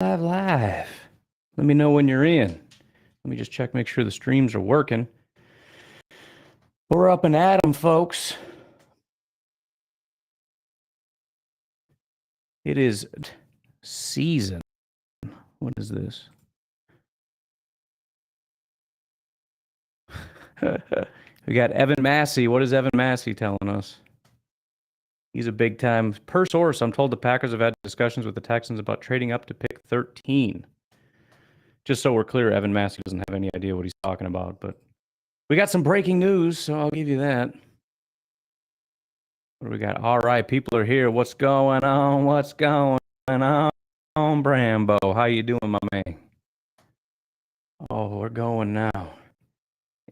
Live. Let me know when you're in. Let me just check, make sure the streams are working. We're up and at 'em, folks. It is season. What is this? We got Evan Massey. What is Evan Massey telling us? He's a big time. Per source, I'm told the Packers have had discussions with the Texans about trading up to pick 13. Just so we're clear, Evan Massey doesn't have any idea what he's talking about, but we got some breaking news, so I'll give you that. What do we got? All right, people are here. What's going on? What's going on, Brambo? How you doing, my man? Oh, we're going now.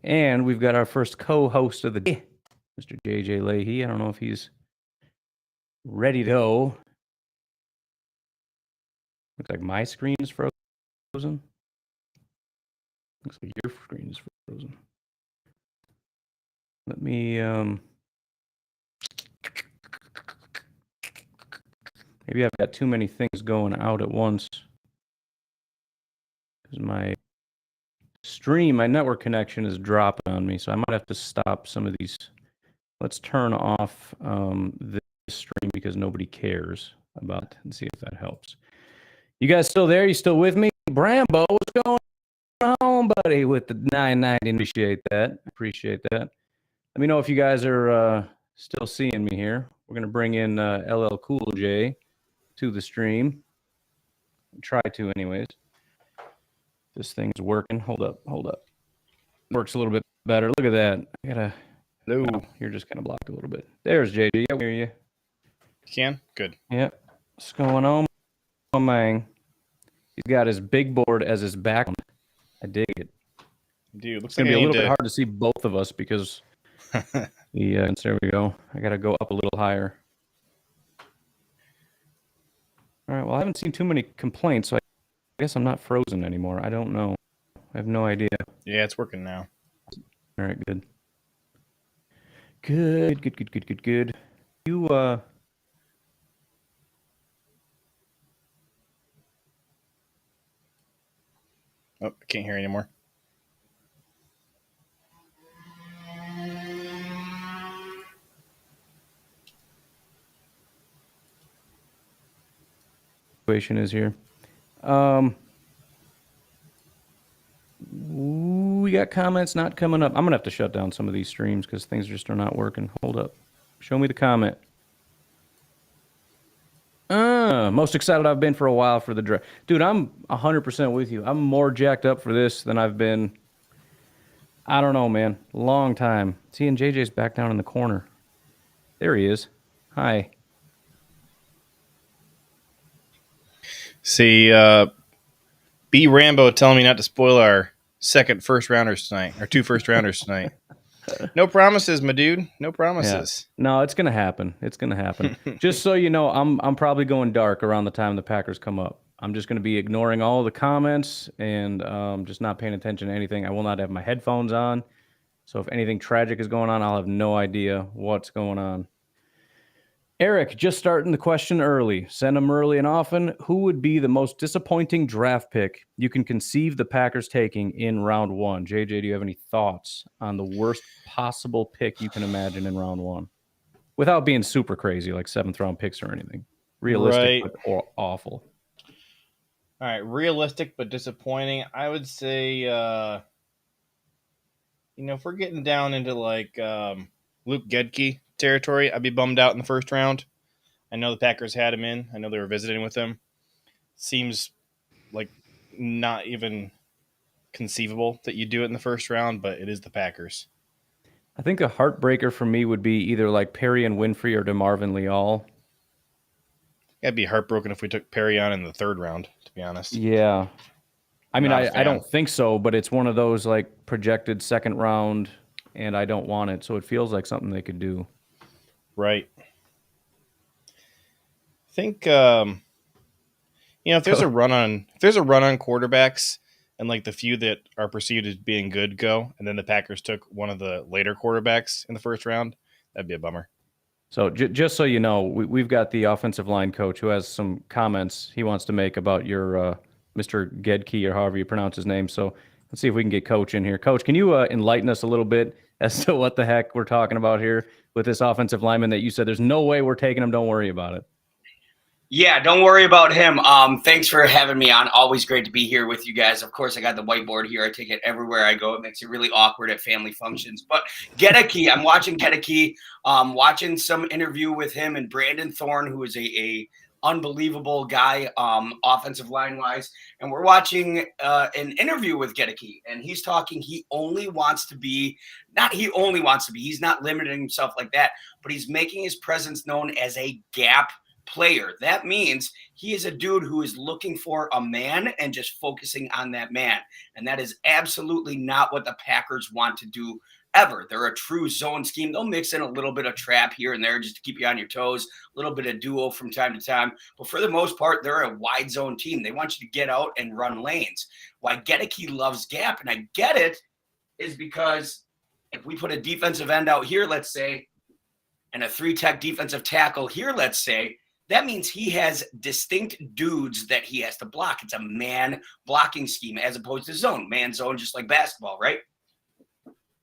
And we've got our first co-host of the day, Mr. JJ Leahy. I don't know if he's ready to go. Looks like my screen is frozen. Looks like your screen is frozen. Let me maybe I've got too many things going out at once. Because my network connection is dropping on me, so I might have to stop some of these. Let's turn off this stream because nobody cares about it and see if that helps. You guys still there? You still with me? Brambo, what's going on, buddy, with the 990? Appreciate that. Let me know if you guys are still seeing me here. We're going to bring in LL Cool J to the stream. Try to anyways. This thing's working. Hold up. Works a little bit better. Look at that. I gotta. Hello. Oh, you're just kind of blocked a little bit. There's JD. I hear you. You can? Good. Yep. What's going on, my man? He's got his big board as his background. I dig it. Dude, looks It's gonna be a little bit hard to see both of us because there we go. I gotta go up a little higher. All right. Well, I haven't seen too many complaints, so I guess I'm not frozen anymore. I don't know. I have no idea. Yeah, it's working now. All right, good. Good. You Oh, I can't hear anymore. situation is here. We got comments not coming up. I'm gonna have to shut down some of these streams because things just are not working. Hold up. Show me the comment. Most excited I've been for a while for the draft. Dude, I'm 100% with you. I'm more jacked up for this than I've been. I don't know, man. Long time. Seeing JJ's back down in the corner. There he is. Hi. See, B Rambo telling me not to spoil our second first rounders tonight, or two first rounders tonight. No promises, my dude. No promises. Yeah. No, it's gonna happen. Just so you know, I'm probably going dark around the time the Packers come up. I'm just gonna be ignoring all the comments and just not paying attention to anything. I will not have my headphones on. So if anything tragic is going on, I'll have no idea what's going on. Eric, just starting the question early. Send them early and often. Who would be the most disappointing draft pick you can conceive the Packers taking in round one? JJ, do you have any thoughts on the worst possible pick you can imagine in round one? Without being super crazy, like 7th round picks or anything. Realistic, Right. but awful. All right, realistic but disappointing. I would say, if we're getting down into like Luke Gedke territory, I'd be bummed out in the first round. I know the Packers had him in. I know they were visiting with him. Seems like not even conceivable that you do it in the first round, but it is the Packers. I think a heartbreaker for me would be either like Perry and Winfrey or DeMarvin Leal. I'd be heartbroken if we took Perry on in the third round, to be honest. Yeah. I mean, I don't think so, but it's one of those like projected second round, and I don't want it, so it feels like something they could do. Right. I think if there's a run on quarterbacks and like the few that are perceived as being good go, and then the Packers took one of the later quarterbacks in the first round, that'd be a bummer. So just so you know, we've got the offensive line coach who has some comments he wants to make about your Mr. Gedke or however you pronounce his name. So let's see if we can get Coach in here. Coach, can you enlighten us a little bit as to what the heck we're talking about here with this offensive lineman that you said there's no way we're taking him? Don't worry about it. Yeah, don't worry about him. Thanks for having me on. Always great to be here with you guys. Of course, I got the whiteboard here. I take it everywhere I go. It makes it really awkward at family functions. But Gedeke, I'm watching Gedeke, watching some interview with him and Brandon Thorne, who is a unbelievable guy, offensive line wise. And we're watching an interview with Gedeke, and he's talking. He's not limiting himself like that, but he's making his presence known as a gap player. That means he is a dude who is looking for a man and just focusing on that man. And that is absolutely not what the Packers want to do ever. They're a true zone scheme. They'll mix in a little bit of trap here and there just to keep you on your toes, a little bit of duo from time to time. But for the most part, they're a wide zone team. They want you to get out and run lanes. Why Gedeke loves gap, and I get it, is because if we put a defensive end out here, let's say, and a 3-tech defensive tackle here, let's say, that means he has distinct dudes that he has to block. It's a man blocking scheme as opposed to zone. Man zone, just like basketball, right?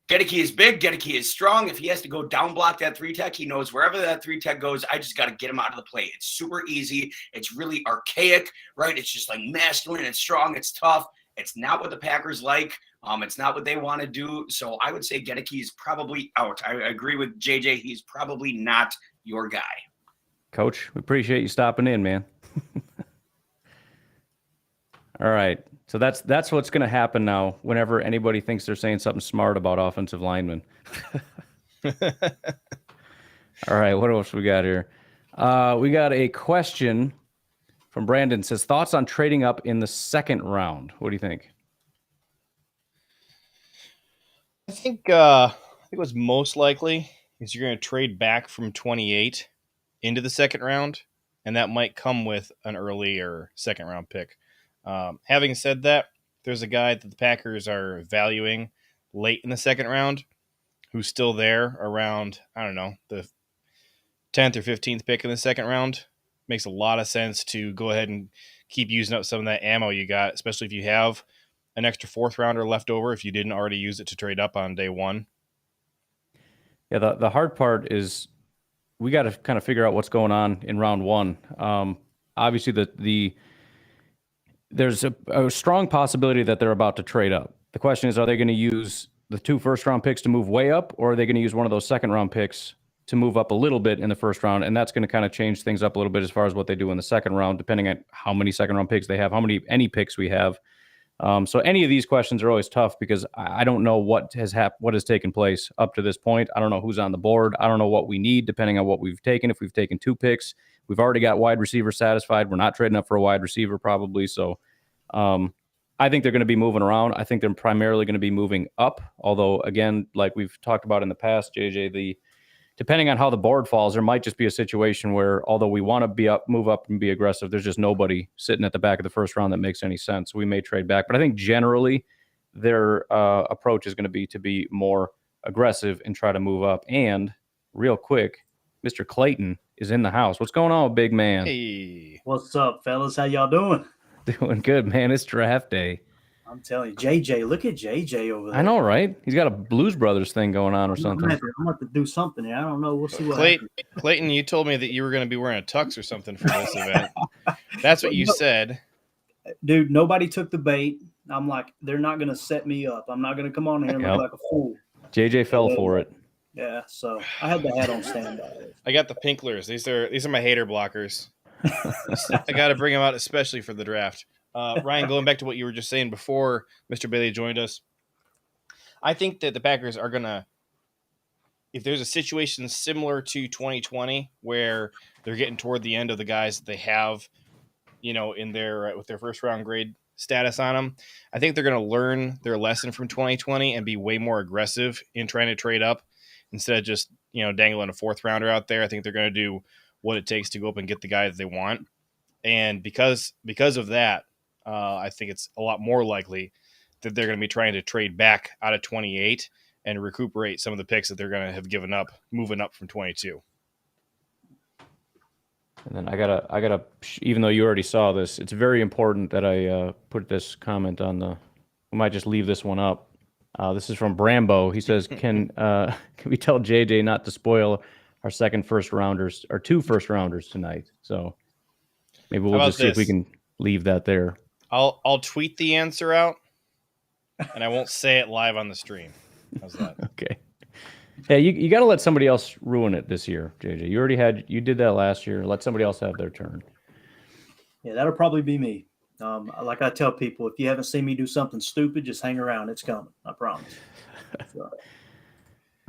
Gedeke is big. Gedeke is strong. If he has to go down block that 3-tech, he knows wherever that 3-tech goes, I just got to get him out of the play. It's super easy. It's really archaic, right? It's just like masculine. It's strong. It's tough. It's not what the Packers like. It's not what they want to do. So I would say Gedeke is probably out. I agree with JJ. He's probably not your guy. Coach, we appreciate you stopping in, man. All right. So that's what's going to happen now whenever anybody thinks they're saying something smart about offensive linemen. All right. What else we got here? We got a question from Brandon. It says, thoughts on trading up in the second round. What do you think? I think what's most likely is you're going to trade back from 28 into the second round, and that might come with an early or second round pick. Having said that, there's a guy that the Packers are valuing late in the second round who's still there around, I don't know, the 10th or 15th pick in the second round. Makes a lot of sense to go ahead and keep using up some of that ammo you got, especially if you have an extra 4th rounder left over if you didn't already use it to trade up on day one. Yeah, the hard part is we got to kind of figure out what's going on in round one. Obviously, there's a strong possibility that they're about to trade up. The question is, are they going to use the 2 first-round picks to move way up, or are they going to use one of those second-round picks to move up a little bit in the first round? And that's going to kind of change things up a little bit as far as what they do in the second round, depending on how many second-round picks they have, any picks we have. So any of these questions are always tough because I don't know what has taken place up to this point. I don't know who's on the board. I don't know what we need depending on what we've taken. If we've taken 2 picks, we've already got wide receiver satisfied. We're not trading up for a wide receiver probably. So I think they're going to be moving around. I think they're primarily going to be moving up. Although, again, like we've talked about in the past, JJ, depending on how the board falls, there might just be a situation where, although we want to move up and be aggressive, there's just nobody sitting at the back of the first round that makes any sense. We may trade back. But I think generally their approach is going to be more aggressive and try to move up. And real quick, Mr. Clayton is in the house. What's going on, big man? Hey. What's up, fellas? How y'all doing? Doing good, man. It's draft day. I'm telling you, JJ, look at JJ over there. I know, right? He's got a Blues Brothers thing going on or something. I'm going to have to do something here. I don't know. We'll see what Clayton, you told me that you were going to be wearing a tux or something for this event. That's what you said. Dude, nobody took the bait. I'm like, they're not going to set me up. I'm not going to come on here and look like a fool. JJ fell for it. Yeah, so I had the hat on standby. I got the pinklers. These are my hater blockers. I got to bring them out especially for the draft. Ryan, going back to what you were just saying before Mr. Bailey joined us, I think that the Packers are going to, if there's a situation similar to 2020 where they're getting toward the end of the guys that they have, in their with their first round grade status on them, I think they're going to learn their lesson from 2020 and be way more aggressive in trying to trade up instead of just, dangling a 4th rounder out there. I think they're going to do what it takes to go up and get the guy that they want. And because of that, I think it's a lot more likely that they're going to be trying to trade back out of 28 and recuperate some of the picks that they're going to have given up, moving up from 22. And then I gotta. Even though you already saw this, it's very important that I put this comment on the. We might just leave this one up. This is from Brambo. He says, "Can we tell JJ not to spoil our second first rounders or 2 first rounders tonight?" So maybe we'll just see if we can leave that there. I'll tweet the answer out, and I won't say it live on the stream. How's that? Okay. Hey, you got to let somebody else ruin it this year, JJ. You did that last year. Let somebody else have their turn. Yeah, that'll probably be me. Like I tell people, if you haven't seen me do something stupid, just hang around. It's coming. I promise. So.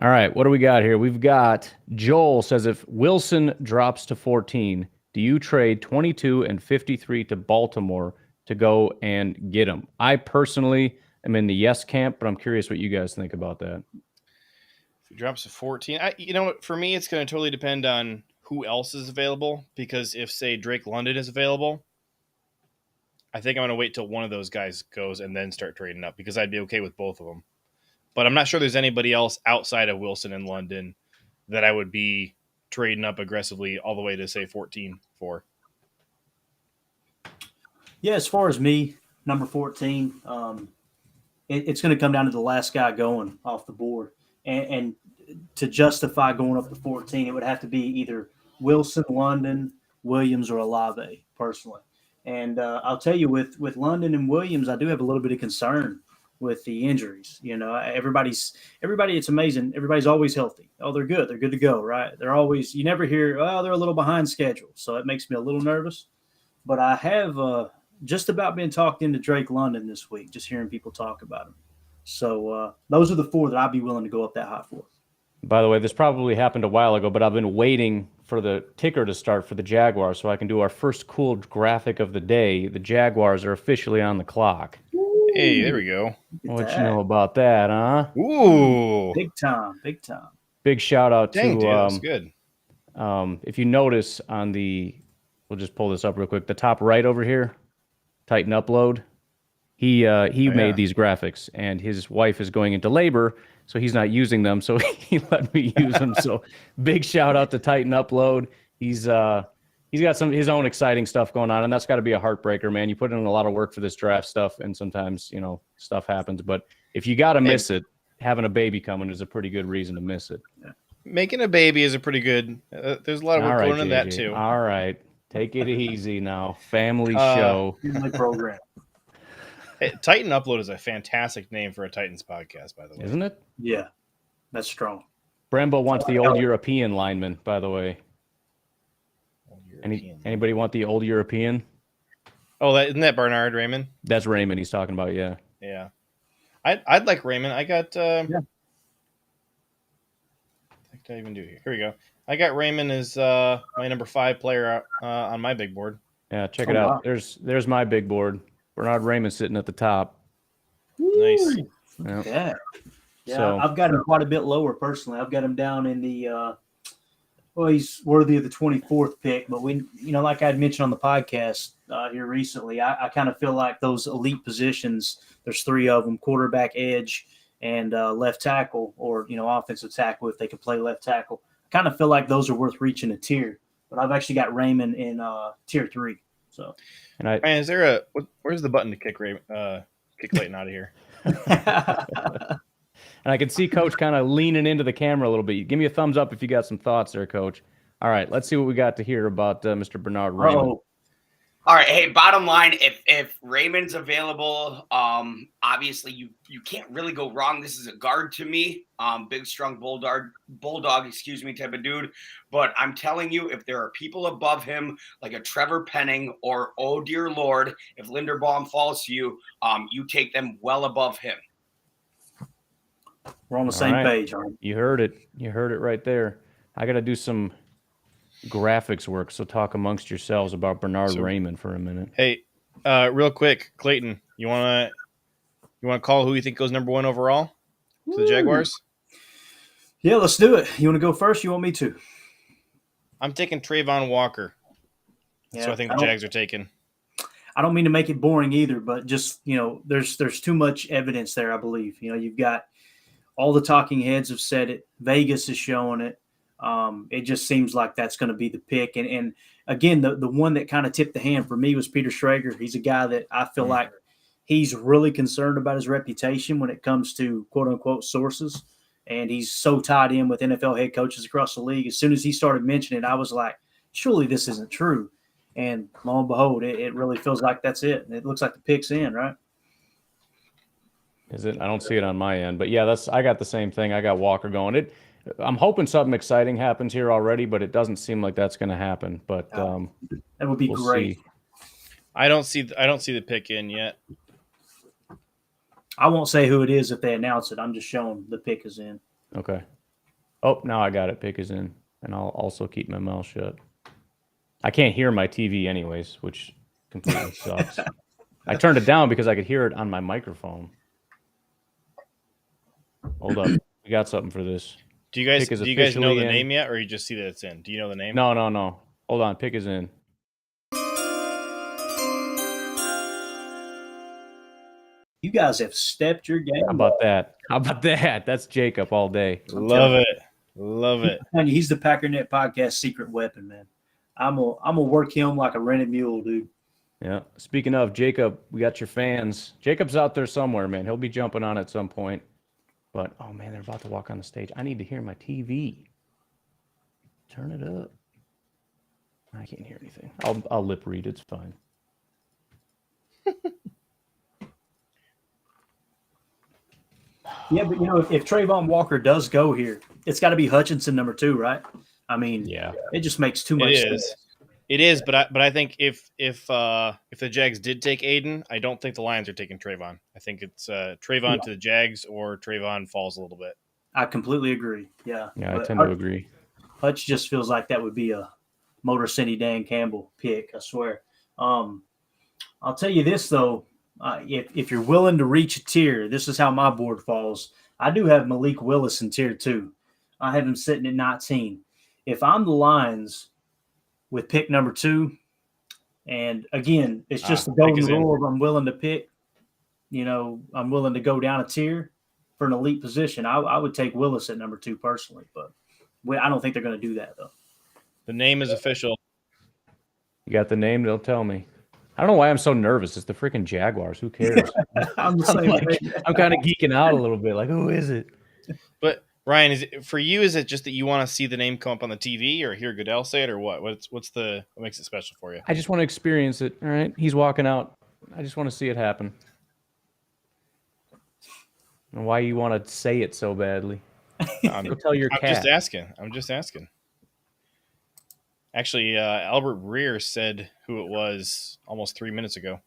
All right, what do we got here? We've got Joel says, if Wilson drops to 14, do you trade 22 and 53 to Baltimore to go and get him? I personally am in the yes camp, but I'm curious what you guys think about that. If he drops to 14, for me, it's going to totally depend on who else is available. Because if, say, Drake London is available, I think I'm going to wait till one of those guys goes and then start trading up, because I'd be okay with both of them. But I'm not sure there's anybody else outside of Wilson and London that I would be trading up aggressively all the way to, say, 14 for. Yeah, as far as me, number 14, it's going to come down to the last guy going off the board. And to justify going up to 14, it would have to be either Wilson, London, Williams, or Olave, personally. And I'll tell you, with London and Williams, I do have a little bit of concern with the injuries. Everybody, it's amazing. Everybody's always healthy. Oh, they're good. They're good to go, right? They're always, you never hear, oh, they're a little behind schedule. So it makes me a little nervous. But I have just about been talked into Drake London this week, just hearing people talk about him. So those are the 4 that I'd be willing to go up that high for. By the way, this probably happened a while ago, but I've been waiting for the ticker to start for the Jaguars so I can do our first cool graphic of the day. The Jaguars are officially on the clock. Hey, there we go. What you know about that, huh? Ooh. Big time, big time. Big shout out Dang, to dude, that's good. If you notice on we'll just pull this up real quick. The top right over here, Titan Upload. He made these graphics, and his wife is going into labor, so he's not using them. So he let me use them. So big shout out to Titan Upload. He's got his own exciting stuff going on, and that's got to be a heartbreaker, man. You put in a lot of work for this draft stuff, and sometimes stuff happens. But if you got to miss it, having a baby coming is a pretty good reason to miss it. Yeah. Making a baby is a pretty good. There's a lot of work going into that too. All right, take it easy now. Family show. Family program. Hey, Titan Upload is a fantastic name for a Titans podcast, by the way. Isn't it? Yeah, that's strong. Brembo wants the old European lineman, by the way. Anybody want the old European? Oh, isn't that Bernard Raymond? That's Raymond he's talking about, yeah. Yeah. I'd like Raymond. I got what did I even do here? Here we go. I got Raymond as my number 5 player on my big board. Yeah, check it out. Wow. There's my big board. Bernard Raymond sitting at the top. Nice. Yeah. Yeah, So, I've got him quite a bit lower personally. I've got him down in the he's worthy of the 24th pick, but like I had mentioned on the podcast here recently, I kind of feel like those elite positions, there's 3 of them, quarterback, edge, and left tackle, or offensive tackle if they can play left tackle. I kind of feel like those are worth reaching a tier, but I've actually got Raymond in tier 3. So, and is there where's the button to kick Clayton out of here? And I can see Coach kind of leaning into the camera a little bit. Give me a thumbs up if you got some thoughts there, Coach. All right, let's see what we got to hear about Mr. Bernard Raymond. All right, hey, bottom line, if Raymond's available, obviously you can't really go wrong. This is a guard to me, big, strong bulldog, type of dude. But I'm telling you, if there are people above him, like a Trevor Penning or, oh dear Lord, if Linderbaum falls to you, you take them well above him. We're on the same page, aren't we? You heard it. You heard it right there. I got to do some graphics work, so talk amongst yourselves about Bernard Raymond for a minute. Hey, real quick, Clayton, you want to call who you think goes number 1 overall to the Jaguars? Yeah, let's do it. You want to go first? You want me to? I'm taking Trayvon Walker. That's what I think the Jags are taking. I don't mean to make it boring either, but just, there's too much evidence there, I believe. You've got all the talking heads have said it. Vegas is showing it. It just seems like that's going to be the pick. And again, the one that kind of tipped the hand for me was Peter Schrager. He's a guy that I feel like he's really concerned about his reputation when it comes to quote unquote sources. And he's so tied in with NFL head coaches across the league. As soon as he started mentioning it, I was like, surely this isn't true. And lo and behold, it really feels like that's it. It looks like the pick's in, right? Is it? I don't see it on my end, but yeah, I got the same thing. I got Walker going. I'm hoping something exciting happens here already, but it doesn't seem like that's going to happen. But that would be great. See. I don't see the pick in yet. I won't say who it is if they announce it. I'm just showing the pick is in. Okay. Oh, now I got it. Pick is in, and I'll also keep my mouth shut. I can't hear my TV anyways, which completely sucks. I turned it down because I could hear it on my microphone. Hold up. We got something for this. Do you guys know the in. name yet, or you just see that it's in? Do you know the name? No. Hold on. Pick is in. You guys have stepped your game. How about that? That's Jacob all day. Love it. He's the Packernet podcast secret weapon, man. I'm gonna work him like a rented mule, dude. Yeah. Speaking of Jacob, we got your fans. Jacob's out there somewhere, man. He'll be jumping on at some point. But, oh, man, they're about to walk on the stage. I need to hear my TV. Turn it up. I can't hear anything. I'll lip read. It's fine. Yeah, but, if Trayvon Walker does go here, it's got to be Hutchinson number 2, right? I mean, yeah, it just makes too much sense. It is, but I think if the Jags did take Aiden, I don't think the Lions are taking Trayvon. I think it's Trayvon to the Jags, or Trayvon falls a little bit. I completely agree. Yeah. Yeah, I tend to agree. Hutch just feels like that would be a Motor City Dan Campbell pick, I swear. I'll tell you this, though. If you're willing to reach a tier, this is how my board falls. I do have Malik Willis in tier 2. I have him sitting at 19. If I'm the Lions with pick number 2, and again, it's just the golden rule of I'm willing to pick, I'm willing to go down a tier for an elite position. I would take Willis at number 2 personally, but I don't think they're going to do that, though. The name is official. You got the name? They'll tell me. I don't know why I'm so nervous. It's the freaking Jaguars. Who cares? I'm kind of geeking out a little bit. Like, who is it? But Ryan, is it just that you want to see the name come up on the TV or hear Goodell say it, or what? What makes it special for you? I just want to experience it. All right, he's walking out. I just want to see it happen. And why you want to say it so badly? Go tell your cat. I'm just asking. Actually, Albert Breer said who it was almost 3 minutes ago.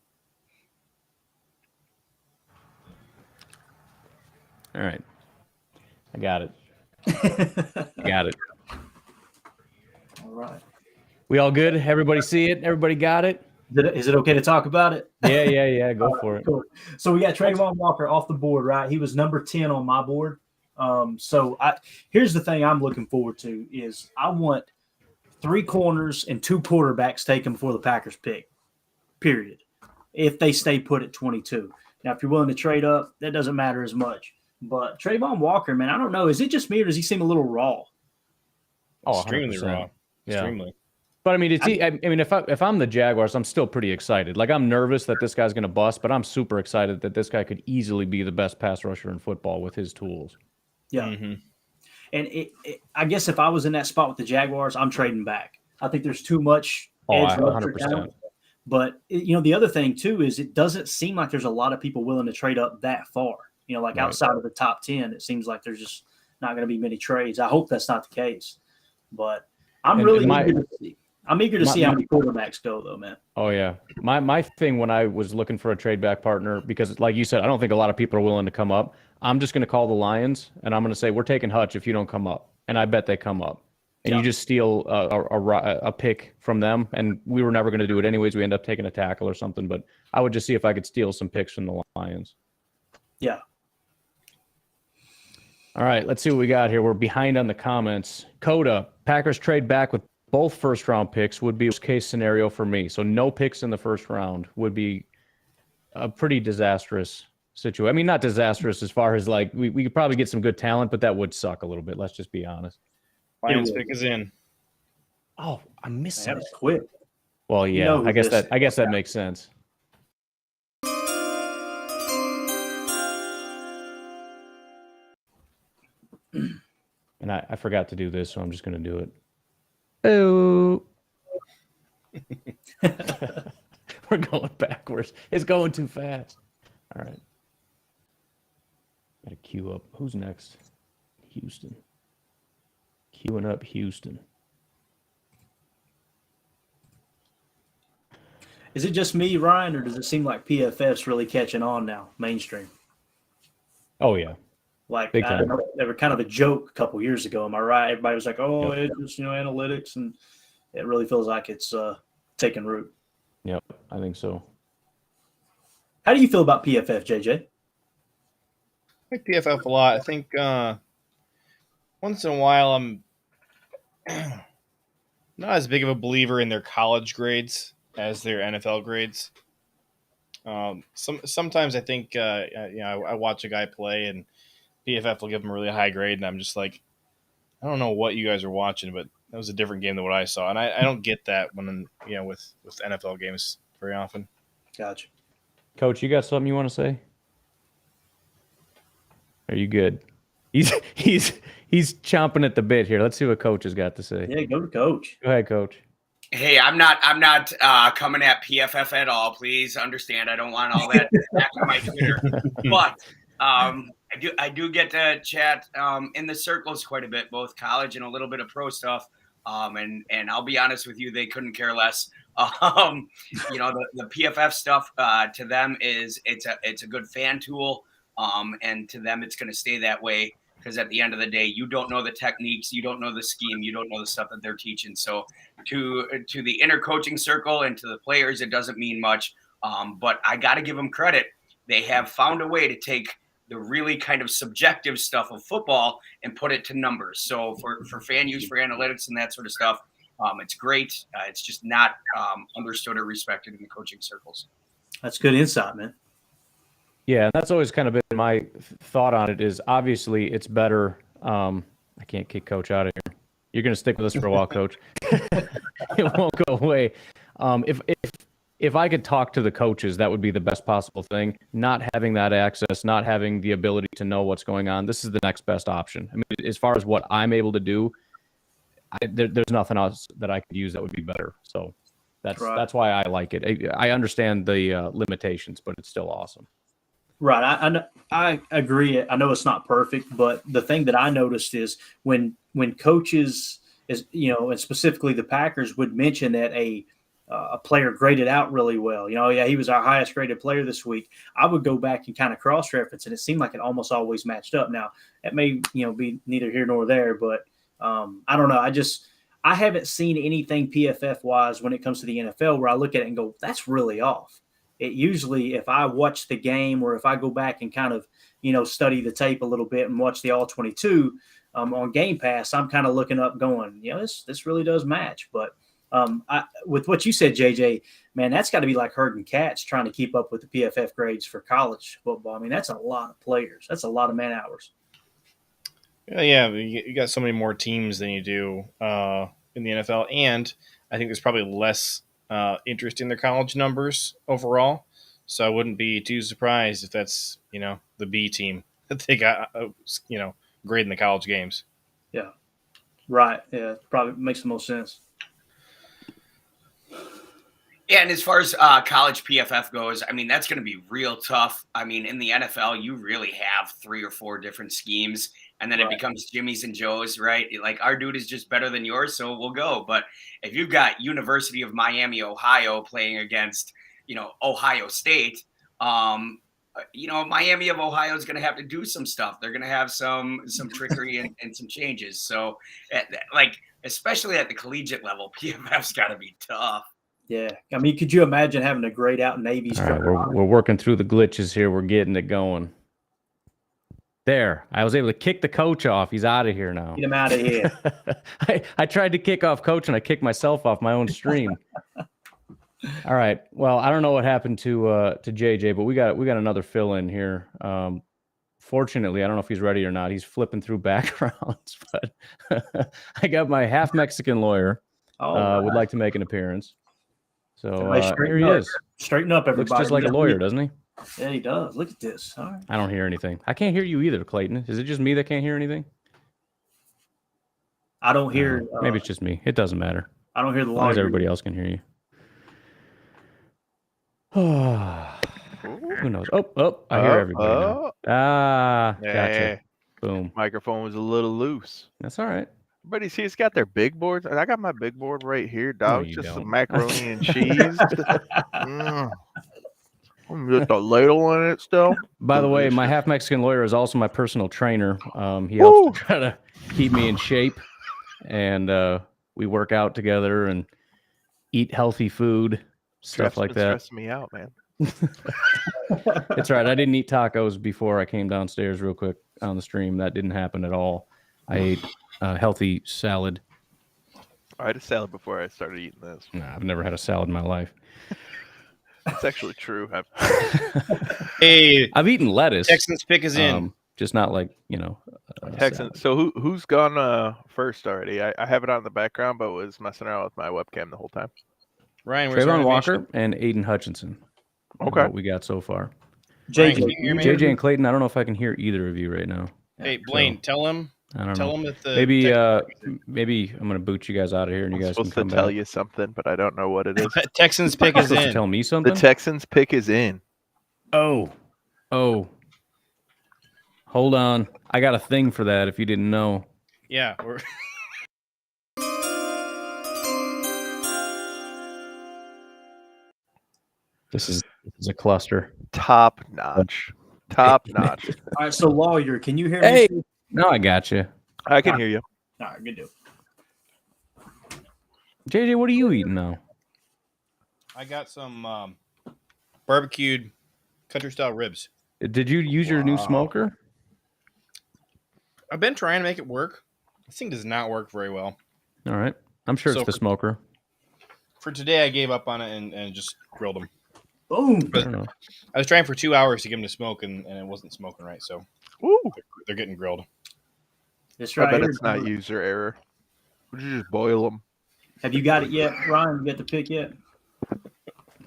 All right. I got it. Got it. All right. We all good? Everybody see it? Everybody got it? Is it okay to talk about it? Yeah. Go for it. Cool. So we got Trayvon Walker off the board, right? He was number 10 on my board. Here's the thing I'm looking forward to is I want 3 corners and 2 quarterbacks taken before the Packers pick, period, if they stay put at 22. Now, if you're willing to trade up, that doesn't matter as much. But Trayvon Walker, man, I don't know. Is it just me or does he seem a little raw? Oh, extremely 100%. raw. Yeah. Extremely. But I mean, if I'm the Jaguars, I'm still pretty excited. Like, I'm nervous that this guy's going to bust, but I'm super excited that this guy could easily be the best pass rusher in football with his tools. Yeah. Mm-hmm. And I guess if I was in that spot with the Jaguars, I'm trading back. I think there's too much edge rusher 100%. talent. But, the other thing, too, is it doesn't seem like there's a lot of people willing to trade up that far. Right. Outside of the top 10, it seems like there's just not going to be many trades. I hope that's not the case. But I'm eager to see. I'm eager to see how many quarterbacks go, though, man. Oh, yeah. My thing when I was looking for a trade back partner, because like you said, I don't think a lot of people are willing to come up. I'm just going to call the Lions, and I'm going to say, we're taking Hutch if you don't come up. And I bet they come up. And you just steal a pick from them. And we were never going to do it anyways. We end up taking a tackle or something. But I would just see if I could steal some picks from the Lions. Yeah. All right, let's see what we got here. We're behind on the comments. Coda, Packers trade back with both first-round picks would be a worst-case scenario for me. So no picks in the first round would be a pretty disastrous situation. I mean, not disastrous as far as, like, we could probably get some good talent, but that would suck a little bit. Let's just be honest. Lions will. pick is in. Oh, I missed That it. was quick. Well, You yeah, know who I guess this that is. makes sense. And I forgot to do this, so I'm just going to do it. Oh. We're going backwards. It's going too fast. All right. Got to queue up. Who's next? Houston. Queuing up Houston. Is it just me, Ryan, or does it seem like PFF's really catching on now, mainstream? Oh, yeah. Like Big time. they were kind of a joke a couple years ago. Am I right? Everybody was like, "Oh, Yep. it's just analytics," and it really feels like it's taking root. Yep, I think so. How do you feel about PFF, JJ? I like PFF a lot. I think once in a while I'm not as big of a believer in their college grades as their NFL grades. Sometimes I think I watch a guy play and PFF will give him a really high grade, and I'm just like, I don't know what you guys are watching, but that was a different game than what I saw, and I don't get that when with NFL games very often. Gotcha. Coach, you got something you want to say? Are you good? He's chomping at the bit here. Let's see what Coach has got to say. Yeah, go to Coach. Go ahead, Coach. Hey, I'm not coming at PFF at all. Please understand, I don't want all that back on my Twitter. But I do get to chat in the circles quite a bit, both college and a little bit of pro stuff. And I'll be honest with you, they couldn't care less. The PFF stuff to them it's a good fan tool, and to them it's going to stay that way. Because at the end of the day, you don't know the techniques, you don't know the scheme, you don't know the stuff that they're teaching. So to the inner coaching circle and to the players, it doesn't mean much. But I got to give them credit. They have found a way to take the really kind of subjective stuff of football and put it to numbers. So for fan use, for analytics and that sort of stuff, it's great. It's just not understood or respected in the coaching circles. That's good insight, man. Yeah, that's always kind of been my thought on it is obviously it's better. I can't kick Coach out of here. You're going to stick with us for a while, Coach. It won't go away. If I could talk to the coaches, that would be the best possible thing. Not having that access, not having the ability to know what's going on, this is the next best option. I mean, as far as what I'm able to do, there's nothing else that I could use that would be better. So that's why I like it. I understand the limitations, but it's still awesome. Right. I agree. I know it's not perfect, but the thing that I noticed is when coaches and specifically the Packers would mention that a player graded out really well. He was our highest graded player this week. I would go back and kind of cross-reference, and it seemed like it almost always matched up. Now, it may be neither here nor there, but I don't know. I haven't seen anything PFF-wise when it comes to the NFL where I look at it and go, that's really off. It usually, if I watch the game or if I go back and kind of, study the tape a little bit and watch the All-22 on Game Pass, I'm kind of looking up going, this really does match. But with what you said, JJ, man, that's got to be like herding cats trying to keep up with the PFF grades for college football. I mean, that's a lot of players. That's a lot of man hours. Yeah, you got so many more teams than you do in the NFL, and I think there's probably less interest in their college numbers overall. So I wouldn't be too surprised if that's the B team that they got grading the college games. Yeah, right. Yeah, probably makes the most sense. Yeah, and as far as college PFF goes, I mean, that's going to be real tough. I mean, in the NFL, you really have 3 or 4 different schemes, and then it becomes Jimmy's and Joe's, right? Like, our dude is just better than yours, so we'll go. But if you've got University of Miami, Ohio playing against, Ohio State, Miami of Ohio is going to have to do some stuff. They're going to have some trickery and some changes. So, especially at the collegiate level, PFF's got to be tough. Yeah. I mean, could you imagine having a grayed out Navy? All right, we're working through the glitches here. We're getting it going. There. I was able to kick the coach off. He's out of here now. Get him out of here. I tried to kick off Coach, and I kicked myself off my own stream. All right. Well, I don't know what happened to JJ, but we got another fill in here. fortunately, I don't know if he's ready or not. He's flipping through backgrounds, but I got my half Mexican lawyer would like to make an appearance. So here he is. Straighten up, everybody. Looks just like a lawyer, doesn't he? Yeah, he does. Look at this. All right. I don't hear anything. I can't hear you either, Clayton. Is it just me that can't hear anything? I don't hear. Maybe it's just me. It doesn't matter. I don't hear the As long as lawyer. everybody else can hear you. Who knows? Oh, I hear everybody now. Gotcha. Yeah. Boom. Microphone was a little loose. That's all right. Everybody see, it's got their big boards. I got my big board right here, dog. you Just don't. some macaroni and cheese. Just a ladle in it still. By the way, my half Mexican lawyer is also my personal trainer. He helps to try to keep me in shape, and we work out together and eat healthy food, stuff like that. Stressing me out, man. It's all right. I didn't eat tacos before I came downstairs real quick on the stream. That didn't happen at all. I ate a healthy salad. I had a salad before I started eating this. Nah, I've never had a salad in my life. It's actually true. Hey, I've eaten lettuce. Texans pick is in. Just not like, Texans. So who's gone first already? I have it on in the background, but was messing around with my webcam the whole time. Ryan, where's Treylon our Walker and Aiden Hutchinson. Okay. What we got so far. Ryan, can you hear me? JJ and Clayton, I don't know if I can hear either of you right now. Hey, Blaine, tell him. I don't Tell know. him that the Maybe I'm gonna boot you guys out of here and you I'm guys can supposed come to back. tell you something, but I don't know what it is. Texans pick is Supposed to in. tell me The something? Texans pick is in. Oh. Hold on. I got a thing for that if you didn't know. Yeah, we're This is a cluster. Top notch. Top notch. All right, so lawyer, can you hear me? Hey, no, I got you. I can hear you. All right, good deal. JJ, what are you eating now? I got some barbecued country style ribs. Did you use your new smoker? I've been trying to make it work. This thing does not work very well. All right. I'm sure So it's the smoker. For today, I gave up on it and just grilled them. Boom. I don't know. I was trying for 2 hours to get them to smoke, and it wasn't smoking right, so Woo. they're getting grilled. This I right bet here. it's not user error. Would you just boil them? Have you got it yet, Ryan? You got the pick yet?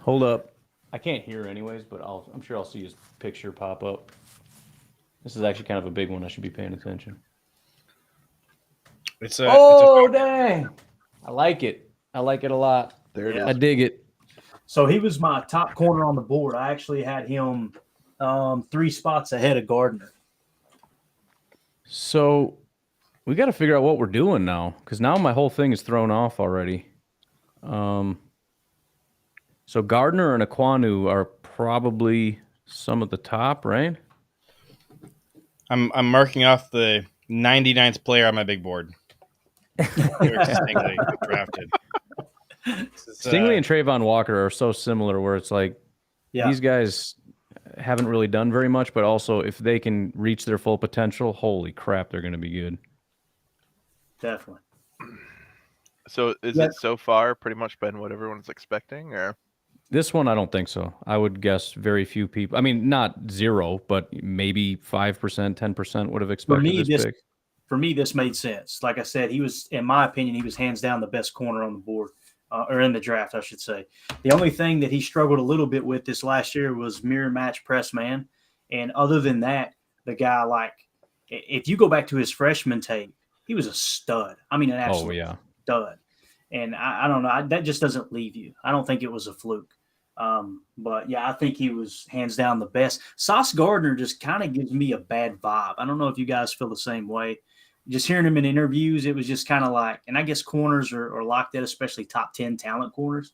Hold up. I can't hear anyways, but I'm sure I'll see his picture pop up. This is actually kind of a big one. I should be paying attention. It's Dang. I like it. I like it a lot. There it I is. dig it. So he was my top corner on the board. I actually had him 3 spots ahead of Gardner. So we got to figure out what we're doing now, because now my whole thing is thrown off already. So Gardner and Aquanu are probably some of the top, right? I'm marking off the 99th player on my big board. Stingley drafted. Stingley and Trayvon Walker are so similar, where it's like these guys haven't really done very much, but also if they can reach their full potential, holy crap, they're going to be good. Definitely. So is it so far pretty much been what everyone's expecting, or? This one, I don't think so. I would guess very few people. I mean, not zero, but maybe 5%, 10% would have expected this pick. For me, this made sense. Like I said, he was, in my opinion, he was hands down the best corner on the board, or in the draft, I should say. The only thing that he struggled a little bit with this last year was mirror match press man. And other than that, the guy, like, if you go back to his freshman tape, he was a stud. I mean, an absolute stud. And I don't know. That just doesn't leave you. I don't think it was a fluke. But yeah, I think he was hands down the best. Sauce Gardner just kind of gives me a bad vibe. I don't know if you guys feel the same way. Just hearing him in interviews, it was just kind of like, and I guess corners are like that, especially top 10 talent corners.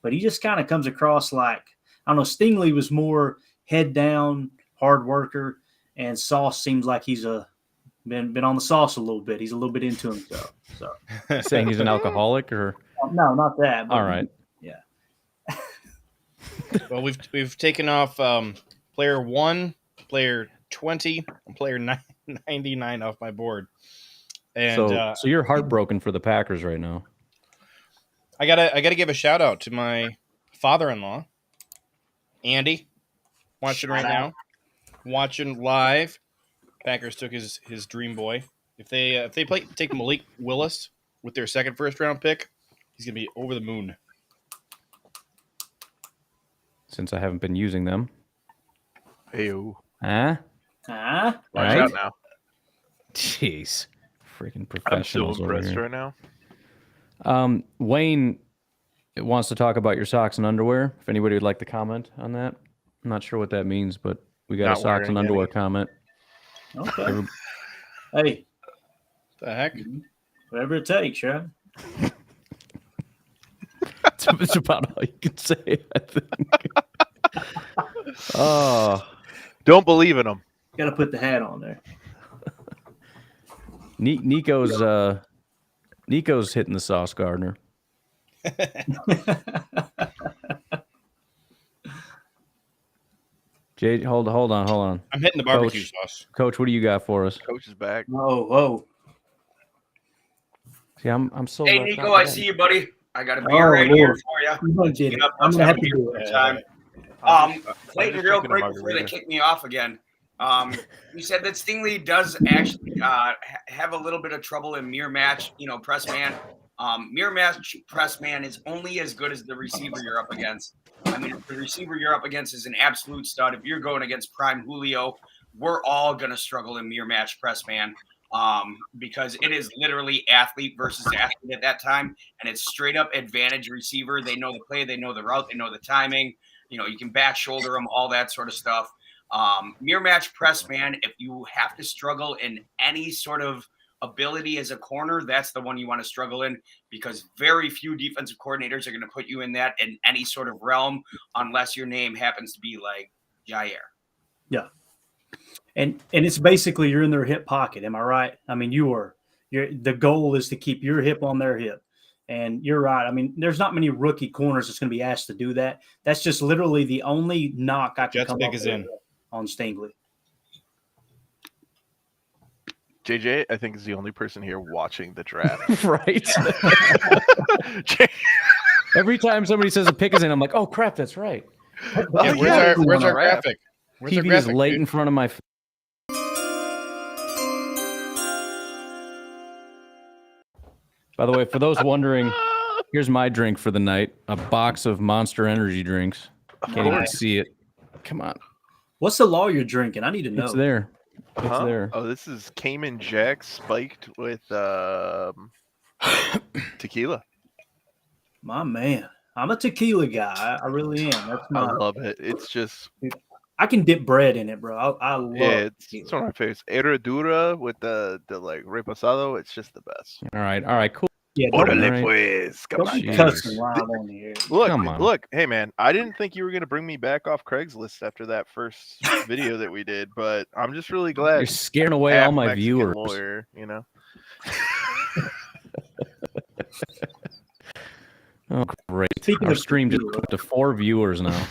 But he just kind of comes across like, I don't know, Stingley was more head down, hard worker, and Sauce seems like he's been on the sauce a little bit. He's a little bit into himself. So saying he's an alcoholic, or no, not that. All right. Yeah. Well, we've taken off player 1, player 20, and player 99 off my board. And so you're heartbroken for the Packers right now. I gotta give a shout out to my father-in-law, Andy, watching right now, watching live. Packers took his dream boy. If they take Malik Willis with their second first-round pick, he's gonna be over the moon. Since I haven't been using them. Ayo. Huh? Ah, Watch Right? out now. Jeez. Freaking I'm so professionals over impressed here. right now. Wayne wants to talk about your socks and underwear. If anybody would like to comment on that. I'm not sure what that means, but we got Not a socks and wearing underwear any. comment. okay. Hey, The heck? whatever it takes, right? It's about all you can say, I think. Oh, Don't believe in them. Got to put the hat on there. Nico's hitting the Sauce Gardner. Jay, hold on. I'm hitting the barbecue Coach. sauce. Coach, what do you got for us? Coach is back. Whoa. See, I'm so. Hey, left Nico, out I there. see you, buddy. I got a Oh, beer right here Lord. for you. I'm going to get it. Yep, I'm let's going to have have to a do beer it. time. I'm Clayton, just real drinking a quick before they margarita. kick me off again. You said that Stingley does actually have a little bit of trouble in mirror match, press man. Mirror match press man is only as good as the receiver you're up against. I mean, if the receiver you're up against is an absolute stud, if you're going against prime Julio, we're all going to struggle in mirror match press man because it is literally athlete versus athlete at that time. And it's straight up advantage receiver. They know the play, they know the route, they know the timing. You can back shoulder them, all that sort of stuff. Mirror match press man, if you have to struggle in any sort of ability as a corner, that's the one you want to struggle in because very few defensive coordinators are going to put you in that in any sort of realm unless your name happens to be like Jair. Yeah. And it's basically you're in their hip pocket. Am I right? I mean, the goal is to keep your hip on their hip. And you're right. I mean, there's not many rookie corners that's going to be asked to do that. That's just literally the only knock I can Jets come pick up is with in. on Stingley. JJ, I think, is the only person here watching the draft. Right. Every time somebody says a pick is in, I'm like, oh crap, that's right. Yeah, yeah, where's our draft. graphic? Where's our TV is graphic, late dude? in front of my. By the way, for those wondering, here's my drink for the night: a box of Monster Energy drinks. Can't even see it. Come on, What's the law you're drinking? I need to know. it's there. It's Huh? there. Oh, this is Cayman Jack spiked with tequila. My man. I'm a tequila guy. I really am. That's I my. love it. It's just I can dip bread in it, bro. I love it's tequila. one of my favorites. Herradura with the like repasado. It's just the best. All right, cool. Yeah, Orale right. pues. Come don't on, be Jeez. guys. cussing live on the air. Look, Come on. look, hey man, I didn't think you were gonna bring me back off Craigslist after that first video that we did, but I'm just really glad. You're scaring away all half my Mexican viewers. Lawyer, you know. Oh, great. Speaking Our of stream just tequila. up to 4 viewers now.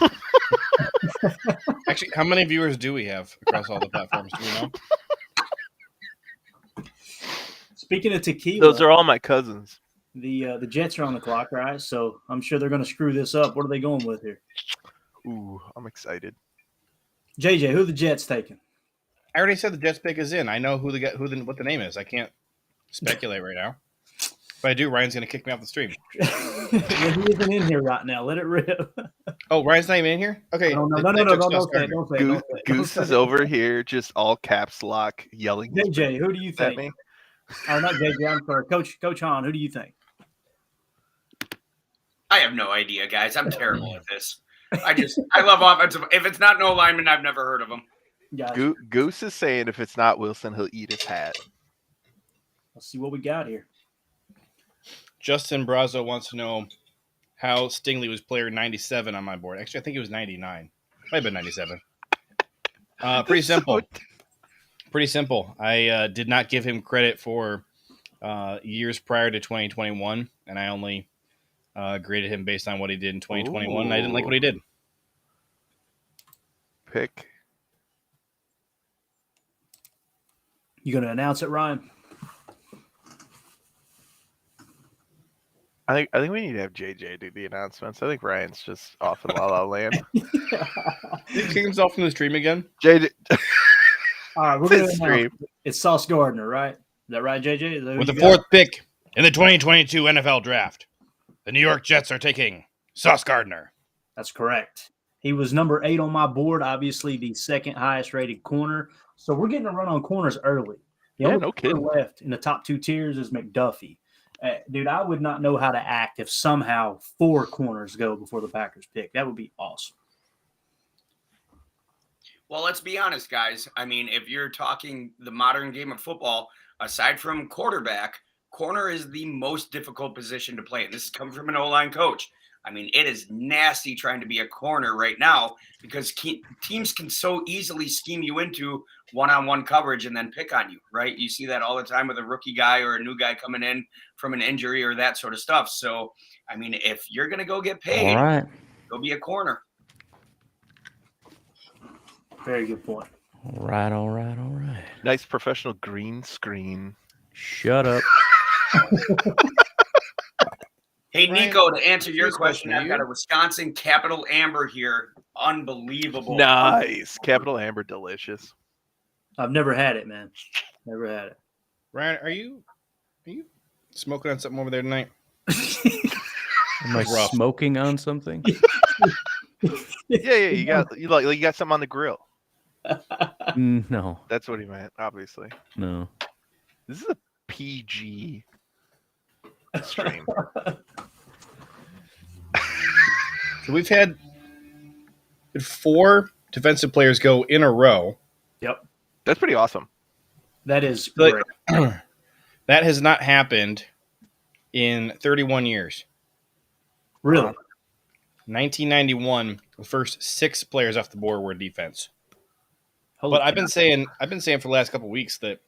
Actually, how many viewers do we have across all the platforms? Do we know? Speaking of tequila, Those are all my cousins. the Jets are on the clock, right? So I'm sure they're going to screw this up. What are they going with here? Ooh, I'm excited. JJ, who are the Jets taking? I already said the Jets pick is in. I know what the name is. I can't speculate right now. If I do, Ryan's going to kick me off the stream. Well, he isn't in here right now. Let it rip. Oh, Ryan's not even in here? Okay. No, they don't took say Sauce it. Gardner. Don't say it. Goose, Don't say it. Don't Goose say is it. over here, just all caps lock, yelling JJ, who do you at think? me. Oh, not JJ. I'm sorry, Coach Hahn. Who do you think? I have no idea, guys. I'm terrible at this. I love offensive. If it's not no lineman, I've never heard of him. Guys, Goose is saying if it's not Wilson, he'll eat his hat. let's see what we got here. Justin Brazo wants to know how Stingley was player 97 on my board. Actually, I think it was 99. Might have been 97. Pretty simple. Pretty simple. I did not give him credit for years prior to 2021, and I only graded him based on what he did in 2021. And I didn't like what he did. Pick. You going to announce it, Ryan? I think we need to have JJ do the announcements. I think Ryan's just off in La La Land. Did he kick himself from the stream again? JJ, All right, we're This going to stream. It's Sauce Gardner, right? Is that right, JJ? Is that who With the you got? 4th pick in the 2022 NFL Draft, the New York Jets are taking Sauce Gardner. That's correct. He was number 8 on my board, obviously the second highest rated corner. So we're getting a run on corners early. The only no corner kidding. left in the top 2 tiers is McDuffie. Dude, I would not know how to act if somehow 4 corners go before the Packers pick. That would be awesome. Well, let's be honest, guys. I mean, if you're talking the modern game of football, aside from quarterback, corner is the most difficult position to play. And this is coming from an O-line coach. I mean, it is nasty trying to be a corner right now because teams can so easily scheme you into one-on-one coverage and then pick on you, right? You see that all the time with a rookie guy or a new guy coming in from an injury or that sort of stuff. So, I mean, if you're going to go get paid, All right. go be a corner. Very good point. All right. Nice professional green screen. Shut up. Hey, Ryan, Nico, to answer your here's a question, question to I've got you. a Wisconsin Capital Amber here. Unbelievable. Nice. Capital Amber, delicious. I've never had it, man. Never had it. Ryan, are you smoking on something over there tonight? Am I Rough. smoking on something? Yeah. You got something on the grill. No. That's what he meant. Obviously, No. this is a PG stream. So we've had 4 defensive players go in a row. Yep. That's pretty awesome. That is Like- great. That has not happened in 31 years. Really? 1991, the first 6 players off the board were defense. Holy But I've been cow. saying for the last couple of weeks that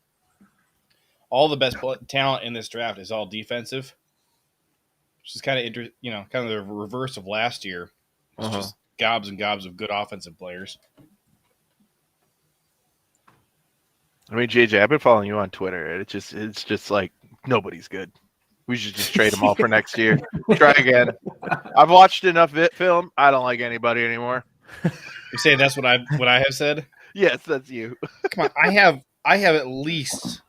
all the best talent in this draft is all defensive, which is kind of kind of the reverse of last year. It's just gobs and gobs of good offensive players. I mean, JJ, I've been following you on Twitter. And it's just like nobody's good. We should just trade them all for next year. Try again. I've watched enough film. I don't like anybody anymore. You say that's what I have said? Yes, that's you. Come on, I have at least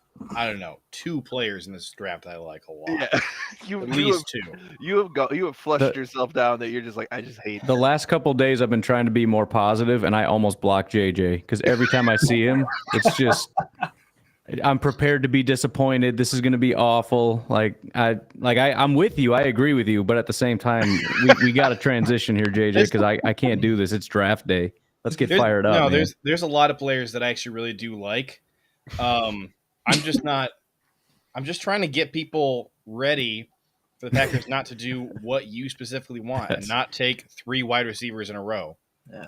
2 players in this draft that I like a lot. Yeah, At least 2. You have flushed yourself down that you're just like, I just hate The last couple days I've been trying to be more positive, and I almost block JJ because every time I see him, it's just I'm prepared to be disappointed. This is going to be awful. I'm with you. I agree with you, but at the same time, we got to transition here, JJ, because I can't do this. It's draft day. Let's get fired up. No, man. there's a lot of players that I actually really do like. I'm just trying to get people ready for the Packers not to do what you specifically want and not take 3 wide receivers in a row. Yeah.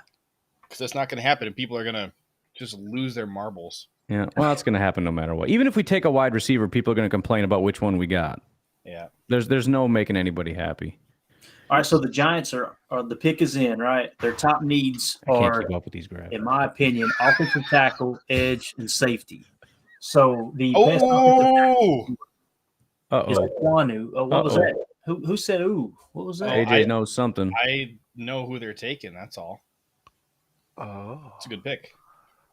Because that's not going to happen, and people are going to just lose their marbles. Yeah, well, it's going to happen no matter what. Even if we take a wide receiver, people are going to complain about which one we got. Yeah. There's no making anybody happy. All right, so the Giants are the pick is in, right? Their top needs I can't are, keep up with these grabs. in my opinion, offensive tackle, edge, and safety. So the best offensive Oh, tackle is Uh-oh. Kwanu. What was Uh-oh. that? Who said ooh? What was that? AJ knows something. I know who they're taking. That's all. Oh, It's a good pick.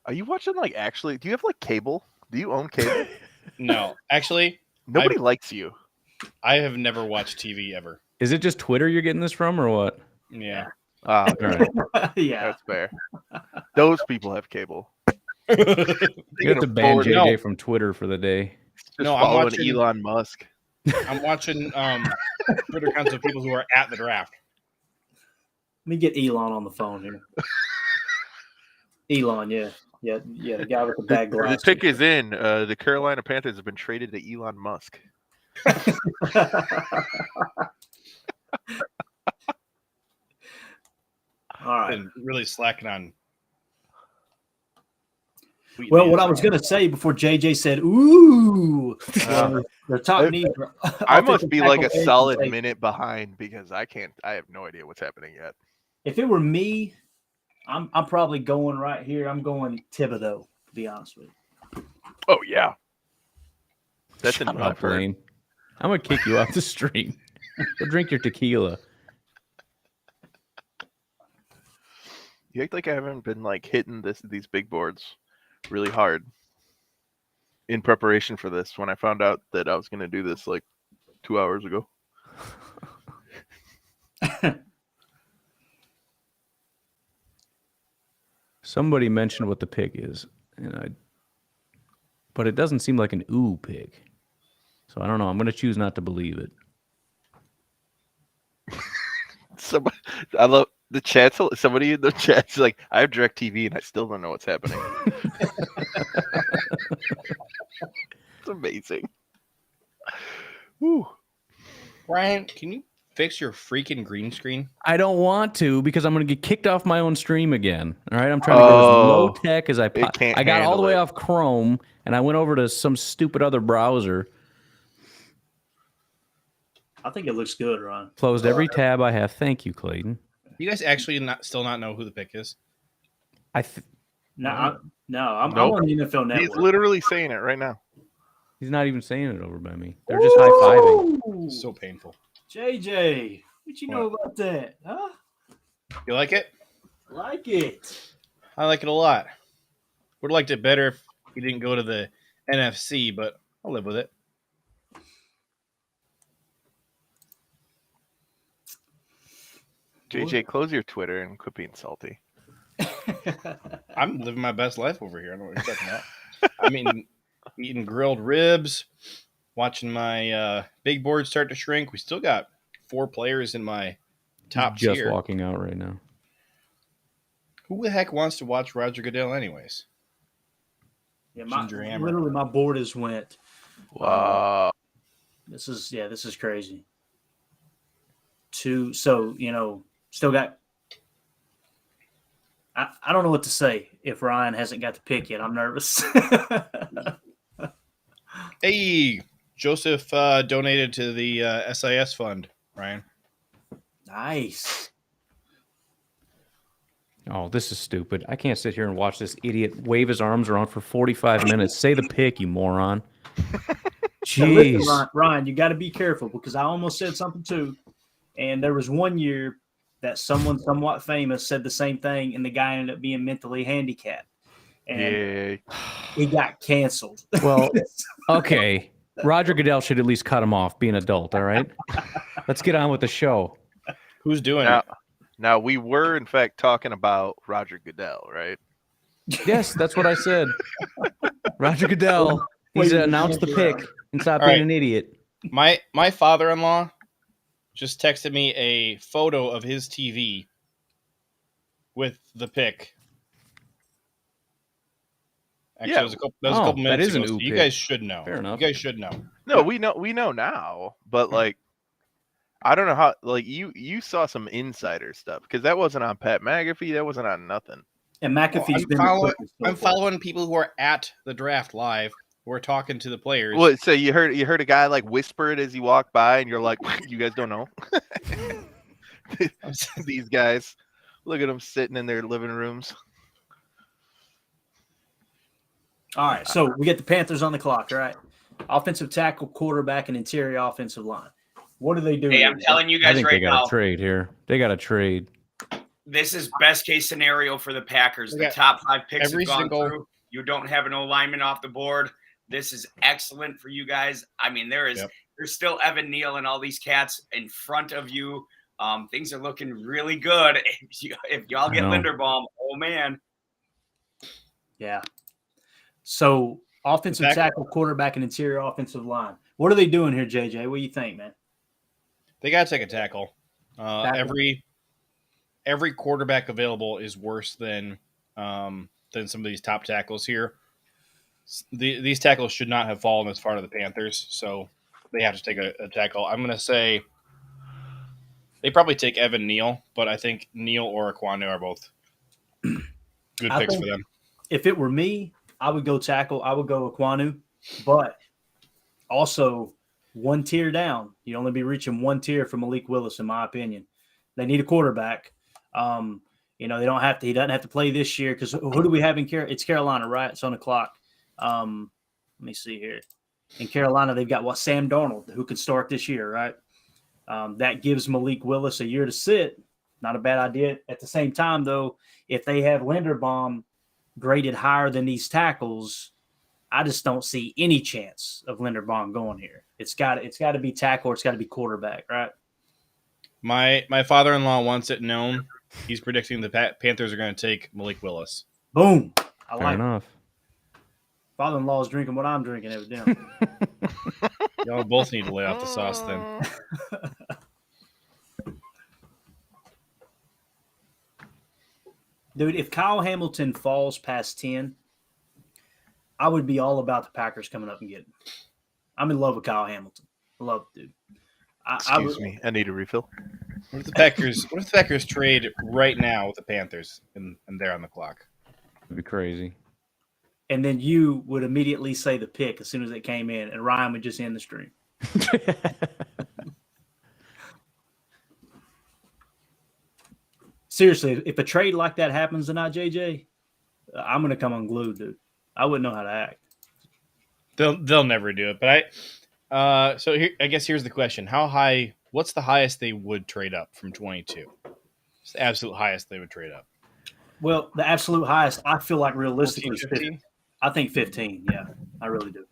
are you watching actually? Do you have cable? Do you own cable? No, actually, Nobody likes you. I have never watched TV ever. Is it just Twitter you're getting this from, or what? Yeah. All right. Yeah. That's fair. Those people have cable. You have to ban afford- JJ No. from Twitter for the day. Just No, I'm following watching- Elon Musk. I'm watching Twitter accounts of people who are at the draft. Let me get Elon on the phone here. Elon, yeah, the guy with the bag The glass. pick is in. The Carolina Panthers have been traded to Elon Musk. All right. And really slacking on. Well, what I was going to say before JJ said, "Ooh," the top needs. I must be like a offensive tackle, solid edge, and minute behind because I have no idea what's happening yet. If it were me, I'm probably going right here. I'm going Thibodeau, to be honest with you. Oh yeah, that's Shut in my up, Lane. I'm gonna kick you off the stream. Go drink your tequila. You act like I haven't been hitting these big boards really hard in preparation for this when I found out that I was going to do this like 2 hours ago. Somebody mentioned what the pick is, but it doesn't seem like an ooh pick. So I don't know. I'm going to choose not to believe it. Somebody, I love the chat. Somebody in the chat's like, I have DirecTV and I still don't know what's happening. It's amazing. Woo. Ryan, can you fix your freaking green screen? I don't want to because I'm going to get kicked off my own stream again. All right, I'm trying to go as low tech as I can't I got all the way handle it. off Chrome and I went over to some stupid other browser. I think it looks good, Ron. Closed every tab I have. Thank you, Clayton. You guys actually still not know who the pick is? No, I'm Nope. on the NFL Network. He's literally saying it right now. He's not even saying it over by me. They're just high-fiving. Ooh, So painful. JJ, what you know about that? Huh? You like it? Like it. I like it a lot. Would have liked it better if you didn't go to the NFC, but I'll live with it. JJ, close your Twitter and quit being salty. I'm living my best life over here. I don't know what you're talking about. I mean, eating grilled ribs, watching my big board start to shrink. We still got 4 players in my top Just tier. walking out right now. Who the heck wants to watch Roger Goodell anyways? Yeah, Ginger Hammer. literally my board has went. Wow. This is crazy. Still got. I don't know what to say if Ryan hasn't got the pick yet. I'm nervous. Hey, Joseph donated to the SIS fund, Ryan. Nice. Oh, this is stupid. I can't sit here and watch this idiot wave his arms around for 45 minutes. Say the pick, you moron. Now, listen, Jeez. Ryan, you got to be careful because I almost said something too. And there was one year that someone somewhat famous said the same thing, and the guy ended up being mentally handicapped. And Yay. he got canceled. Well, okay. Roger Goodell should at least cut him off, be an adult, all right? Let's get on with the show. Who's doing Now, it? now, we were, in fact, talking about Roger Goodell, right? Yes, that's what I said. Roger Goodell needs to announce the pick and stop All being right. an idiot. My father-in-law just texted me a photo of his TV with the pick. Actually, Yeah. that was a couple that minutes is an ago. So ooh you pick. guys should know. Fair enough. You guys should know. No, we know now, but like, I don't know how. Like, you saw some insider stuff because that wasn't on Pat McAfee. That wasn't on nothing. And McAfee's I'm been following- the quickest so I'm far. following people who are at the draft live, who are talking to the players. What? So you heard a guy like whisper it as he walked by, and you're like, you guys don't know. These guys, look at them sitting in their living rooms. All right, so we get the Panthers on the clock, all right? Offensive tackle, quarterback, and interior offensive line. What do they do? Hey, I'm telling you I guys think right they got now, a trade here. They got a trade. this is best case scenario for the Packers. We The got top 5 picks every have gone single- through. You don't have an O-lineman off the board. This is excellent for you guys. I mean, there's still Evan Neal and all these cats in front of you. Things are looking really good. If y'all get I know. Linderbaum, oh man. Yeah. So offensive Back- tackle, quarterback, and interior offensive line. What are they doing here, JJ? What do you think, man? They got to take a tackle. Tackle. Every quarterback available is worse than some of these top tackles here. These tackles should not have fallen as far to the Panthers, so they have to take a tackle. I'm going to say they probably take Evan Neal, but I think Neal or Aquanu are both good I picks think- for them. If it were me, I would go tackle. I would go Aquanu, but also one tier down. You'd only be reaching one tier for Malik Willis, in my opinion. They need a quarterback. They don't have to. He doesn't have to play this year because who do we have in Carolina? It's Carolina, right? It's on the clock. Let me see here. In Carolina, they've got Sam Darnold, who could start this year, right? That gives Malik Willis a year to sit. Not a bad idea. At the same time, though, if they have Linderbaum, graded higher than these tackles, I just don't see any chance of Linderbaum going here. It's got to be tackle or it's got to be quarterback, right? My father-in-law wants it known. He's predicting the Panthers are going to take Malik Willis. Boom. I Fair like enough. Father-in-law is drinking what I'm drinking, evidently. Y'all both need to lay off the sauce then. Dude, if Kyle Hamilton falls past 10, I would be all about the Packers coming up and getting him. I'm in love with Kyle Hamilton. I love it, dude. Excuse me, I need a refill. What if the Packers trade right now with the Panthers and they're on the clock? It'd be crazy. And then you would immediately say the pick as soon as it came in, and Ryan would just end the stream. Seriously, if a trade like that happens tonight, JJ, I'm going to come unglued, dude. I wouldn't know how to act. They'll never do it. But so here, I guess here's the question: how high? What's the highest they would trade up from 22? It's the absolute highest they would trade up. Well, the absolute highest, I feel like realistically, 14, 15? I think 15. Yeah, I really do.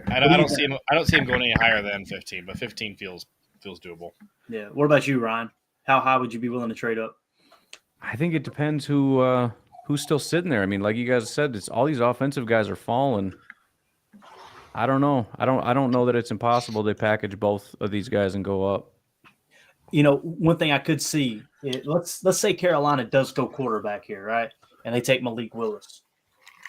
I don't see him going any higher than 15, but 15 feels doable. Yeah. What about you, Ryan? How high would you be willing to trade up? I think it depends who's still sitting there. I mean, like you guys said, it's all these offensive guys are falling. I don't know. I don't know that it's impossible they package both of these guys and go up. You know, one thing I could see, let's say Carolina does go quarterback here, right? And they take Malik Willis.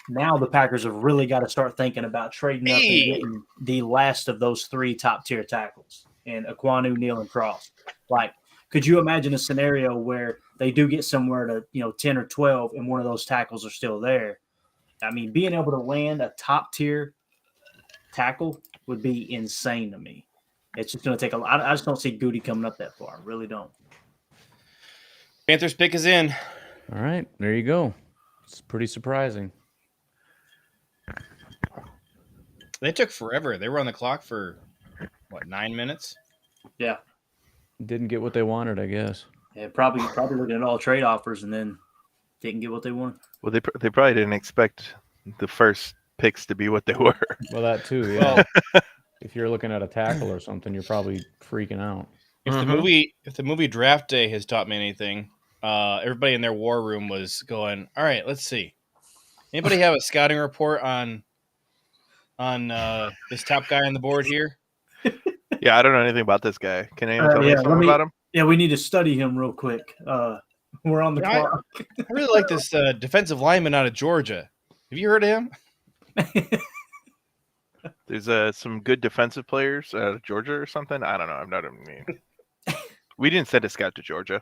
Now the Packers have really got to start thinking about trading up and getting the last of those three top-tier tackles in Aquanu, Neal, and Cross. Like, could you imagine a scenario where they do get somewhere to, 10 or 12 and one of those tackles are still there? I mean, being able to land a top-tier tackle would be insane to me. It's just going to take a lot. I just don't see Goody coming up that far. I really don't. Panthers pick is in. All right, there you go. It's pretty surprising. They took forever. They were on the clock for, 9 minutes? Yeah. Didn't get what they wanted, I guess. Yeah, probably looking at all trade offers and then didn't get what they wanted. Well, they probably didn't expect the first picks to be what they were. Well, that too, yeah. If you're looking at a tackle or something, you're probably freaking out. If the movie Draft Day has taught me anything, everybody in their war room was going, all right, let's see. Anybody have a scouting report on this top guy on the board here? Yeah, I don't know anything about this guy. Can anyone tell me something about him? Yeah, we need to study him real quick. We're on the clock. I really like this defensive lineman out of Georgia. Have you heard of him? There's some good defensive players out of Georgia or something. I don't know. I'm not a mean. We didn't send a scout to Georgia.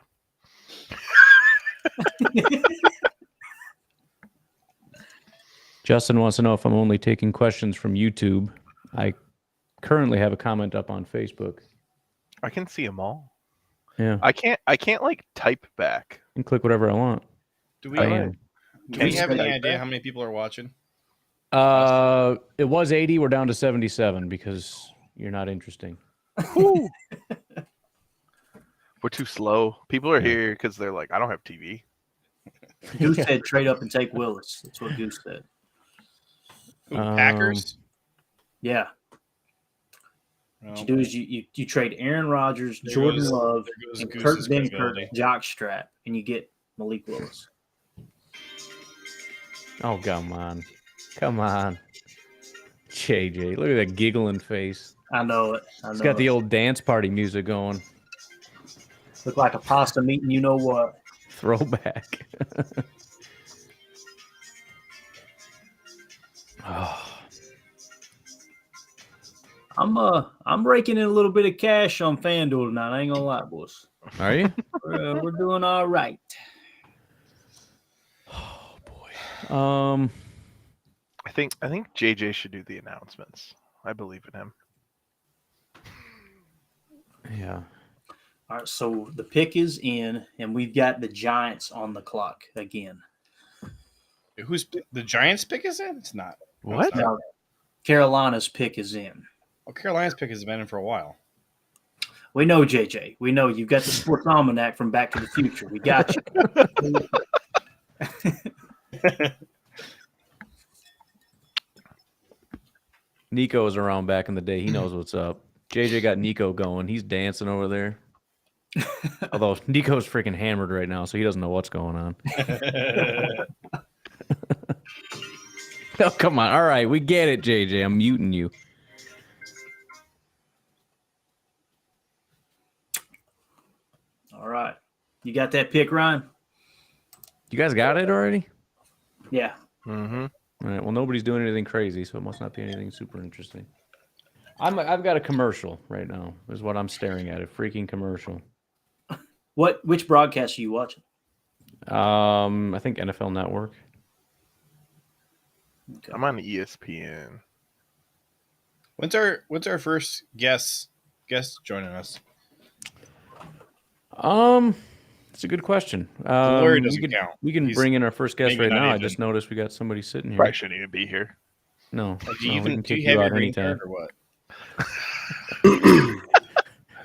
Justin wants to know if I'm only taking questions from YouTube. I currently have a comment up on Facebook. I can see them all. Yeah. I can't like type back. And click whatever I want. Do we I have am. any idea how many people are watching? It was 80. We're down to 77 because you're not interesting. We're too slow. People are here because they're like, I don't have TV. Goose said trade up and take Willis. That's what Goose said. Who, Packers? Yeah. What you do is you trade Aaron Rodgers, There Jordan goes- Love, there goes and Goose's Kurt Benkert, credibility. jockstrap, and you get Malik Willis. Oh, come on. Come on. JJ, look at that giggling face. I know it. It's got the old dance party music going. Look like a pasta meeting. You know what? Throwback. Oh, I'm raking in a little bit of cash on FanDuel tonight. I ain't gonna lie, boys. are you? We're doing all right. Oh boy. I think JJ should do the announcements. I believe in him. Yeah. All right, so the pick is in, and we've got the Giants on the clock again. Who's the Giants pick is in? It's not. What? Now, Carolina's pick is in. Well, Carolina's pick has been in for a while. We know, JJ. We know you've got the sports almanac from Back to the Future. We got you. Nico was around back in the day. He knows what's up. JJ got Nico going. He's dancing over there. Although Nico's freaking hammered right now, so he doesn't know what's going on. Oh, come on. All right, we get it, JJ. I'm muting you. All right. You got that pick, Ryan? You guys got it already? Yeah. Mm-hmm. All right. Well, nobody's doing anything crazy, so it must not be anything super interesting. I've got a commercial right now. Is what I'm staring at. A freaking commercial. Which broadcast are you watching? I think NFL Network. Okay. I'm on ESPN. When's our first guest joining us? It's a good question. Lawyer doesn't count. We can He's bring in our first guest maybe right not now. I even. just noticed we got somebody sitting here. Probably shouldn't even be here. No, Do no, you we can do kick you have you your out green anytime. card or what?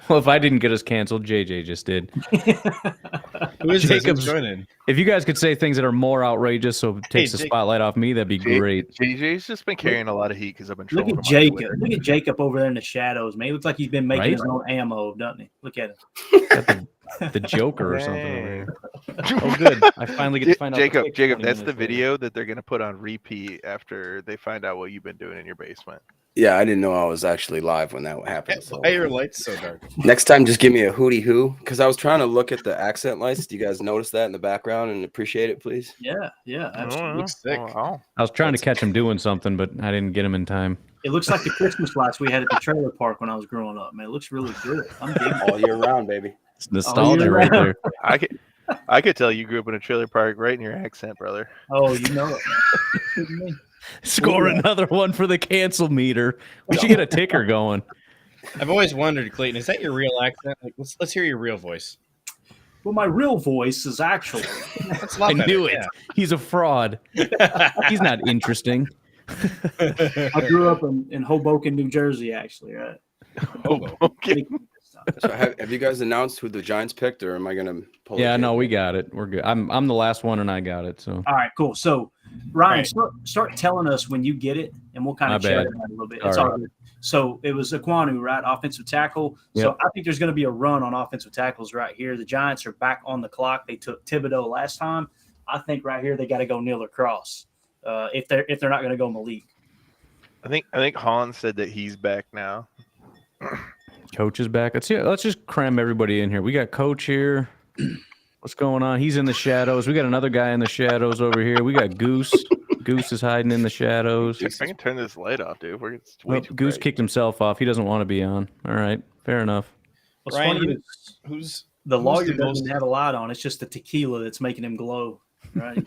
Well, if I didn't get us canceled, JJ just did. Who is this? Jacob's- Who's joining? If you guys could say things that are more outrageous, so it takes the Jake- spotlight off me, that'd be great. JJ's just been carrying a lot of heat because I've been Look trolling at him on Jacob. Twitter. Look at Jacob over there in the shadows, man. He looks like he's been making Right? his own ammo, doesn't he? Look at him. Got the Joker or something over Dang. here. Oh, good. I finally get to find out. the Jacob, pick Jacob, 20 that's the minutes later. video that they're gonna put on repeat after they find out what you've been doing in your basement. Yeah, I didn't know I was actually live when that happened. So. Why are your lights so dark? Next time, just give me a hootie hoo, because I was trying to look at the accent lights. Do you guys notice that in the background and appreciate it, please? Yeah, absolutely. Looks sick. Oh, I was trying to catch him doing something, but I didn't get him in time. It looks like the Christmas lights we had at the trailer park when I was growing up, man. It looks really good. I'm digging it. All year round, baby. It's nostalgia you're right right. there. I could tell you grew up in a trailer park right in your accent, brother. Oh, you know it, man. Score another one for the cancel meter. We should get a ticker going. I've always wondered, Clayton, is that your real accent? Like, let's hear your real voice. Well, my real voice is actually. That's a lot I better, knew it. He's a fraud. He's not interesting. Yeah. I grew up in Hoboken, New Jersey, actually, right? Okay. So have you guys announced who the Giants picked, or am I gonna pull Yeah, it? no, we got it. We're good. I'm the last one, and I got it. So All right, cool. So, Ryan, Right. start telling us when you get it, and we'll kind My of share bad. it out a little bit. All It's right. all good. So it was Aquanu, right? Offensive tackle. So Yep. I think there's going to be a run on offensive tackles right here. The Giants are back on the clock. They took Thibodeau last time. I think right here they got to go Neal or Cross if they're not going to go Malik. I think Hans said that he's back now. Coach is back. Let's just cram everybody in here. We got Coach here. What's going on? He's in the shadows. We got another guy in the shadows over here. We got Goose. Goose is hiding in the shadows. I can turn this light off, dude. It's way Well, too Goose bright. kicked himself off. He doesn't want to be on. All right, fair enough. What's Ryan, funny is who's the who's lawyer the doesn't most- have a light on. It's just the tequila that's making him glow. Right?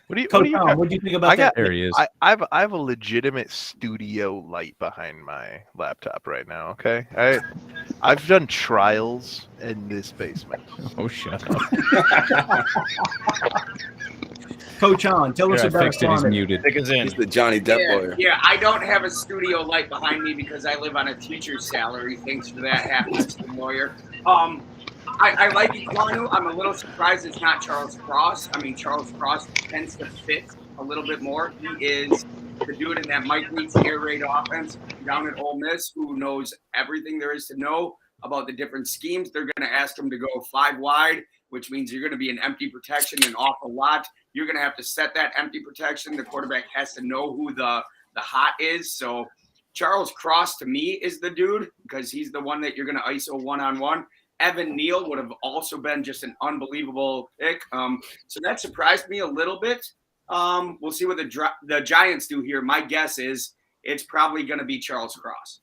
What do you? Coach What do you? Tom, what do you think about I that? got. There he is. I have a legitimate studio light behind my laptop right now. Okay, I've done trials in this basement. Oh, shut up. Coach On, tell us Here, I about fixed it. He's Aquanu. muted. Pick us in. He's the Johnny Depp lawyer. Yeah, I don't have a studio light behind me because I live on a teacher's salary. Thanks for that, half Mr. lawyer. I like Aquanu. I'm a little surprised it's not Charles Cross. I mean, Charles Cross tends to fit a little bit more. He is the dude in that Mike Leach air raid offense down at Ole Miss who knows everything there is to know about the different schemes. They're going to ask him to go 5 wide, which means you're going to be in empty protection an awful lot. You're going to have to set that empty protection. The quarterback has to know who the hot is. So Charles Cross to me is the dude because he's the one that you're going to ISO one-on-one. Evan Neal would have also been just an unbelievable pick. So that surprised me a little bit. We'll see what the Giants do here. My guess is it's probably going to be Charles Cross.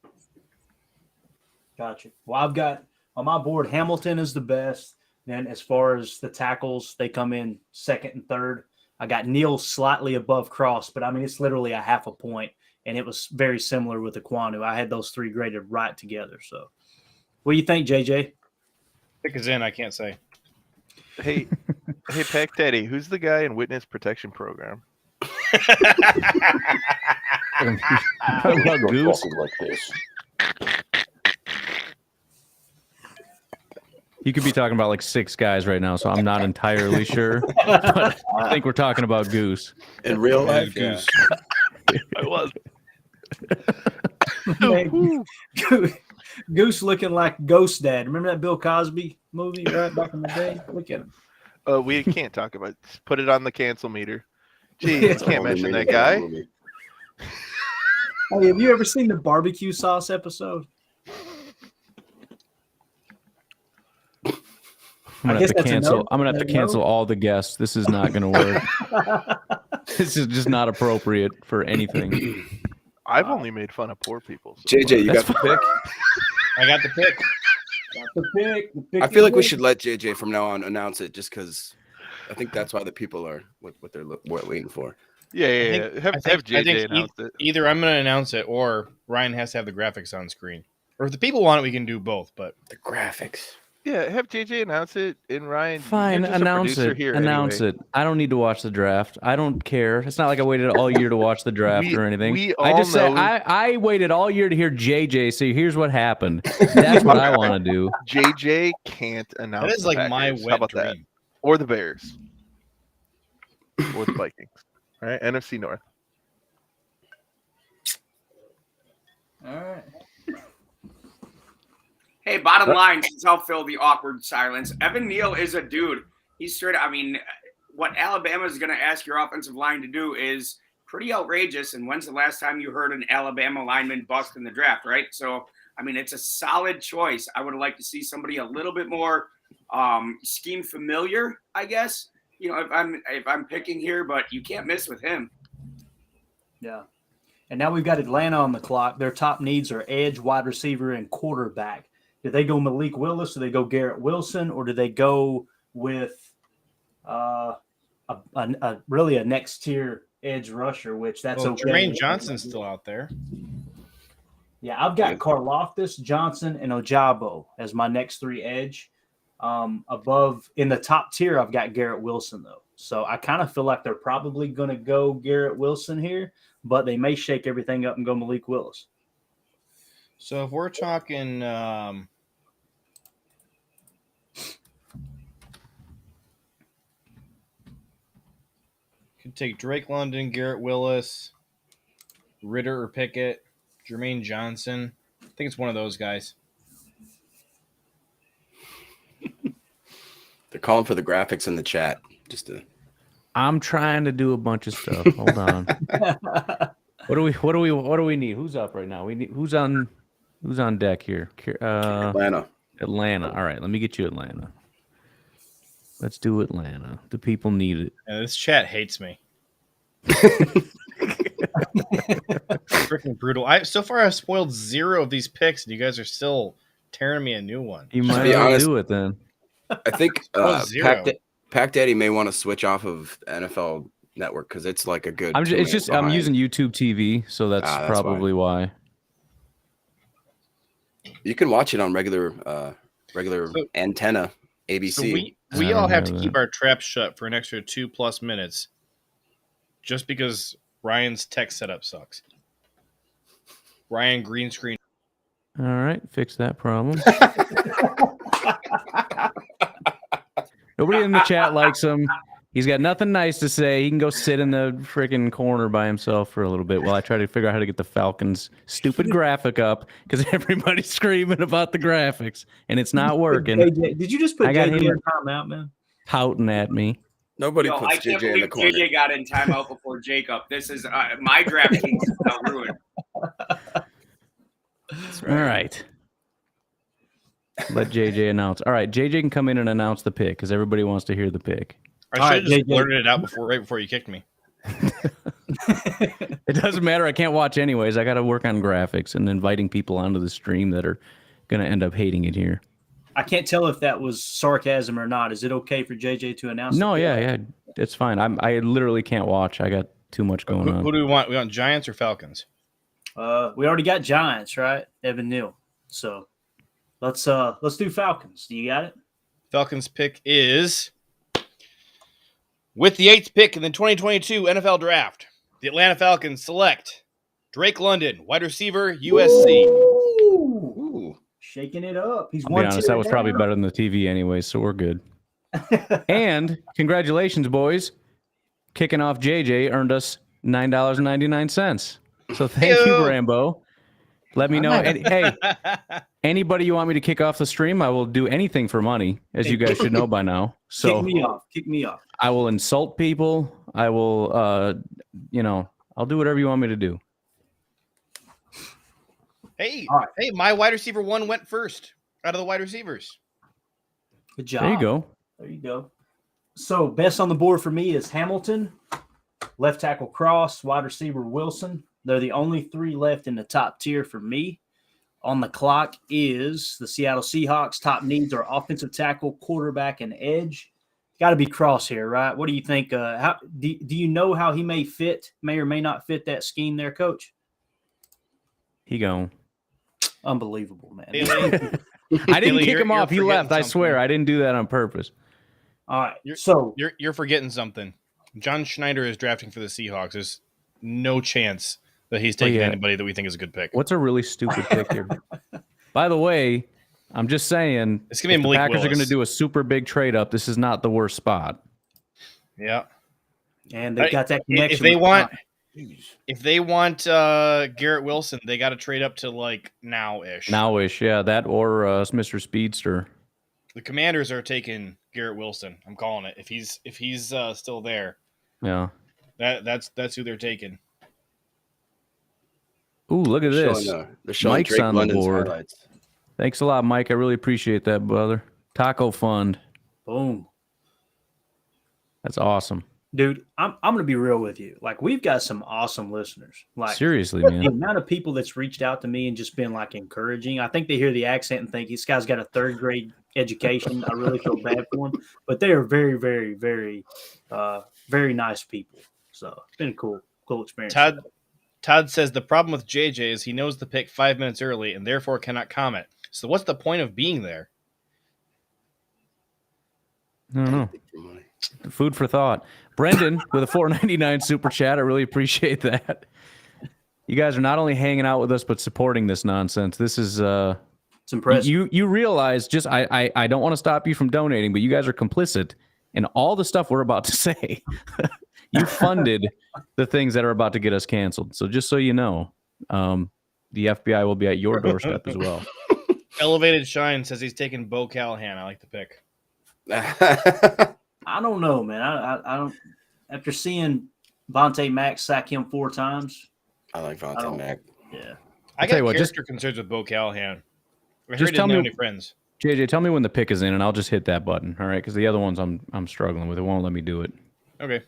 Gotcha. Well, I've got on my board Hamilton is the best. Then as far as the tackles, they come in second and third. I got Neal slightly above Cross, but I mean it's literally a half a point, and it was very similar with Aquanu. I had those three graded right together. So, what do you think, JJ? Pick us in. I can't say. Hey, Pack Daddy, who's the guy in Witness Protection Program? Talking about Goose. Like this. You could be talking about like 6 guys right now, so I'm not entirely sure. But I think we're talking about Goose. In real life, yeah. I was. Man, Goose looking like Ghost Dad. Remember that Bill Cosby movie right back in the day? Look at him. We can't talk about it. Put it on the cancel meter. Gee, I can't mention that guy. Hey, have you ever seen the barbecue sauce episode? I'm gonna have to cancel all the guests. This is not gonna work. This is just not appropriate for anything. I've only made fun of poor people. So JJ, you got the pick? I got the pick. The pick I feel like we should let JJ from now on announce it, just because I think that's why the people are what they're waiting for. Yeah. Have JJ announce it. Either I'm going to announce it, or Ryan has to have the graphics on screen. Or if the people want it, we can do both. But The graphics. Yeah, have JJ announce it, and Ryan. Fine, announce it. Announce it. I don't need to watch the draft. I don't care. It's not like I waited all year to watch the draft or anything. I waited all year to hear JJ say, "Here's what happened." That's what I want to do. JJ can't announce. that is like my Packers. How wet about dream. that? Or the Bears. Or the Vikings. All right, NFC North. All right. Hey, bottom line, since I'll fill the awkward silence, Evan Neal is a dude. He's straight. I mean, what Alabama is going to ask your offensive line to do is pretty outrageous. And when's the last time you heard an Alabama lineman bust in the draft, right? So, I mean, it's a solid choice. I would like to see somebody a little bit more scheme familiar, I guess. You know, if I'm picking here, but you can't miss with him. Yeah. And now we've got Atlanta on the clock. Their top needs are edge, wide receiver, and quarterback. Do they go Malik Willis? Do they go Garrett Wilson? Or do they go with really a next tier edge rusher, which that's okay. Jermaine Johnson's still out there. Yeah, I've got Karloftis, Johnson, and Ojabo as my next three edge. Above in the top tier, I've got Garrett Wilson, though. So I kind of feel like they're probably going to go Garrett Wilson here, but they may shake everything up and go Malik Willis. So if we're talking could take Drake London, Garrett Willis, Ritter or Pickett, Jermaine Johnson. I think it's one of those guys. They're calling for the graphics in the chat. I'm trying to do a bunch of stuff. Hold on. What do we need? Who's up right now? We need who's on deck here? Atlanta. All right, let me get you Atlanta. Let's do Atlanta. The people need it. Yeah, this chat hates me. Freaking brutal. So far I've spoiled 0 of these picks, and you guys are still tearing me a new one. You might as well do it then. I think Zero. Pac Daddy may want to switch off of NFL Network because it's like a good. I'm using YouTube TV, so that's probably why. You can watch it on regular antenna ABC. So we all have to keep our traps shut for an extra 2+ minutes, just because Ryan's tech setup sucks. Ryan green screen. All right, fix that problem. Nobody in the chat likes him. He's got nothing nice to say. He can go sit in the freaking corner by himself for a little bit while I try to figure out how to get the Falcons' stupid graphic up because everybody's screaming about the graphics and it's not working. Did you just put JJ in timeout, man? Pouting at me. Nobody I puts can't JJ in the believe corner. JJ got in timeout before Jacob. This is my DraftKings is now ruined. All right. Let JJ announce. All right, JJ can come in and announce the pick because everybody wants to hear the pick. I should have just blurted it out right before you kicked me. It doesn't matter. I can't watch anyways. I got to work on graphics and inviting people onto the stream that are going to end up hating it here. I can't tell if that was sarcasm or not. Is it okay for JJ to announce? No, yeah, it's fine. I literally can't watch. I got too much going on. Who do we want? We want Giants or Falcons? We already got Giants, right? Evan Neal. So let's do Falcons. Do you got it? Falcons pick is with the 8th pick in the 2022 NFL Draft. The Atlanta Falcons select Drake London, wide receiver, USC. Ooh. Shaking it up. He's I'll be honest, that was probably better than the TV anyway, so we're good. And congratulations, boys. Kicking off JJ earned us $9.99. So thank you, Brambo. Let me know. And, hey, anybody you want me to kick off the stream, I will do anything for money, as you guys should know by now. So Kick me off. I will insult people. I will, I'll do whatever you want me to do. Hey, All right. hey, my wide receiver 1 went first out of the wide receivers. Good job. There you go. There you go. So best on the board for me is Hamilton, left tackle Cross, wide receiver Wilson. They're the only 3 left in the top tier for me. On the clock is the Seattle Seahawks. Top needs are offensive tackle, quarterback, and edge. Got to be Cross here, right? What do you think? How do you know how he may or may not fit that scheme there, Coach? He gone. Unbelievable, man. Haley, I didn't Haley, kick him off. He forgetting left. I swear. something. I didn't do that on purpose. All right. You're forgetting something. John Schneider is drafting for the Seahawks. There's no chance that he's taking anybody that we think is a good pick. What's a really stupid pick here? By the way, I'm just saying, It's gonna be if the Malik Packers are Willis. going to do a super big trade up. This is not the worst spot. Yeah. And they've got that connection. If they want Garrett Wilson, they got to trade up to like now-ish. Now-ish, yeah, that or Mr. Speedster. The Commanders are taking Garrett Wilson. I'm calling it. If he's still there, Yeah. that's who they're taking. Ooh, look at this. They're showing Mike's Drake on the London's board. highlights. Thanks a lot, Mike. I really appreciate that, brother. Taco Fund. Boom. That's awesome. Dude, I'm going to be real with you. Like, we've got some awesome listeners. Like, Seriously, the man. amount of people that's reached out to me and just been, like, encouraging. I think they hear the accent and think this guy's got a third-grade education. I really feel bad for him. But they are very, very, very, very nice people. So, it's been a cool experience. Todd says the problem with JJ is he knows the pick 5 minutes early and therefore cannot comment. So what's the point of being there? I don't know. Food for thought. Brendan with a $4.99 super chat. I really appreciate that. You guys are not only hanging out with us, but supporting this nonsense. This is It's impressive. You realize just I don't want to stop you from donating, but you guys are complicit in all the stuff we're about to say. You funded the things that are about to get us canceled. So just so you know, the FBI will be at your doorstep as well. Elevated Shine says he's taking Bo Callahan. I like the pick. I don't know, man. I don't. After seeing Vontae Mack sack him 4 times, I like Vontae Mack. yeah. I tell you got what, character concerns with Bo Callahan. I Just heard tell he didn't me- have any friends. JJ, tell me when the pick is in, and I'll just hit that button. All right, because the other ones I'm struggling with. It won't let me do it. Okay.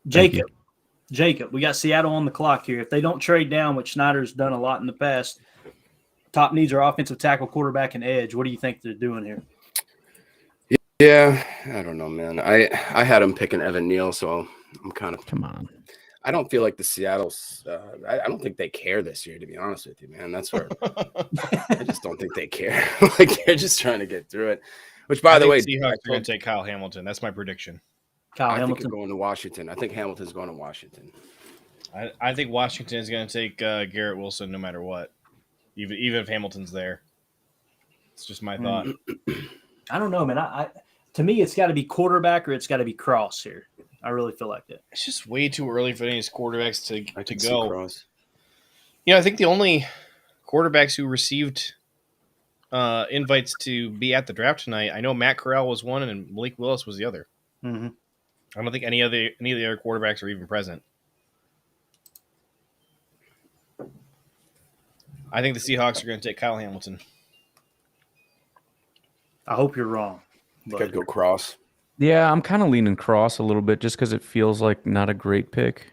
Jacob, we got Seattle on the clock here. If they don't trade down, which Snyder's done a lot in the past, top needs are offensive tackle, quarterback, and edge. What do you think they're doing here? Yeah, I don't know, man. I had him picking Evan Neal, so I'm kind of. Come on. I don't feel like the Seattle's. I don't think they care this year, to be honest with you, man. That's where I just don't think they care. Like they're just trying to get through it. Which, by the way, Seahawks are going to take Kyle Hamilton. That's my prediction. I think he's going to Washington. I think Hamilton's going to Washington. I think Washington is going to take Garrett Wilson no matter what, even if Hamilton's there. It's just my thought. I don't know, man. To me, it's got to be quarterback or it's got to be Cross here. I really feel like that. It's just way too early for any of these quarterbacks to go. Cross. You know, I think the only quarterbacks who received invites to be at the draft tonight, I know Matt Corral was one and Malik Willis was the other. Mm-hmm. I don't think any of the other quarterbacks are even present. I think the Seahawks are going to take Kyle Hamilton. I hope you're wrong. I think I'd go Cross. Yeah, I'm kind of leaning Cross a little bit just because it feels like not a great pick.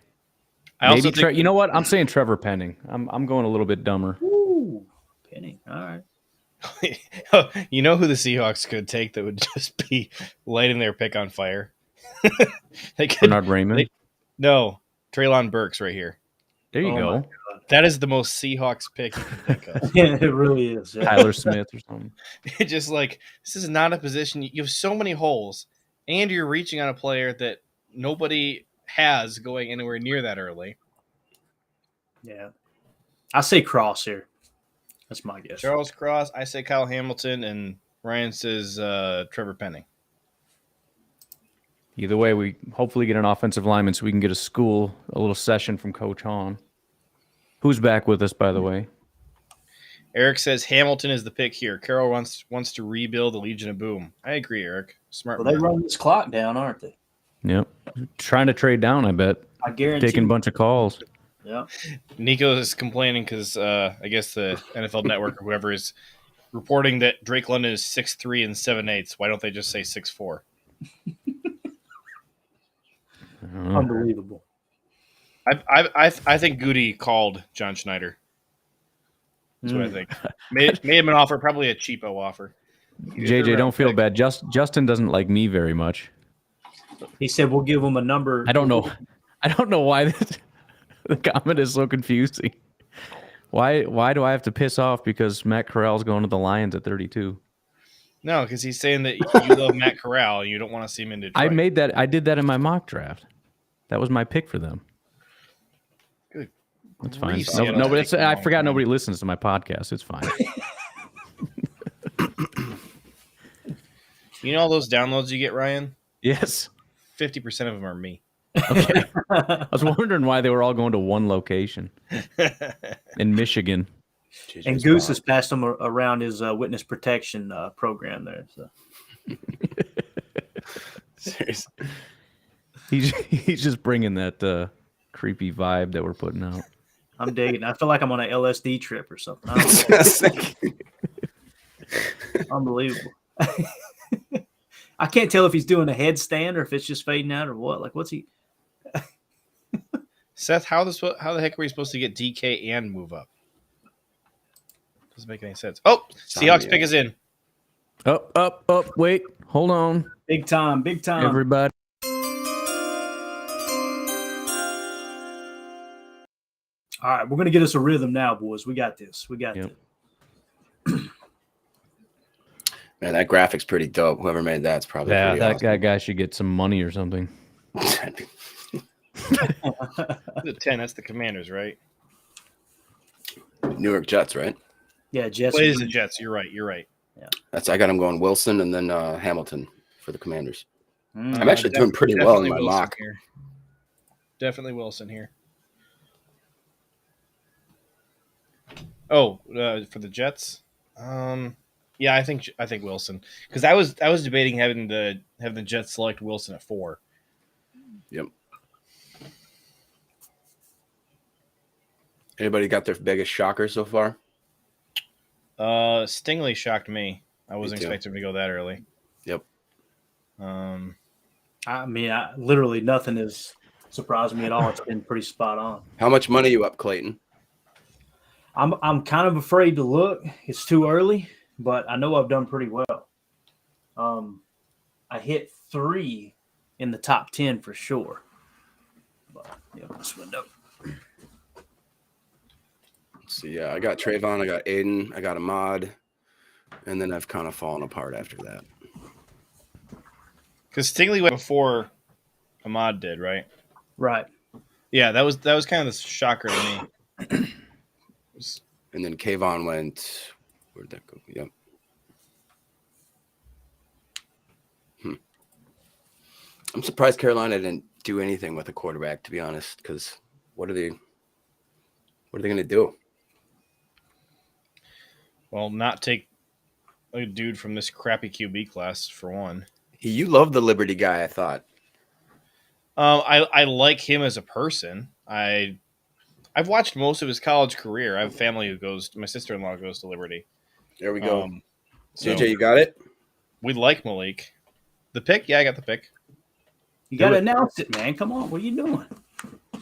I also Maybe think you know what? I'm saying Trevor Penning. I'm going a little bit dumber. Ooh, Penny. All right. you know who the Seahawks could take that would just be lighting their pick on fire? They could, Bernard Raymond. no, Treylon Burks right here. There you Oh go. my God. That is the most Seahawks pick you can think of. Yeah, it really is. Yeah. Tyler Smith or something. It's just like, this is not a position. You have so many holes, and you're reaching on a player that nobody has going anywhere near that early. Yeah. I say Cross here. That's my guess. Charles Cross, I say Kyle Hamilton, and Ryan says Trevor Penning. Either way, we hopefully get an offensive lineman so we can get a little session from Coach Hahn. Who's back with us, by the way? Eric says Hamilton is the pick here. Carroll wants to rebuild the Legion of Boom. I agree, Eric. Smart. Well, they run this clock down, aren't they? Yep. Trying to trade down, I bet. I guarantee. Taking a bunch of calls. Yeah. Nico is complaining because I guess the NFL Network or whoever is reporting that Drake London is 6'3" and 7/8. Why don't they just say 6'4"? Unbelievable. I think Goody called John Schneider. That's what I think. Made him an offer, probably a cheapo offer. JJ, don't feel bad. Justin doesn't like me very much. He said we'll give him a number. I don't know why the comment is so confusing. Why do I have to piss off because Matt Corral's going to the Lions at 32? No, because he's saying that you love Matt Corral and you don't want to see him in Detroit. I did that in my mock draft. That was my pick for them. Good. That's fine. I forgot nobody listens to my podcast. It's fine. You know all those downloads you get, Ryan? Yes. 50% of them are me. Okay. I was wondering why they were all going to one location in Michigan. And Goose has passed him around his witness protection program there. So. Seriously. He's just bringing that creepy vibe that we're putting out. I'm digging. I feel like I'm on an LSD trip or something. Unbelievable. I can't tell if he's doing a headstand or if it's just fading out or what. Like, what's he? Seth, how the heck are we supposed to get DK and move up? Doesn't make any sense. Oh, Seahawks pick is in. Up. Wait, hold on. Big time. Everybody. All right, we're going to get us a rhythm now, boys. We got this. This. Man, that graphic's pretty dope. Whoever made that's probably pretty awesome. Guy should get some money or something. The 10, that's the Commanders, right? New York Jets, right? Yeah, Jets. Plays the Jets. You're right. Yeah. I got him going Wilson and then Hamilton for the Commanders. I'm Mm. actually doing pretty well in my mock. Here. Definitely Wilson here. Oh, for the Jets? Yeah, I think Wilson, because I was debating having the Jets select Wilson at 4. Yep. Anybody got their biggest shocker so far? Stingley shocked me. I wasn't expecting him to go that early. Yep. I mean, literally nothing has surprised me at all. It's been pretty spot on. How much money you up, Clayton? I'm kind of afraid to look. It's too early, but I know I've done pretty well. I hit 3 in the top 10 for sure. But, this window. So, yeah, I got Trayvon, I got Aiden, I got Ahmad, and then I've kind of fallen apart after that. Because Stingley went before Ahmad did, right? Right. Yeah, that was kind of the shocker to me. And then Kayvon went. Where'd that go? Yep. I'm surprised Carolina didn't do anything with a quarterback, to be honest, because what are they going to do? Well, not take a dude from this crappy QB class for one. You love the Liberty guy, I thought. I like him as a person. I've watched most of his college career. I have family who goes. My sister-in-law goes to Liberty. There we go. So JJ, you got it? we like Malik. The pick? Yeah, I got the pick. You got to announce it, man. Come on. What are you doing? I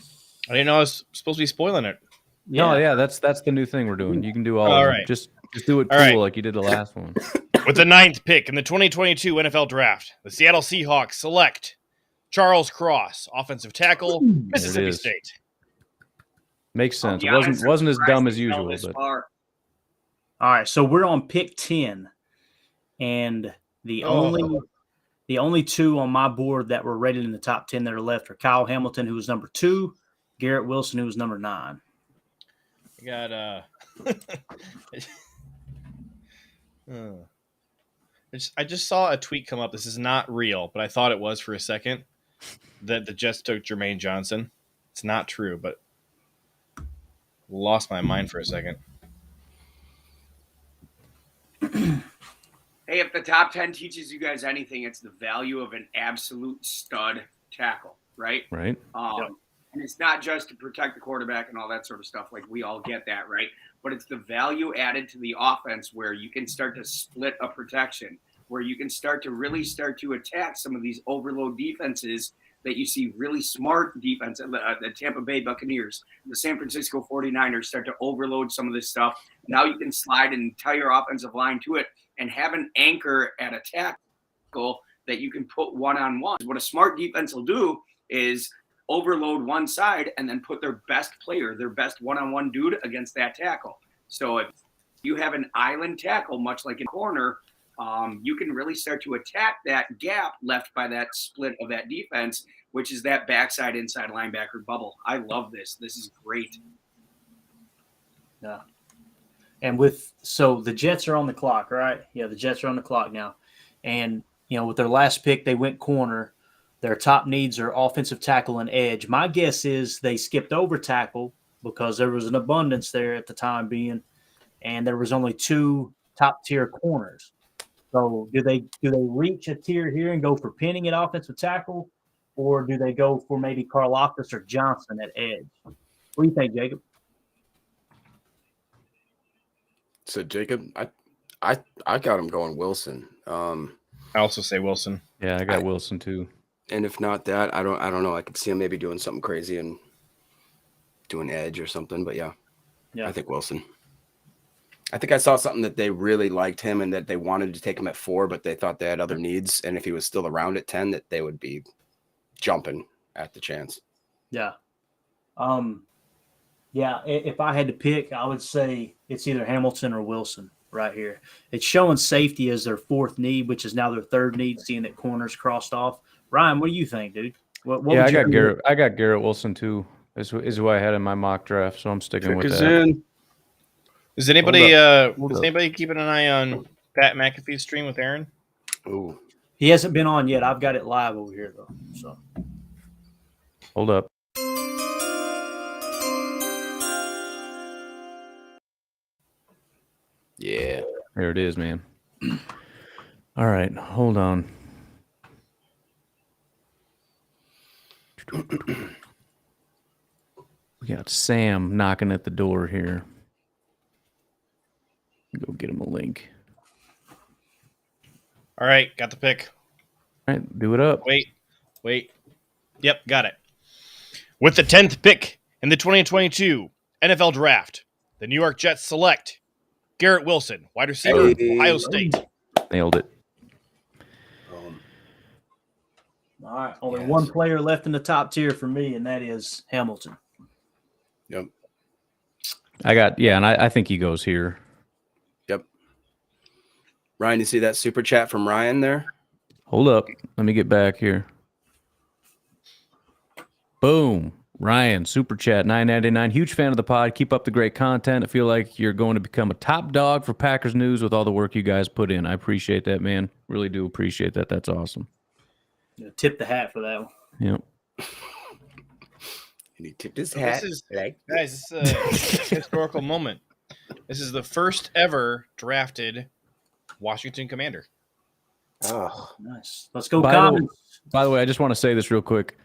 didn't know I was supposed to be spoiling it. No, yeah, that's the new thing we're doing. You can do all All of right. them. Just do it All cool right. like you did the last one. With the 9th pick in the 2022 NFL Draft, the Seattle Seahawks select Charles Cross, offensive tackle, Mississippi is. State. Makes sense. It Yeah, I'm wasn't as dumb as surprised they fell usual, this but far. All right, so we're on pick 10, and the only 2 on my board that were rated in the top 10 that are left are Kyle Hamilton, who was number 2, Garrett Wilson, who was number 9. I got I just saw a tweet come up. This is not real, but I thought it was for a second. That the Jets took Jermaine Johnson. It's not true, but lost my mind for a second. Hey, if the top 10 teaches you guys anything, it's the value of an absolute stud tackle, right? Right. And it's not just to protect the quarterback and all that sort of stuff. Like, we all get that, right? But it's the value added to the offense where you can start to split a protection, where you can start to attack some of these overload defenses that you see really smart defense. The Tampa Bay Buccaneers, the San Francisco 49ers start to overload some of this stuff. Now you can slide an entire offensive line to it and have an anchor at a tackle that you can put one-on-one. What a smart defense will do is overload one side and then put their best player, their best one-on-one dude against that tackle. So if you have an island tackle, much like in corner, you can really start to attack that gap left by that split of that defense, which is that backside inside linebacker bubble. I love this. This is great. Yeah. And so the Jets are on the clock, right? Yeah, the Jets are on the clock now. And, with their last pick, they went corner. Their top needs are offensive tackle and edge. My guess is they skipped over tackle because there was an abundance there at the time being, and there was only 2 top-tier corners. So do they reach a tier here and go for Penning at offensive tackle, or do they go for maybe Karloftis or Johnson at edge? What do you think, Jacob? So Jacob, I got him going Wilson. I also say Wilson. Yeah, I got Wilson too. And if not that, I don't know. I could see him maybe doing something crazy and doing edge or something. But yeah, I think Wilson. I think I saw something that they really liked him and that they wanted to take him at 4, but they thought they had other needs. And if he was still around at 10, that they would be jumping at the chance. Yeah. If I had to pick, I would say it's either Hamilton or Wilson right here. It's showing safety as their 4th need, which is now their 3rd need, seeing that corners crossed off. Ryan, what do you think, dude? I got Garrett. I got Garrett Wilson too. Is who I had in my mock draft, so I'm sticking with that. Is anybody keeping an eye on Pat McAfee's stream with Aaron? Ooh. He hasn't been on yet. I've got it live over here though. So hold up. Yeah. There it is, man. All right, hold on. We got Sam knocking at the door here. Go get him a link. All right, got the pick. All right, do it up. Wait. Yep, got it. With the 10th pick in the 2022 NFL Draft, the New York Jets select Garrett Wilson, wide receiver, Ohio State. Nailed it. all right, only one player left in the top tier for me, and that is Hamilton. Yep. And I think he goes here. Yep. Ryan, you see that super chat from Ryan there? Hold up. Let me get back here. Boom. Ryan, super chat, $9.99. Huge fan of the pod. Keep up the great content. I feel like you're going to become a top dog for Packers news with all the work you guys put in. I appreciate that, man. Really do appreciate that. That's awesome. Tip the hat for that one. Yep. And he tipped his hat. This is a historical moment. This is the first ever drafted Washington Commander. Oh, nice. Let's go, Commons. By the way, I just want to say this real quick.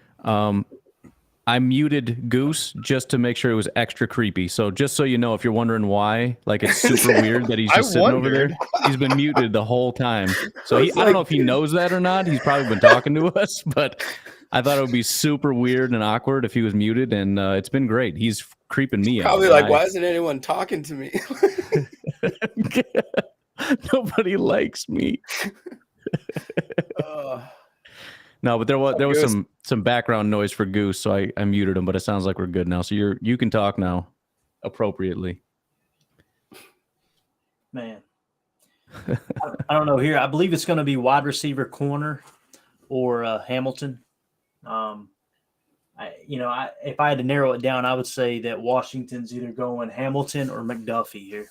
I muted Goose just to make sure it was extra creepy. So just so you know, if you're wondering why, like it's super weird that he's just sitting over there. He's been muted the whole time. So I don't know if he knows that or not. He's probably been talking to us, but I thought it would be super weird and awkward if he was muted, and it's been great. He's creeping me out. Probably like, why isn't anyone talking to me? Nobody likes me. No, but there was some background noise for Goose, so I muted him. But it sounds like we're good now. So you can talk now, appropriately. Man, I don't know here. I believe it's going to be wide receiver, corner, or Hamilton. If I had to narrow it down, I would say that Washington's either going Hamilton or McDuffie here.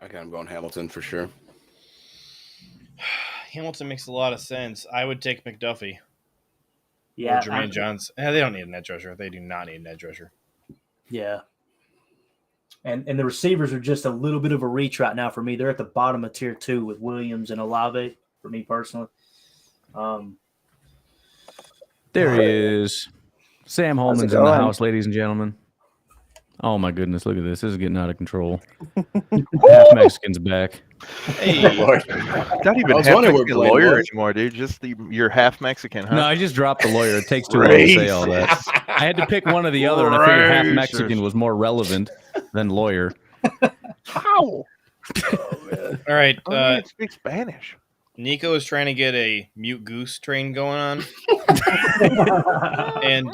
I got him going Hamilton for sure. Hamilton makes a lot of sense. I would take McDuffie. Yeah, Or Jermaine Johns. They don't need an edge rusher. They do not need an edge rusher. Yeah. And the receivers are just a little bit of a reach right now for me. They're at the bottom of tier 2 with Williams and Olave for me personally. There he is. Sam Holman's in the house, ladies and gentlemen. Oh my goodness, look at this. This is getting out of control. Half Mexican's back. Hey, Lord. Not even was half wondering where Mexican Blaine lawyer was. anymore, dude. Just you're half Mexican, huh? No, I just dropped the lawyer. It takes too long to say all that. I had to pick one or the other, and I figured half Mexican was more relevant than lawyer. How? all right. I don't even speak Spanish. Nico is trying to get a mute goose train going on. And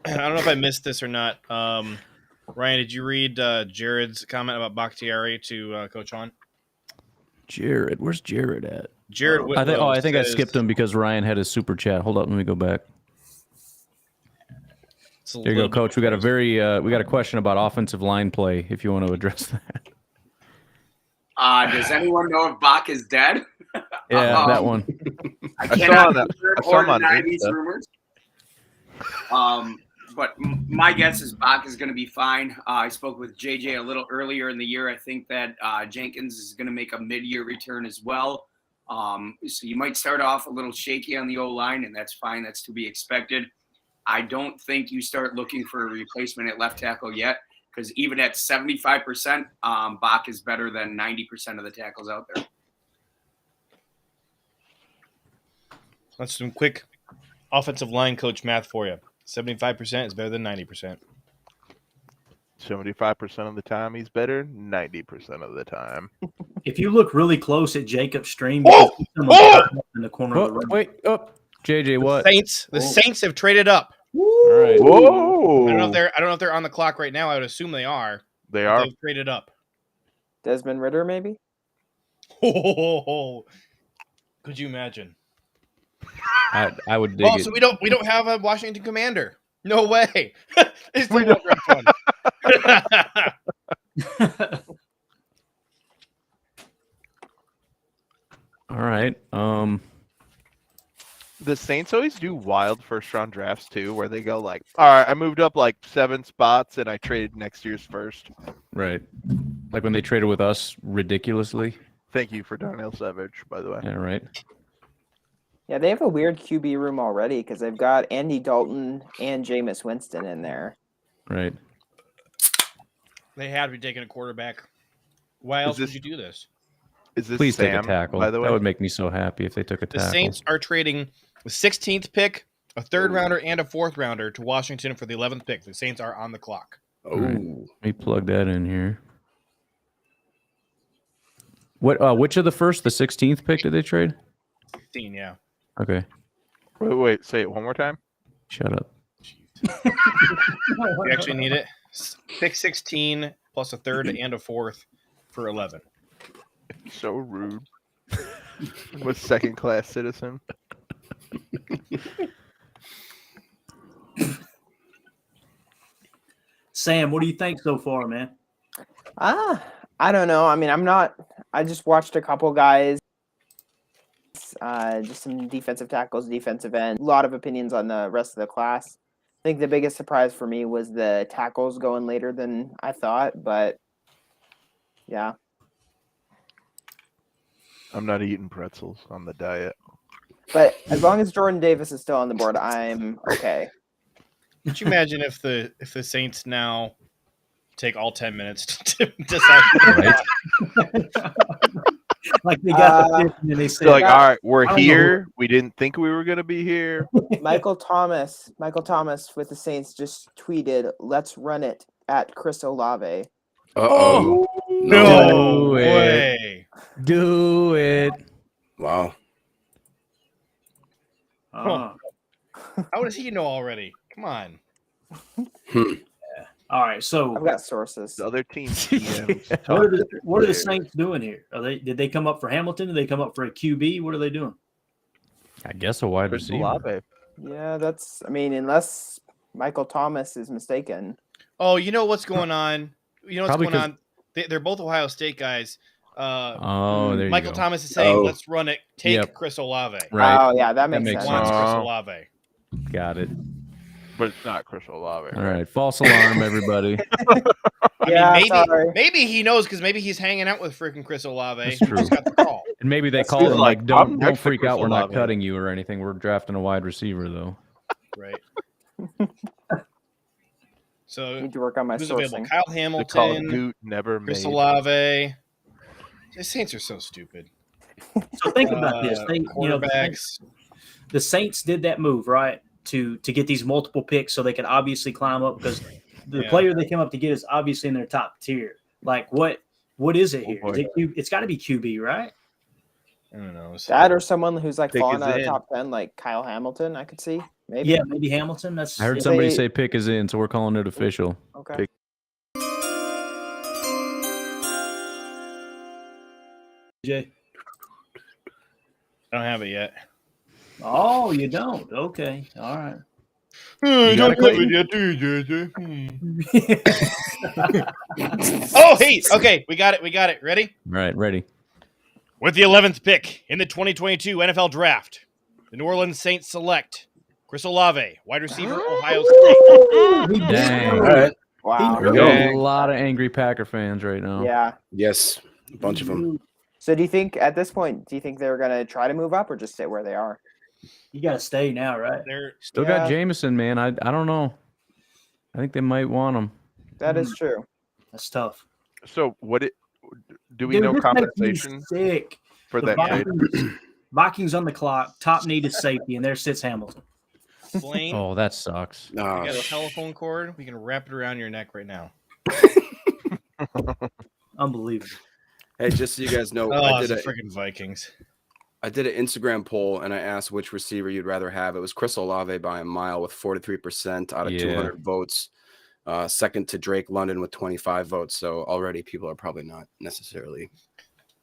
I don't know if I missed this or not. Ryan, did you read Jared's comment about Bakhtiari to Coach Han? Jared, where's Jared at? Jared I Whitlow think I says- skipped him because Ryan had his super chat. Hold up, let me go back. It's a There you go, little Coach. We got a question about offensive line play. If you want to address that. Does anyone know if Bach is dead? Yeah, that one. I saw cannot that. confirm I saw or him on deny these Insta. rumors. But my guess is Bach is going to be fine. I spoke with JJ a little earlier in the year. I think that Jenkins is going to make a mid-year return as well. So you might start off a little shaky on the O-line, and that's fine. That's to be expected. I don't think you start looking for a replacement at left tackle yet, because even at 75%, Bach is better than 90% of the tackles out there. That's some quick offensive line coach math for you. 75% is better than 90%. 75% of the time he's better. 90% of the time. If you look really close at Jacob's stream, Whoa! in the corner of the room. Wait, JJ, what? The Saints have traded up. All right. Whoa! I don't know if they're on the clock right now. I would assume they are. They but are. They've traded up. Desmond Ridder, maybe? Oh, could you imagine? I would dig it. So we don't have a Washington Commander. No way. It's the one draft one. All right. The Saints always do wild first-round drafts too, where they go like, "All right, I moved up like 7 spots and I traded next year's first." Right. Like when they traded with us ridiculously. Thank you for Darnell Savage, by the way. Yeah, right. Yeah, they have a weird QB room already because they've got Andy Dalton and Jameis Winston in there. Right. They had to be taking a quarterback. Why else would you do this? Is this Please Sam, take a tackle. by the way? That would make me so happy if they took a The tackle. Saints are trading the 16th pick, a 3rd rounder, and a 4th rounder to Washington for the 11th pick. The Saints are on the clock. Oh, Right. Let me plug that in here. What? Which of the first? The 16th pick did they trade? 16, yeah. Okay. Wait, say it one more time. Shut up. We actually need it. Pick 16 plus a 3rd and a 4th for 11. So rude. I'm a second-class citizen. Sam, what do you think so far, man? I don't know. I mean, I just watched a couple guys, just some defensive tackles, defensive end. A lot of opinions on the rest of the class. I think the biggest surprise for me was the tackles going later than I thought, but yeah. I'm not eating pretzels on the diet. But as long as Jordan Davis is still on the board, I'm okay. Could you imagine if the Saints now take all 10 minutes to decide? Right. Like they got the fifth and then they They're said, like, all right, we're I don't know. here. We didn't think we were going to be here. Michael Thomas with the Saints just tweeted, "Let's run it at Chris Olave." uh-oh. No Do it. way. Do it. Wow. "Oh." How does he know already? Come on. All right, so I've got sources. The other team GMs what are the Saints doing here? Did they come up for Hamilton? Did they come up for a QB? What are they doing? I guess a wide Chris receiver. Olave. Yeah, unless Michael Thomas is mistaken. Oh, you know what's going on? You know what's Probably going on? they're both Ohio State guys. There you Michael go. Thomas is saying, Oh. "Let's run it. Take Yep. Chris Olave." Right. Oh yeah, that makes makes sense. Wants Chris Oh. Olave. Got it. But it's not Chris Olave. All right. False alarm, everybody. Yeah, I mean, sorry. maybe he knows because maybe he's hanging out with freaking Chris Olave. That's He true. just got the call. And maybe they That's called true. him like, I'm don't next to freak Chris out. We're not Olave. cutting you or anything. We're drafting a wide receiver, though. Right. So Need to work on my who's available? sourcing. Kyle The call Hamilton, Goot never Chris made. Olave. The Saints are so stupid. So think about this. Quarterbacks. The Saints did that move, right, to get these multiple picks so they could obviously climb up because the Yeah. player they came up to get is obviously in their top tier. Like, what is it Oh, here? boy. Is it it's got to be QB, right? I don't know. That or someone who's like Pick falling is out of in. top 10, like Kyle Hamilton. I could see maybe. Yeah, maybe Hamilton. That's I heard If somebody they- say pick is in, so we're calling it official. Okay. Pick. Jay. I don't have it yet. Oh, you don't? Okay, all right. got it, Clayton? Oh, hey. Okay, we got it. Ready? Right, ready. With the 11th pick in the 2022 NFL Draft, the New Orleans Saints select Chris Olave, wide receiver, Ohio State. Dang. All right. Wow. Here we go. A lot of angry Packer fans right now. Yeah. Yes, a bunch of them. So do you think at this point, they're going to try to move up or just stay where they are? You got to stay now, right? They're Still got Yeah. Jameson, man. I don't know. I think they might want him. That is true. That's tough. So do we Dude, know this makes me compensation sick. for The that trade? Vikings on the clock. Top need is safety, and there sits Hamilton. Blaine. Oh, that sucks. We Oh, got a telephone cord. We can wrap it around your neck right now. Unbelievable. hey, just so you guys know, Oh, I it's did the freaking Vikings. an Instagram poll and I asked which receiver you'd rather have. It was Chris Olave by a mile with 43% out of Yeah. 200 votes. Second to Drake London with 25 votes. So already people are probably not necessarily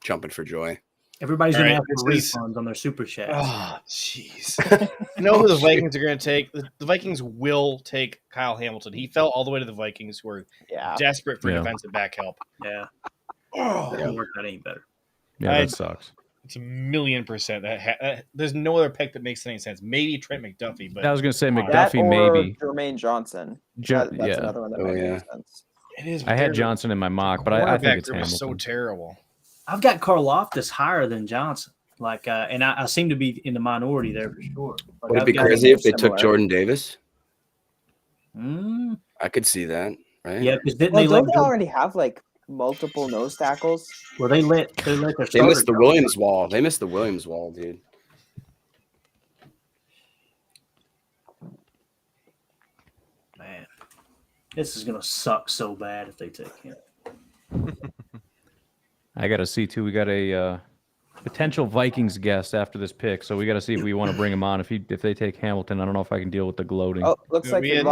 jumping for joy. Everybody's All going to right, ask for this is- refunds on their super chat. Oh, jeez. You know who the Vikings are going to take? The Vikings will take Kyle Hamilton. He fell all the way to the Vikings, who are Yeah. desperate for Yeah. defensive back help. Yeah, Oh, that didn't work out any better. Yeah, I- that sucks. it's 1,000,000%. There's no other pick that makes any sense. Maybe Trent McDuffie, but I was gonna say That That McDuffie, or maybe. Jermaine Johnson. That's Yeah, another one that Oh, might yeah. make sense. it is. I had Johnson in my mock, but I think it's Group is so Hamilton. terrible. I've got Karloftis higher than Johnson. Like, and I seem to be in the minority there for sure. Like, Would it I've be got- crazy if they similar. took Jordan Davis? Mm, I could see that, right? yeah, because didn't Well, they don't let they already have like multiple nose tackles? well they let their They starter missed the go. Williams wall. They missed the Williams wall, dude. Man, this is gonna suck so bad if they take him. I got to see too. We got a potential Vikings guest after this pick, so we got to see if we want to bring him on. If they take Hamilton, I don't know if I can deal with the gloating. Oh, looks Yeah, like we the had-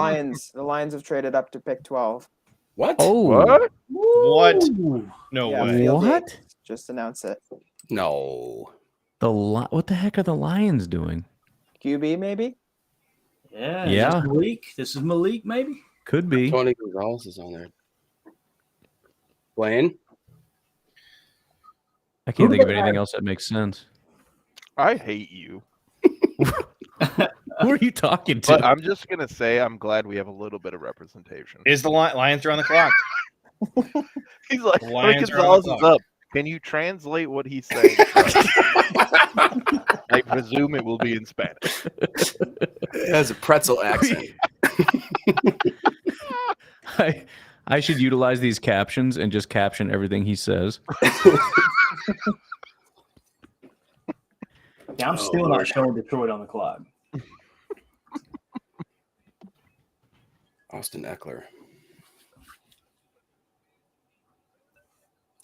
Lions have traded up to pick 12. What? Oh, What? What? Ooh. No Yeah, way. field What? days. Just announce it. No. what the heck are the Lions doing? QB maybe? Yeah, Yeah. Is this Malik? This is Malik, maybe. Could be. Tony Gonzalez is on there. Blaine? I can't think of anything else that makes sense. I hate you. Who are you talking to? But I'm just gonna say I'm glad we have a little bit of representation. Is the Lions are on the clock? He's like, The Tony Lions are on Gonzalez the is clock. up. Can you translate what he's saying? I presume it will be in Spanish. It has a pretzel accent. I should utilize these captions and just caption everything he says. Yeah, I'm still not showing Detroit on the clock. Austin Eckler.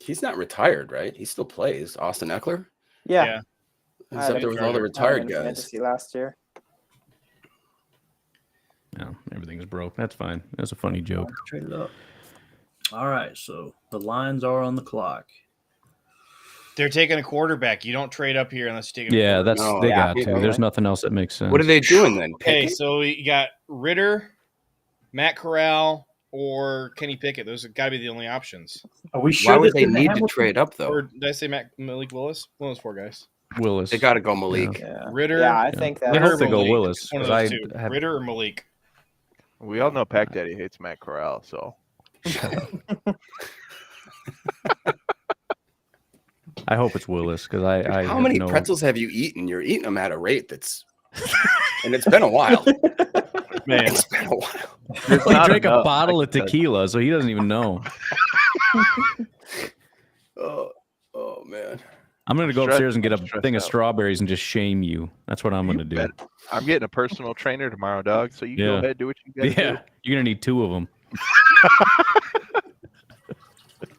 He's not retired, right? He still plays. Austin Eckler? Yeah. Yeah. He's I up had there him with all the in retired guys. fantasy last year. No, everything's broke. That's fine. That's a funny joke. Trade it up. All right, so the Lions are on the clock. They're taking a quarterback. You don't trade up here unless you take a Yeah, that's No, they yeah, got to. yeah. There's nothing else that makes sense. What are they doing then? Okay, Picking? so you got Ritter, Matt Corral, or Kenny Pickett. Those have got to be the only options. Are we sure Why would this they isn't need to Hamilton? trade up though? Or did I say Malik Willis? One of those four guys. Willis. They got to go Malik. Yeah. Ritter. Yeah, I think that. I hope or they go Malik. Willis, It's one of 'cause those I two. have- Ritter or Malik. We all know Pac Daddy hates Matt Corral, so I hope it's Willis because I How have many no... pretzels have you eaten? You're eating them at a rate that's, and it's been a while. Man, It's been a while. There's Well, he not drank a enough, bottle I of can tell you. tequila, so he doesn't even know. Oh man. I'm gonna go Stress- upstairs and get a stressed thing of out. strawberries and just shame you. That's what I'm gonna do. bet. I'm getting a personal trainer tomorrow, dog. So you go Yeah. ahead and do what you got to do. Yeah, you're gonna need 2 of them.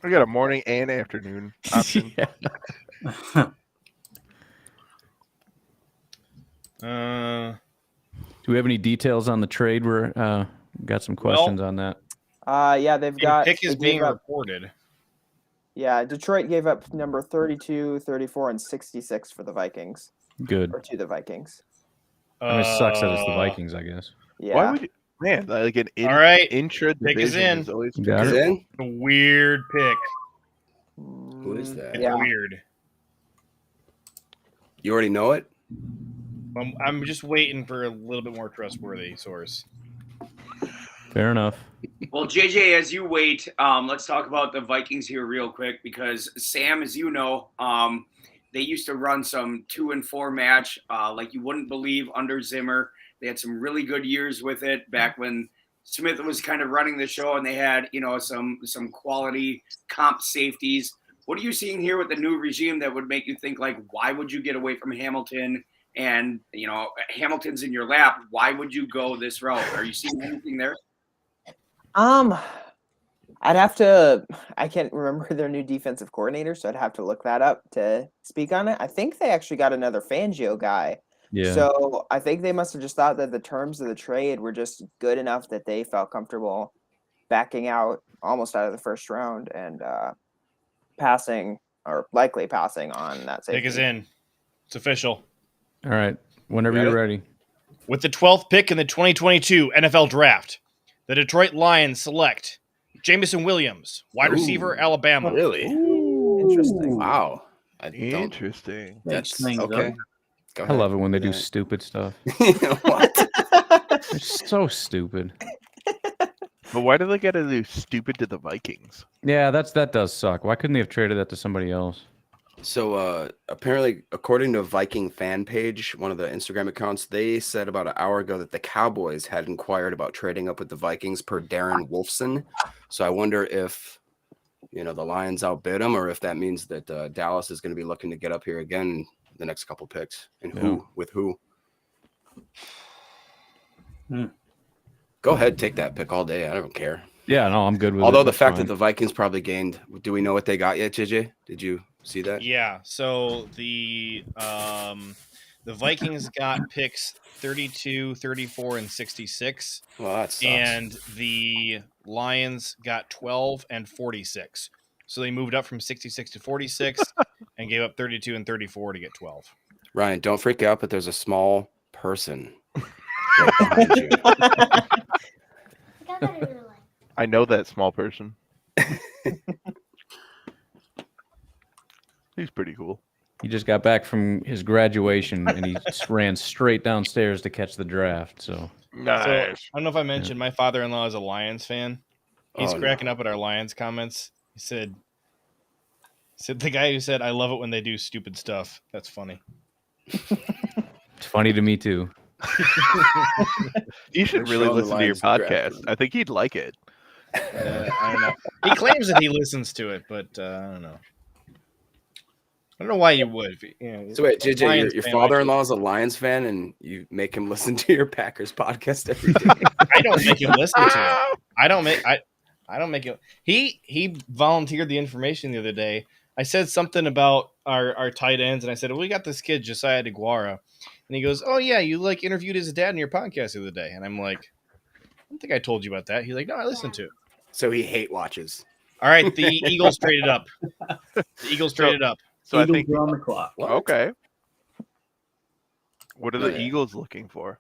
I got a morning and afternoon option. Do we have any details on the trade? We're got some questions on that. Yeah, they've got. pick is they gave being up- reported. Yeah, Detroit gave up number 32, 34, and 66 for the Vikings, Good. or to the Vikings. I mean, it sucks that it's the Vikings, I guess. Yeah. Why would you, man? Like an All right, intra pick is division in. is always Got Is it. in? A weird pick. Who is that? It's Yeah. weird. You already know it? I'm just waiting for a little bit more trustworthy source. Fair enough. Well, JJ, as you wait, let's talk about the Vikings here real quick because Sam, as you know, they used to run some 2-4 match like you wouldn't believe under Zimmer. They had some really good years with it back when Smith was kind of running the show, and they had some quality comp safeties. What are you seeing here with the new regime that would make you think like, why would you get away from Hamilton? And Hamilton's in your lap. Why would you go this route? Are you seeing anything there? I'd have to. I can't remember their new defensive coordinator, so I'd have to look that up to speak on it. I think they actually got another Fangio guy. Yeah. So I think they must have just thought that the terms of the trade were just good enough that they felt comfortable backing out almost out of the first round and likely passing on that safety. Pick is in. It's official. All right. Whenever Got you're it? ready. With the 12th pick in the 2022 NFL Draft, the Detroit Lions select Jameson Williams, wide receiver, Ooh. Alabama. Really? Interesting. Wow. I don't. interesting. That's things up. okay. Go I ahead. love it when they do Yeah. stupid stuff. What? They're so stupid. But why do they got to do stupid to the Vikings? Yeah, that does suck. Why couldn't they have traded that to somebody else? So apparently, according to a Viking fan page, one of the Instagram accounts, they said about an hour ago that the Cowboys had inquired about trading up with the Vikings per Darren Wolfson. So I wonder if the Lions outbid them, or if that means that Dallas is going to be looking to get up here again the next couple picks, and who with who. Go ahead, take that pick all day. I don't care. Yeah, no, I'm good with it. Although the That's fact fine. that the Vikings probably gained, do we know what they got yet, JJ? Did you see that? Yeah, so the Vikings got picks 32, 34, and 66. Well, that sucks. And the Lions got 12 and 46. So they moved up from 66 to 46 and gave up 32 and 34 to get 12. Ryan, don't freak out, but there's a small person right behind you. I know that small person. He's pretty cool. He just got back from his graduation and he ran straight downstairs to catch the draft. So So, I don't know if I mentioned my father-in-law is a Lions fan. He's Oh, cracking up at our Lions comments. He said the guy who said, "I love it when they do stupid stuff." That's funny. it's funny to me too. You should They're really showing the listen to your Lions draft podcast. room. I think he'd like it. I don't know. He claims that he listens to it, but I don't know. I don't know why you would. If you So wait, JJ, Lions your fan, father-in-law is a Lions fan, and you make him listen to your Packers podcast every day. I don't make him listen to it. I don't make it. He volunteered the information the other day. I said something about our tight ends, and I said, well, we got this kid, Josiah DeGuara. And he goes, oh, yeah, you interviewed his dad in your podcast the other day. And I'm like, I don't think I told you about that. He's like, no, I listened to it. So he hate watches. All right, the Eagles traded up. So I Eagles think are on the clock. What? okay. What are the Yeah. Eagles looking for?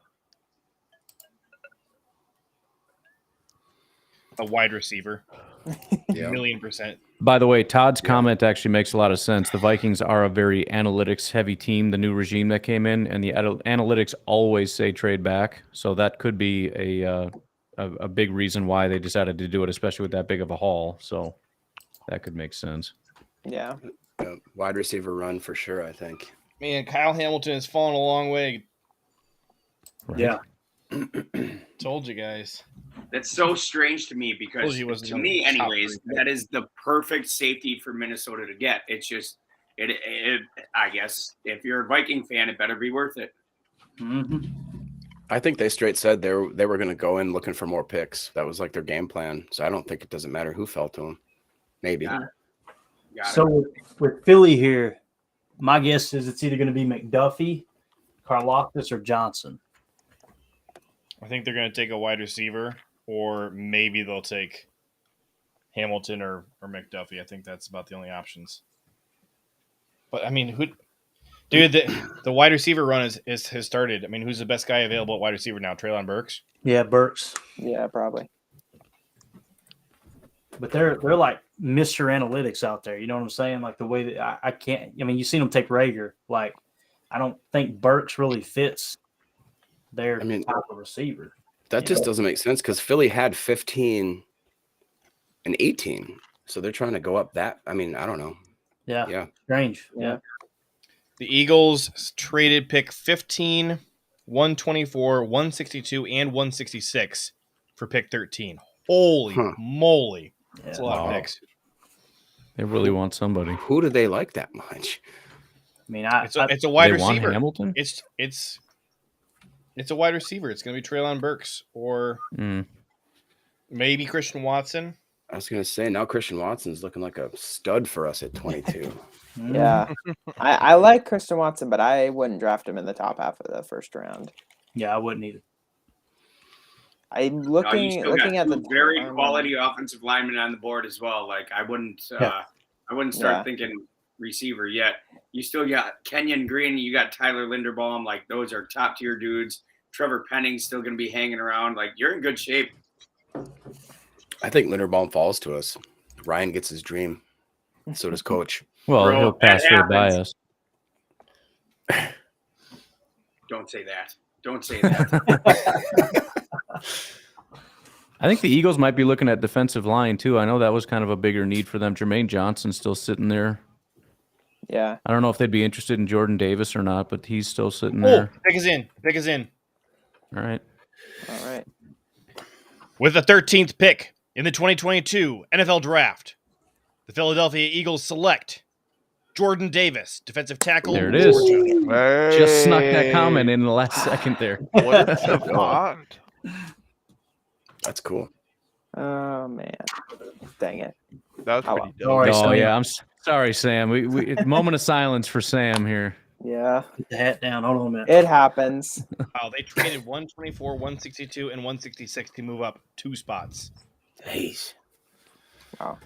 a wide receiver. Yeah. 1,000,000%. By the way, Todd's comment actually makes a lot of sense. The Vikings are a very analytics-heavy team, the new regime that came in, and the analytics always say trade back. So that could be a big reason why they decided to do it, especially with that big of a haul. So that could make sense. Yeah. Wide receiver run for sure, I think. Man, Kyle Hamilton has fallen a long way. Right? Yeah. Told you guys. That's so strange to me because, Told you it wasn't to me, top anyways, three. that is the perfect safety for Minnesota to get. It's just, I guess, if you're a Viking fan, it better be worth it. Mm-hmm. I think they straight said they were going to go in looking for more picks. That was like their game plan. So I don't think it doesn't matter who fell to them. Maybe. Got it. So with Philly here, my guess is it's either going to be McDuffie, Karloftis, or Johnson. I think they're going to take a wide receiver, or maybe they'll take Hamilton or McDuffie. I think that's about the only options. But, I mean, dude, the wide receiver run has started. I mean, who's the best guy available at wide receiver now? Treylon Burks? Yeah, Burks. Yeah, probably. But they're like Mr. Analytics out there. You know what I'm saying? Like the way that I can't. I mean, you've seen them take Rager. Like, I don't think Burks really fits their type of receiver. That just doesn't make sense because Philly had 15 and 18. So they're trying to go up that. I mean, I don't know. Yeah. Strange. Yeah. The Eagles traded pick 15, 124, 162, and 166 for pick 13. Holy moly. That's a lot of picks. They really want somebody. Who do they like that much? I mean, it's a wide they want receiver. Hamilton? It's a wide receiver. It's going to be Treylon Burks or maybe Christian Watson. I was going to say, now Christian Watson's looking like a stud for us at 22. Yeah. I like Christian Watson, but I wouldn't draft him in the top half of the first round. Yeah, I wouldn't either. I'm looking at the very quality offensive linemen on the board as well. Like I wouldn't start thinking receiver yet. You still got Kenyon Green, you got Tyler Linderbaum. Like those are top tier dudes. Trevor Penning's still going to be hanging around. Like you're in good shape. I think Linderbaum falls to us. Ryan gets his dream. So does Coach. Well, Bro, he'll pass that right by happens. us. Don't say that. Don't say that. I think the Eagles might be looking at defensive line, too. I know that was kind of a bigger need for them. Jermaine Johnson's still sitting there. Yeah. I don't know if they'd be interested in Jordan Davis or not, but he's still sitting there. Pick is in. Pick is in. All right. With the 13th pick in the 2022 NFL Draft, the Philadelphia Eagles select Jordan Davis, defensive tackle. There it is. Hey. Just snuck that comment in the last second there. What a savant. That's cool. Oh, man. Dang it. That was pretty dope. All right, Oh, Sam. yeah. I'm sorry, Sam. We moment of silence for Sam here. Yeah. Put the hat down. Hold on a minute. It happens. Oh, they traded 124, 162, and 166 to move up 2 spots. Jeez. Wow.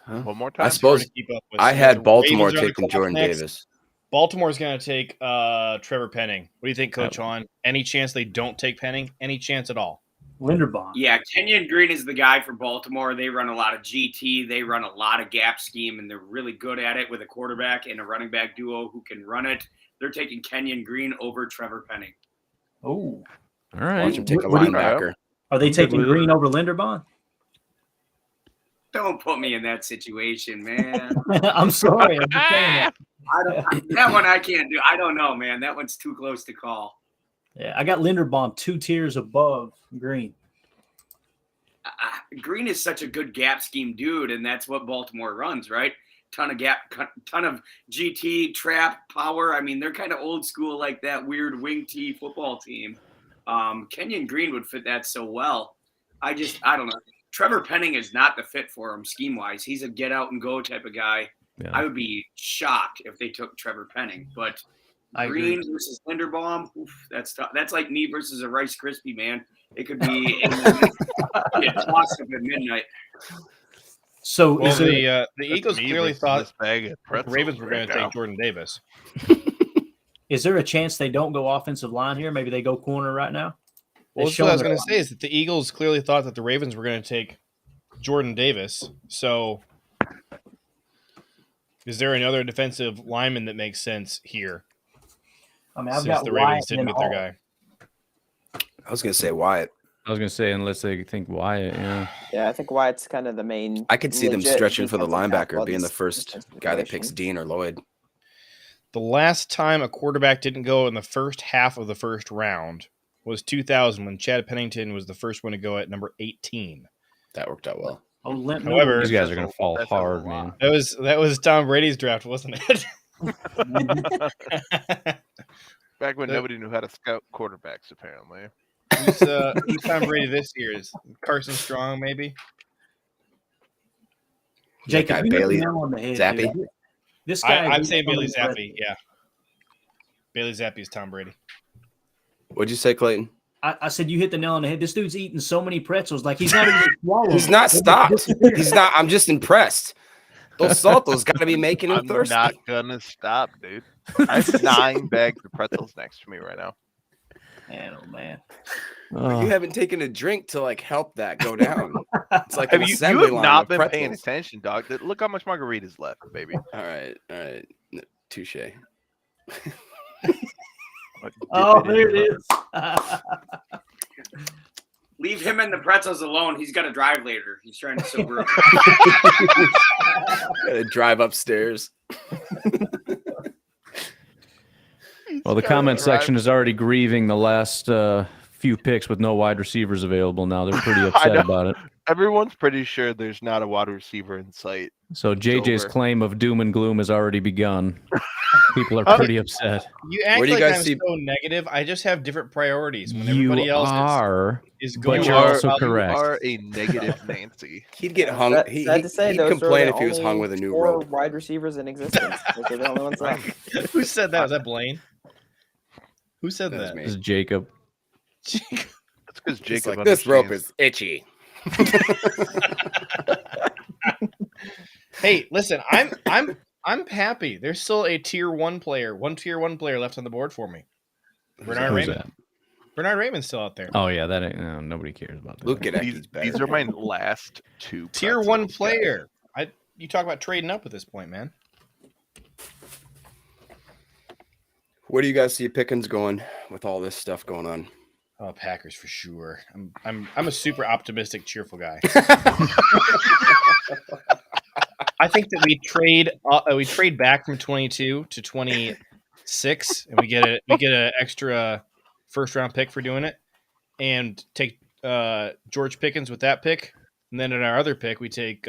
One more time. I suppose To keep up with. I The had Baltimore Ravens are on the taking clock Jordan next. Davis. Baltimore's going to take Trevor Penning. What do you think, Coach Hahn? Any chance they don't take Penning? Any chance at all? Linderbaum. Yeah, Kenyon Green is the guy for Baltimore. They run a lot of GT. They run a lot of gap scheme, and they're really good at it with a quarterback and a running back duo who can run it. They're taking Kenyon Green over Trevor Penning. Oh. All Watch right. him take a What do you- linebacker. Are they taking Green over Linderbaum? Don't put me in that situation, man. I'm sorry. I'm just saying that. That one I can't do. I don't know, man. That one's too close to call. Yeah, I got Linderbaum 2 tiers above Green. Green is such a good gap scheme dude, and that's what Baltimore runs, right? Ton of GT, trap, power. I mean, they're kind of old school, like that weird wing T football team. Kenyon Green would fit that so well. I don't know. Trevor Penning is not the fit for him scheme-wise. He's a get-out-and-go type of guy. Yeah. I would be shocked if they took Trevor Penning. But I Green agree. versus Linderbaum, oof, that's tough. That's like me versus a Rice Krispie, man. It could be get tossed up at midnight. So Well, is there, the Eagles Me clearly versus thought this bag of the pretzels Ravens were going right to now. take Jordan Davis. is there a chance they don't go offensive line here? Maybe they go corner right now? Well, that's what I was going to say is that the Eagles clearly thought that the Ravens were going to take Jordan Davis. So is there another defensive lineman that makes sense here? I mean, I've Since got the Wyatt Ravens didn't and get their Hall. guy. I was gonna say Wyatt. I was gonna say unless they think Wyatt, yeah. Yeah, I think Wyatt's kind of the main. I could see them legit stretching for the defensive linebacker, tackle being the this first guy that picks situation. Dean or Lloyd. The last time a quarterback didn't go in the first half of the first round was 2000 when Chad Pennington was the first one to go at number 18. That worked out well. Oh, limp However, noodle. These guys are gonna fall That's a hard, lot. man. That was Tom Brady's draft, wasn't it? Back when The- nobody knew how to scout quarterbacks, apparently. who's Tom Brady this year? Is Carson Strong maybe? Jacob, guy you hit the Bailey nail on the head, Zappi. dude. This guy, I'm is saying Bailey so Zappi. impressive. Yeah, Bailey Zappi is Tom Brady. What'd you say, Clayton? I said you hit the nail on the head. This dude's eating so many pretzels, like he's not even swallowing. He's not They're stopped. disappearing. He's not. I'm just impressed. Those saltos got to be making him I'm thirsty. not gonna stop, dude. I have 9 bags of pretzels next to me right now. Man, oh man. Oh. You haven't taken a drink to like help that go down. It's like Have an you assembly have line not of been paying pretzels. attention, dog. Look how much margaritas left, baby. All right, touche. Oh, there it is. Leave him and the pretzels alone. He's got to drive later. He's trying to sober up. Gotta drive upstairs. Well, the comment section is already grieving the last few picks with no wide receivers available now. They're pretty upset know. about it. Everyone's pretty sure there's not a wide receiver in sight. So JJ's over. claim of doom and gloom has already begun. People are pretty upset. You act Where do you like guys I'm see- so negative. I just have different priorities. When You everybody else are, is but going you're wild also about- correct. You are a negative Nancy. He'd get hung. Sad He'd to say, he'd those are complain the if he was hung only with a new 4 rope. wide receivers in existence. Those are the only ones left. Who said that? Was that Blaine? Who said That was that? me. This is Jacob. That's because It's Jacob like this rope understands. is itchy. Hey, listen, I'm happy. There's still a tier 1 player, one tier 1 player left on the board for me. Bernard Who's Raymond. that? Bernard Raymond's still out there. Oh yeah, that ain't. No, nobody cares about that. Luke These, Gedecky's better. these are my last 2 Tier 1 pretzels, guys. player. You talk about trading up at this point, man. Where do you guys see Pickens going with all this stuff going on? Oh, Packers for sure. I'm a super optimistic, cheerful guy. I think that we trade back from 22 to 26, and we get an extra first round pick for doing it, and take George Pickens with that pick, and then in our other pick we take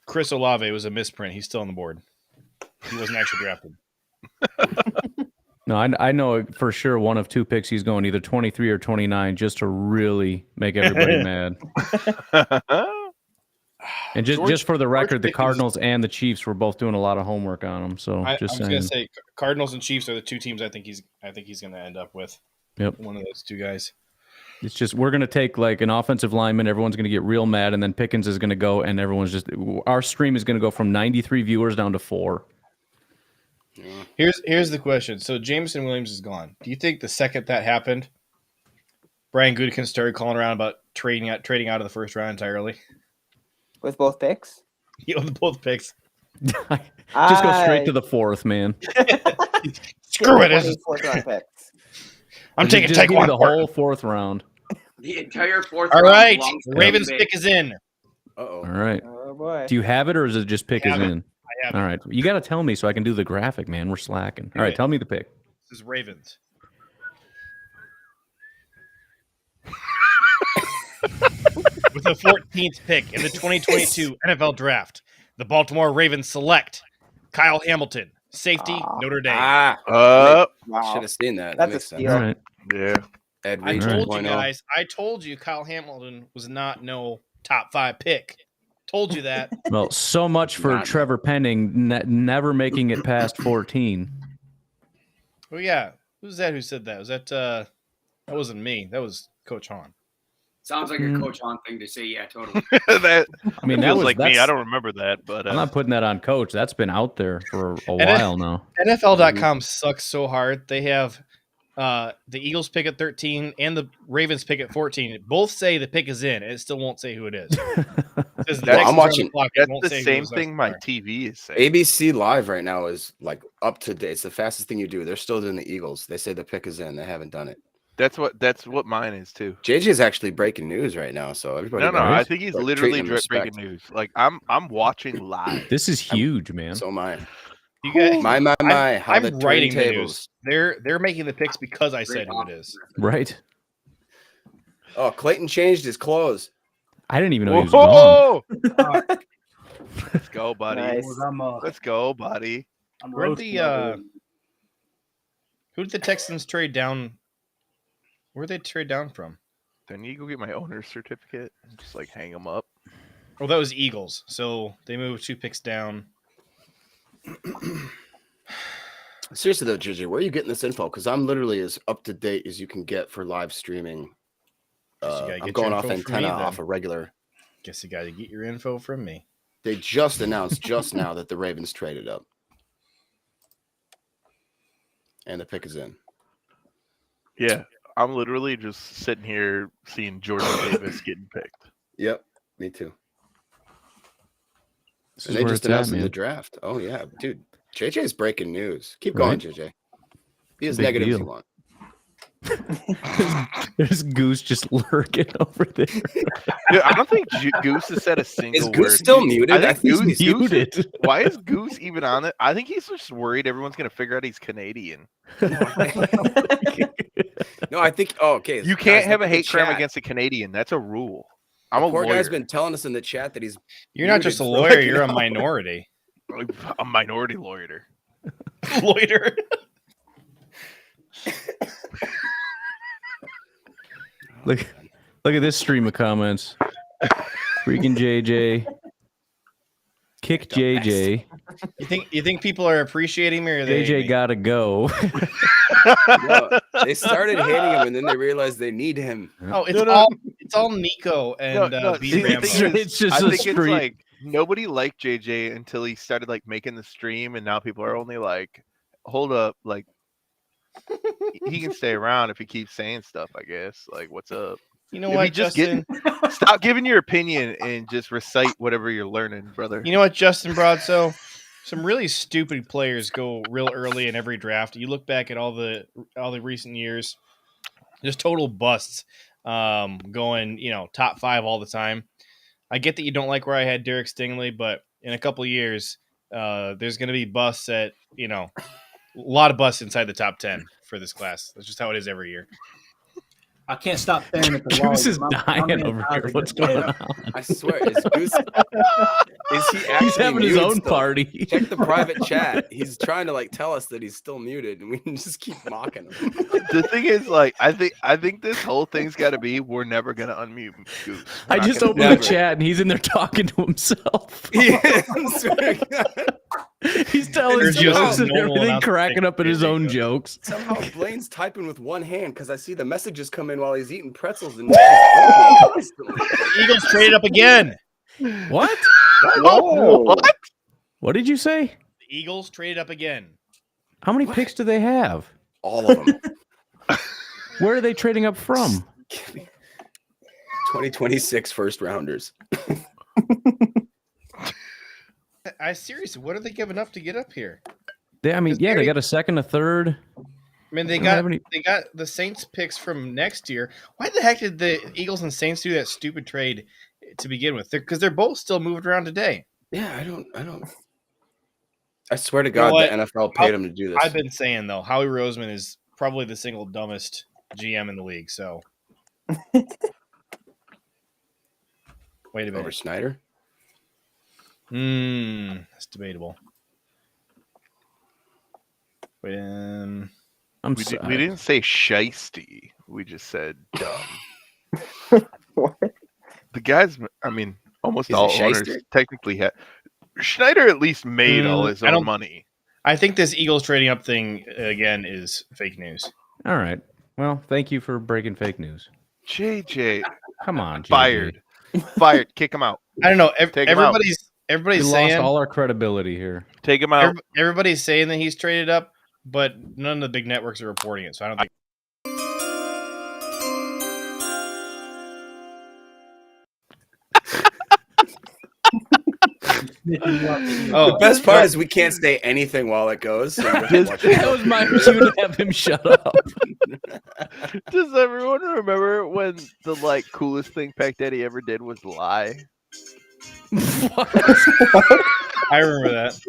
Chris Olave. Was a misprint. He's still on the board. He wasn't actually drafted. No, I know for sure one of 2 picks he's going either 23 or 29 just to really make everybody mad. And just for the record, the Pickens- Cardinals and the Chiefs were both doing a lot of homework on him. So I just was saying. gonna say Cardinals and Chiefs are the 2 teams I think he's gonna end up with. Yep. One of those 2 guys. It's just we're going to take like an offensive lineman. Everyone's going to get real mad, and then Pickens is going to go, and everyone's just our stream is going to go from 93 viewers down to 4. Here's the question. So Jameson Williams is gone. Do you think the second that happened, Brian Gutekunst started calling around about trading out of the first round entirely? With both picks? He owned both picks. Just go straight to the 4th, man. Screw it. This is- 4th round picks. I'm taking Just take give me one. the whole 4th round. The entire 4th All round right. belongs to Ravens Green pick Bay. is in. Uh-oh. All right. Oh boy. Do you have it, or is it just pick is have it. in? I have All right. You got to tell me so I can do the graphic, man. We're slacking. All right. Okay. Tell me the pick. This is Ravens. With the 14th pick in the 2022 NFL Draft, the Baltimore Ravens select Kyle Hamilton, safety, Notre Dame. Should Wow. have seen that. That's That makes a sense. steal. All right. Yeah. Ed I Reed told you 2.0. guys. I told you Kyle Hamilton was not no top 5 pick. Told you that. Well, so much for Not- Trevor Penning never making it past 14. Oh yeah, who's that? Who said that? Was that? That wasn't me. That was Coach Hahn. Sounds like a Coach On thing to say. Yeah, totally. That I mean, that feels was like me. I don't remember that, but I'm not putting that on Coach. That's been out there for a while now. NFL.com sucks so hard. They have the Eagles pick at 13 and the Ravens pick at 14. Both say the pick is in, and it still won't say who it is. I'm watching. That's the same thing my TV is saying. ABC Live right now is like up to date. It's the fastest thing you do. They're still doing the Eagles. They say the pick is in. They haven't done it. That's what mine is too. JJ is actually breaking news right now, so everybody. No, I think he's literally breaking news. Like I'm watching live. This is huge, man. So am I. You guys, my. How I'm the writing the turntables. news. They're making the picks because I said who it is. Right. Oh, Clayton changed his clothes. I didn't even know he was gone. Let's go, buddy. Nice. Let's go, buddy. Who did the Texans trade down? Where'd they trade down from? Then you go get my owner's certificate and just like hang them up. Well, that was Eagles. So they moved 2 picks down. Seriously though, JJ, where are you getting this info? Because I'm literally as up to date as you can get for live streaming. I'm going off antenna off a regular. Guess you got to get your info from me. They just announced just now that the Ravens traded up, and the pick is in. Yeah, I'm literally just sitting here seeing Jordan Davis getting picked. Yep, me too. This And is they where just it's at, announced in man. the draft. Oh yeah, dude. JJ's breaking news. Keep going, JJ. Be as Big negative as deal. you want. There's Goose just lurking over there. Dude, I don't think Goose has said a single Is word. Goose still muted? I think he's Muted. Why is Goose even on it? I think he's just worried everyone's gonna figure out he's Canadian. No, I think. Oh, okay. You can't guys, have look a at the hate crime chat. against a Canadian. That's a rule. I'm a Poor lawyer. guy's been telling us in the chat that he's. You're not just a lawyer. You're a minority. A minority lawyer. Loiter. Look at this stream of comments. Freaking JJ. Kick JJ. You think people are appreciating me or they JJ gotta go. No, they started hating him and then they realized they need him. Oh, it's all Nico and See, B the Rambo. thing is, It's just I a think it's stream. like nobody liked JJ until he started like making the stream, and now people are only like, hold up, like he can stay around if he keeps saying stuff, I guess. Like, what's up? You know If what, you just Justin? Stop giving your opinion and just recite whatever you're learning, brother. You know what, Justin Broadso? Some really stupid players go real early in every draft. You look back at all the recent years, just total busts, going top 5 all the time. I get that you don't like where I had Derek Stingley, but in a couple of years, there's going to be busts at a lot of busts inside the top 10 for this class. That's just how it is every year. I can't stop staring at the wall. Goose is My dying man over eyes here. are What's getting going big. on? I swear, is Goose? Is he actually He's having his muted own still? party. Check the private chat. He's trying to tell us that he's still muted, and we can just keep mocking him. The thing is, I think this whole thing's got to be we're never gonna unmute Goose. We're I not just gonna opened do the it. chat and he's in there talking to himself. Yeah, I swear to God. He's telling There's jokes just and no one everything, else cracking up at his thinking own JJ. jokes. Somehow Blaine's typing with one hand because I see the messages come in while he's eating pretzels and Eagles traded up again. What? Whoa. What? What did you say? The Eagles traded up again. How many picks do they have? all of them. Where are they trading up from? 2026 first rounders. I seriously, what are they giving up to get up here? They Gary- got a second, a third. I mean, they don't got have any- they got the Saints picks from next year. Why the heck did the Eagles and Saints do that stupid trade to begin with? Because they're both still moved around today. Yeah, I don't. I swear to God, what? the NFL paid him to do this. I've been saying though, Howie Roseman is probably the single dumbest GM in the league. So wait a over minute. Snyder. That's debatable. Wait, I'm We sorry. didn't say shisty. We just said dumb. The guys, I mean, almost Is it all owners shyster? technically had. Schneider at least made all his I own don't- money. I think this Eagles trading up thing again is fake news. All right. Well, thank you for breaking fake news. JJ, Come on, JJ. Fired. Kick him out. I don't know. Take him out. Everybody's We saying lost all our credibility here. Take him out. everybody's saying that he's traded up, but none of the big networks are reporting it. So I don't think. The best part is we can't say anything while it goes. So That was my cue to have him shut up. Does everyone remember when the coolest thing Pac Daddy ever did was lie? I remember that.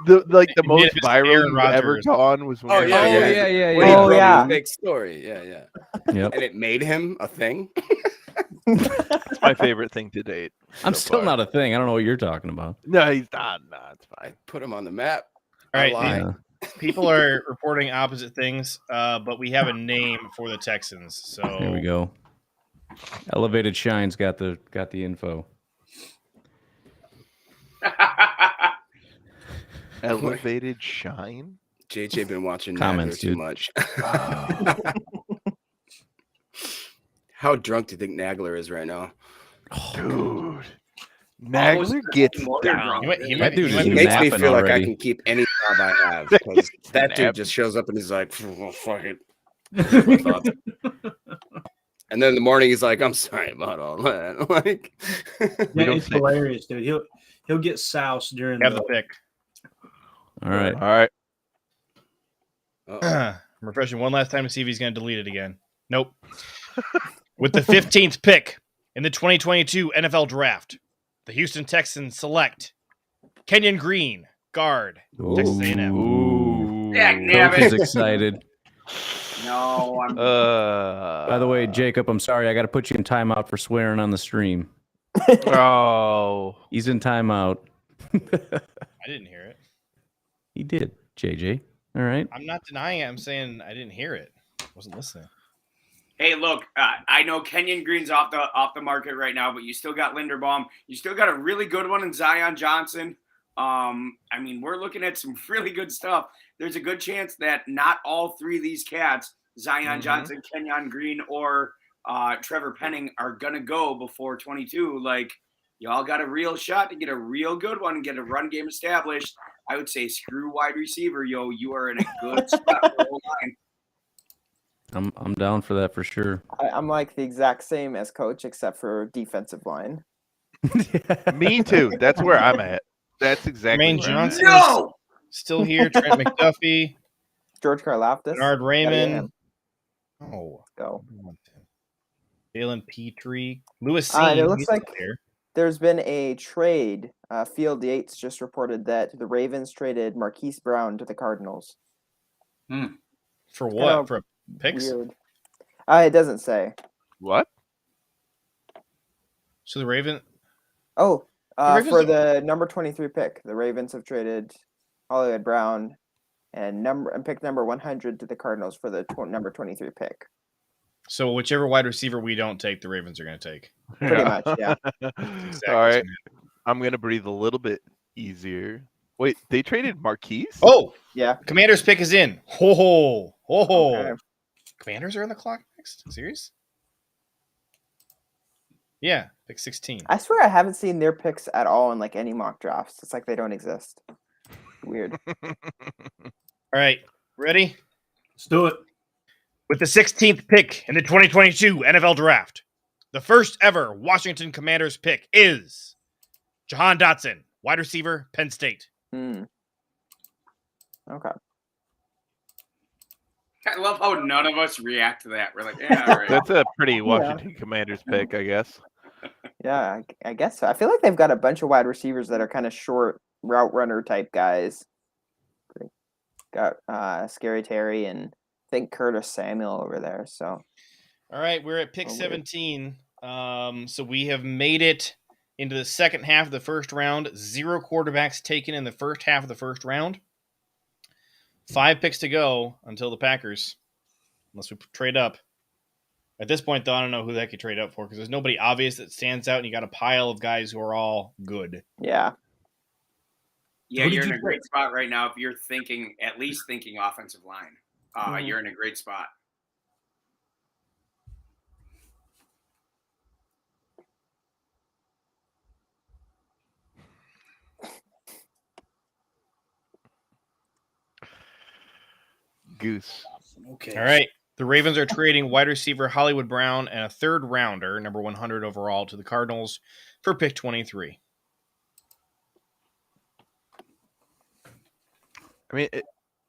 The most it was viral Aaron you've Rodgers. ever gone was when yeah. When he Oh, broke yeah. his fake story. Yeah. Yep. And it made him a thing. It's my favorite thing to date. I'm so still far. not a thing. I don't know what you're talking about. No, he's not. No, it's fine. Put him on the map. All right, I Yeah. people are reporting opposite things, but we have a name for the Texans. So Here we go. Elevated Shine's got the info. Elevated Shine. JJ been watching Comments, Nagler too dude. much. How drunk do you think Nagler is right now? Dude. Nagler gets down. That dude He is makes me napping feel like I already. can keep any job I have because that dude Napping. just shows up and he's like, "Oh, fuck it." My thoughts. And then in the morning he's like, "I'm sorry about all that." Like, We Yeah, don't it's say- hilarious, dude. He'll get soused during have the pick. All right. All right. uh-oh. I'm refreshing one last time to see if he's going to delete it again. Nope. With the 15th pick in the 2022 NFL Draft, the Houston Texans select Kenyon Green, guard, Texas A&M. Ooh. Yeah, damn Coach is it. excited. No, I'm By the way, Jacob, I'm sorry. I got to put you in timeout for swearing on the stream. Oh. He's in timeout. I didn't hear it. He did, JJ. All right. I'm not denying it. I'm saying I didn't hear it. I wasn't listening. Hey, look, I know Kenyon Green's off the market right now, but you still got Linderbaum. You still got a really good one in Zion Johnson. I mean, we're looking at some really good stuff. There's a good chance that not all three of these cats, Zion Johnson, Kenyon Green, or Trevor Penning, are going to go before 22. Like, y'all got a real shot to get a real good one and get a run game established. I would say screw wide receiver, yo. You are in a good spot for the whole line. I'm down for that for sure. I'm like the exact same as coach, except for defensive line. Me too. That's where I'm at. That's exactly Jermaine where I'm at. Johnson. No! Still here. Trent McDuffie, George Karloftis. Bernard Raymond. him. Oh, Go. Jalen Petrie, Lewis It Cine. looks he's like- still there. There's been a trade. Field Yates just reported that the Ravens traded Marquise Brown to the Cardinals. For Kinda what? For picks? Weird. It doesn't say. What? So the Raven. Oh, Ravens for don't- the number 23 pick, the Ravens have traded Hollywood Brown and pick number 100 to the Cardinals for the number 23 pick. So whichever wide receiver we don't take, the Ravens are going to take. Pretty much, yeah. Exactly. All right. I'm going to breathe a little bit easier. Wait, they traded Marquise? Oh, Yeah. Commanders pick is in. Ho ho ho ho. Okay. Commanders are on the clock next. Serious? Yeah, pick 16. I swear I haven't seen their picks at all in like any mock drafts. It's like they don't exist. Weird. All right, ready? Let's do it. With the 16th pick in the 2022 NFL Draft, the first ever Washington Commanders pick is Jahan Dotson, wide receiver, Penn State. Okay. I love how none of us react to that. We're like, yeah, all right. That's a pretty Washington Commanders pick, I guess. Yeah, I guess so. I feel like they've got a bunch of wide receivers that are kind of short route runner type guys. Got Scary Terry and I think Curtis Samuel over there. So All right, we're at pick Oh, weird. 17. So we have made it into the second half of the first round. 0 quarterbacks taken in the first half of the first round. 5 picks to go until the Packers, unless we trade up. At this point, though, I don't know who the heck you trade up for because there's nobody obvious that stands out, and you got a pile of guys who are all good. yeah. Yeah, Who did you're in you a great spot right now if you're thinking, at least thinking offensive line. Mhm. You're in a great spot. Goose. Okay. All right. The Ravens are trading wide receiver Hollywood Brown and a third rounder, number 100 overall, to the Cardinals for pick 23. I mean,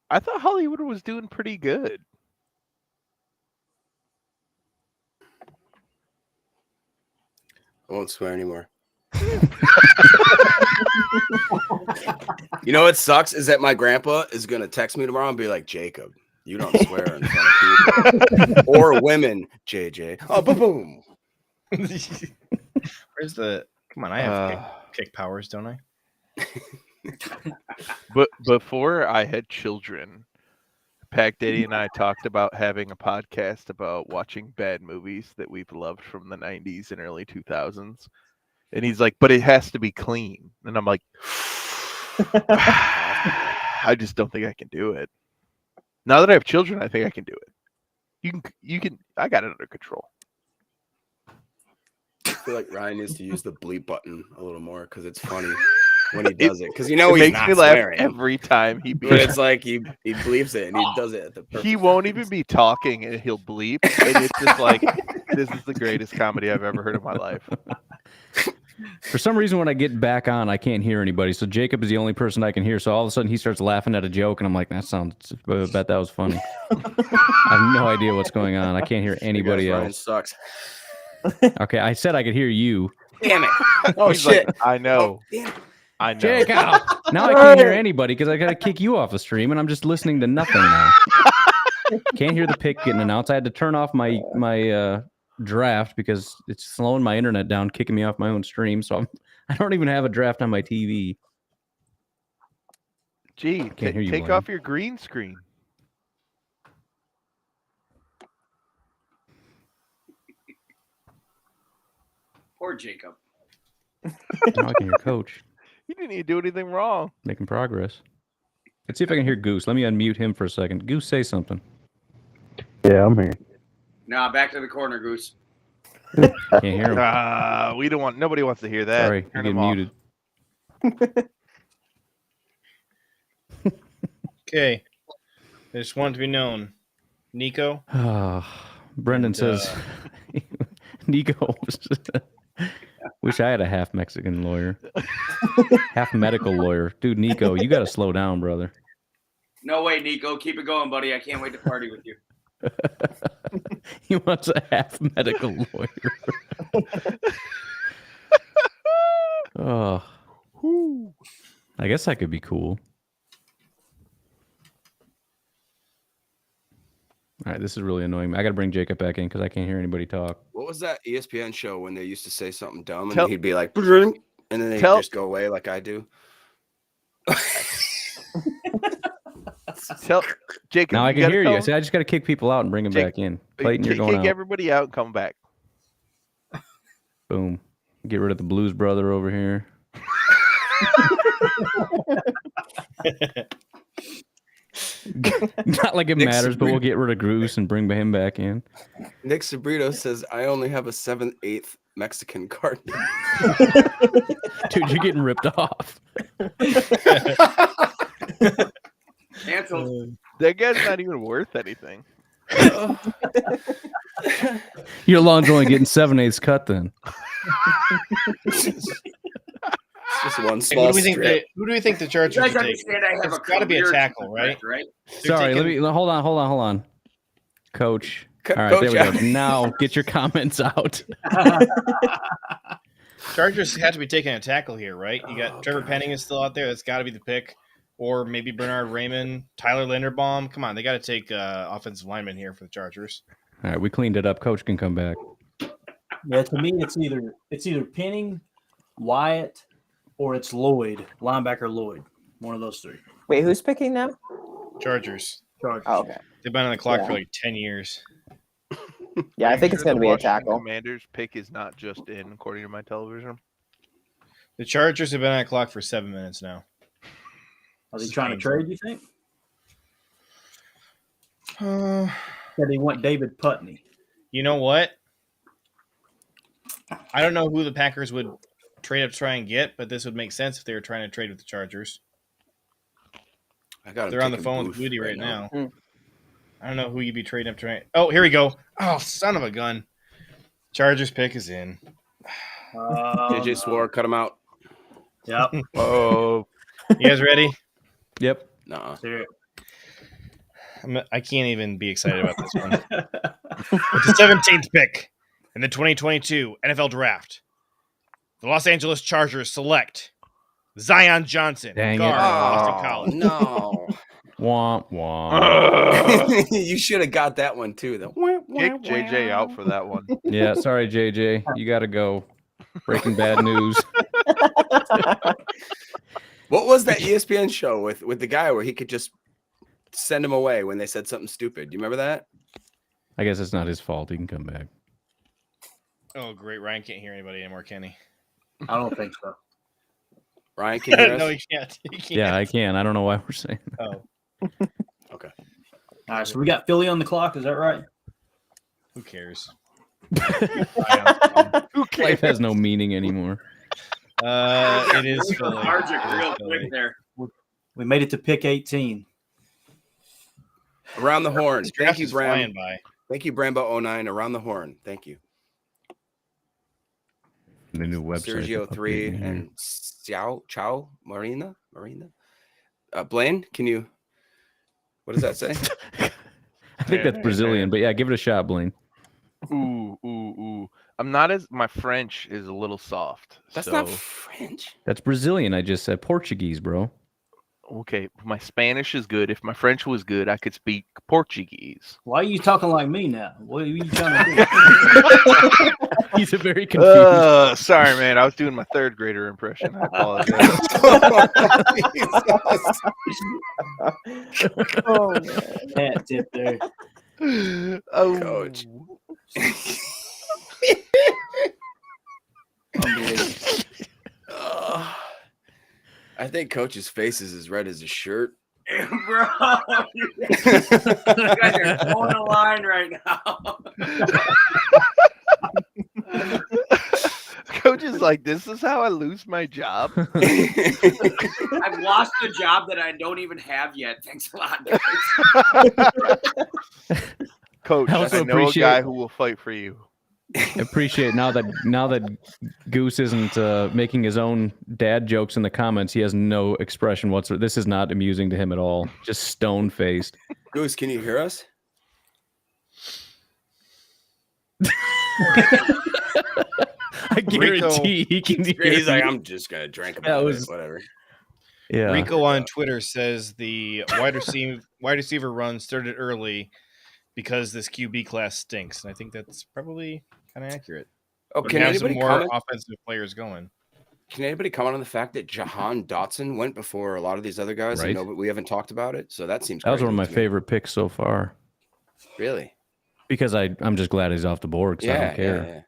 I thought Hollywood was doing pretty good. I won't swear anymore. You know what sucks is that my grandpa is gonna text me tomorrow and be like, Jacob, you don't swear in front of people or women, JJ. Oh, boom. Where's the? Come on, I have kick powers, don't I? But before I had children, Pac Daddy and I talked about having a podcast about watching bad movies that we've loved from the 90s and early 2000s. And he's like, but it has to be clean. And I'm like, I just don't think I can do it. Now that I have children, I think I can do it. You can, I got it under control. I feel like Ryan needs to use the bleep button a little more because it's funny when he does it. Because he's makes not me laugh swearing. every time he But it's like he bleeps it and he does it at the perfect He won't even be talking and he'll bleep. And it's just like, this is the greatest comedy I've ever heard in my life. For some reason, when I get back on, I can't hear anybody. So Jacob is the only person I can hear. So all of a sudden, he starts laughing at a joke, and I'm like, I bet that was funny. I have no idea what's going on. I can't hear anybody Ryan else. sucks. Okay, I said I could hear you. Damn it. Oh, shit. Like, I know. Damn it. I know. Jacob! Now I can't hear anybody because I got to kick you off the stream, and I'm just listening to nothing now. Can't hear the pick getting announced. I had to turn off my draft because it's slowing my internet down, kicking me off my own stream. So I don't even have a draft on my TV. Gee, Can't hear you, take Blaine. off your green screen. Poor Jacob. Now I can hear Coach You didn't even do anything wrong. making progress. Let's see if I can hear Goose. Let me unmute him for a second. Goose, say something. Yeah, I'm here. Nah, back to the corner, Goose. Can't hear him. We don't want. Nobody wants to hear that. Sorry, you're Turn getting him off. muted. Okay. I just want it to be known. Nico. Brendan And, says, Nico, wish I had a half Mexican lawyer, half medical lawyer. Dude, Nico, you got to slow down, brother. No way, Nico. Keep it going, buddy. I can't wait to party with you. He wants a half medical lawyer. Oh, I guess I could be cool. All right, this is really annoying me. I got to bring Jacob back in because I can't hear anybody talk. What was that ESPN show when they used to say something dumb and Tell- he'd be like, and then they'd Tell- just go away like I do? Tell Jacob. Now I can gotta hear you. tell I said I just got to kick people out and bring them Jake- back in. Clayton, you're going kick out. everybody out and come back. Boom. Get rid of the Blues brother over here. Not like it Nick matters, but we'll Sabrino. get rid of Goose and bring him back in. Nick Sabrino says, I only have a 7/8 Mexican card. Dude, you're getting ripped off. Canceled. That guy's not even worth anything. Your lawn's only getting 7/8 cut then. It's just one Hey, small strip. who do we think the You Chargers guys are taking? understand I have It's a gotta be a career tackle, right? right? Sorry, taking- hold on. Coach. Co- All right, Coach, there we go. Now get your comments out. Chargers have to be taking a tackle here, right? You got Trevor Penning is still out there. That's got to be the pick. Or maybe Bernard Raymond, Tyler Linderbaum. Come on, they got to take offensive lineman here for the Chargers. All right, we cleaned it up. Coach can come back. Yeah, to me, it's either Penning, Wyatt, or it's Lloyd, linebacker Lloyd. One of those three. Wait, who's picking now? Chargers. Chargers. Oh, okay. They've been on the clock Yeah. for like 10 years. Yeah, I think it's going to be a Washington tackle. Commanders pick is not just in, according to my television. The Chargers have been on the clock for 7 minutes now. Are they trying to trade, you think? Uh, Or they want David Putney? you know what? I don't know who the Packers would trade up to try and get, but this would make sense if they were trying to trade with the Chargers. I got him They're on the taking phone with Booth Woody right now. I don't know who you'd be trading up to. Oh, here we go. Oh, son of a gun. Chargers pick is in. JJ swore, cut him out. Yep. Oh, You guys ready? Yep. No. I can't even be excited about this one. With the 17th pick in the 2022 NFL Draft, the Los Angeles Chargers select Zion Johnson, Dang it. guard, Boston Oh, College. no. Womp womp. You should have got that one too, though. kick JJ out for that one. Yeah, sorry, JJ. You got to go. Breaking bad news. What was that ESPN show with the guy where he could just send him away when they said something stupid? Do you remember that? I guess it's not his fault. He can come back. Oh, great. Ryan can't hear anybody anymore, can he? I don't think so. Ryan, can you hear us? No, he can't. He can't. Yeah, I can. I don't know why we're saying that. Oh, Okay. All right, so we got Philly on the clock. Is that right? who cares? Who cares? Life has no meaning anymore. It is Philly. Logic It is real Philly. quick there. We made it to pick 18. Around the horn. This Thank draft you, is Bram. flying by. Thank you, Brambo09. Around the horn. Thank you. The new website. Sergio 3 updating here. and Ciao Marina. Blaine, can you? What does that say? I think that's Brazilian, but yeah, give it a shot, Blaine. Ooh. I'm not as my French is a little soft. That's so, not French. That's Brazilian. I just said Portuguese, bro. okay. My Spanish is good. If my French was good, I could speak Portuguese. Why are you talking like me now? What are you trying to do? He's a very confused. Sorry, man. I was doing my third grader impression. I apologize. Oh man. Hat tip there. Oh, Coach. I think Coach's face is as red as his shirt. Bro, you guys are towing the line right now. Coach is like, this is how I lose my job. I've lost the job that I don't even have yet. Thanks a lot, guys. Coach, I also I know a appreciate- guy who will fight for you. I appreciate now that Goose isn't making his own dad jokes in the comments. He has no expression whatsoever. This is not amusing to him at all. Just stone faced. Goose, can you hear us? I guarantee he can hear. He's like, me. I'm just gonna drink about was- it, whatever. Yeah. Rico on Twitter says the wide receiver run started early because this QB class stinks, and I think that's probably kind of accurate. Oh, We can have some anybody more comment? offensive players going. Can anybody comment on the fact that Jahan Dotson went before a lot of these other guys? Right. But we haven't talked about it, so that seems. That was one of my crazy to me. favorite picks so far Really? because I'm just glad he's off the board because I don't care. Yeah.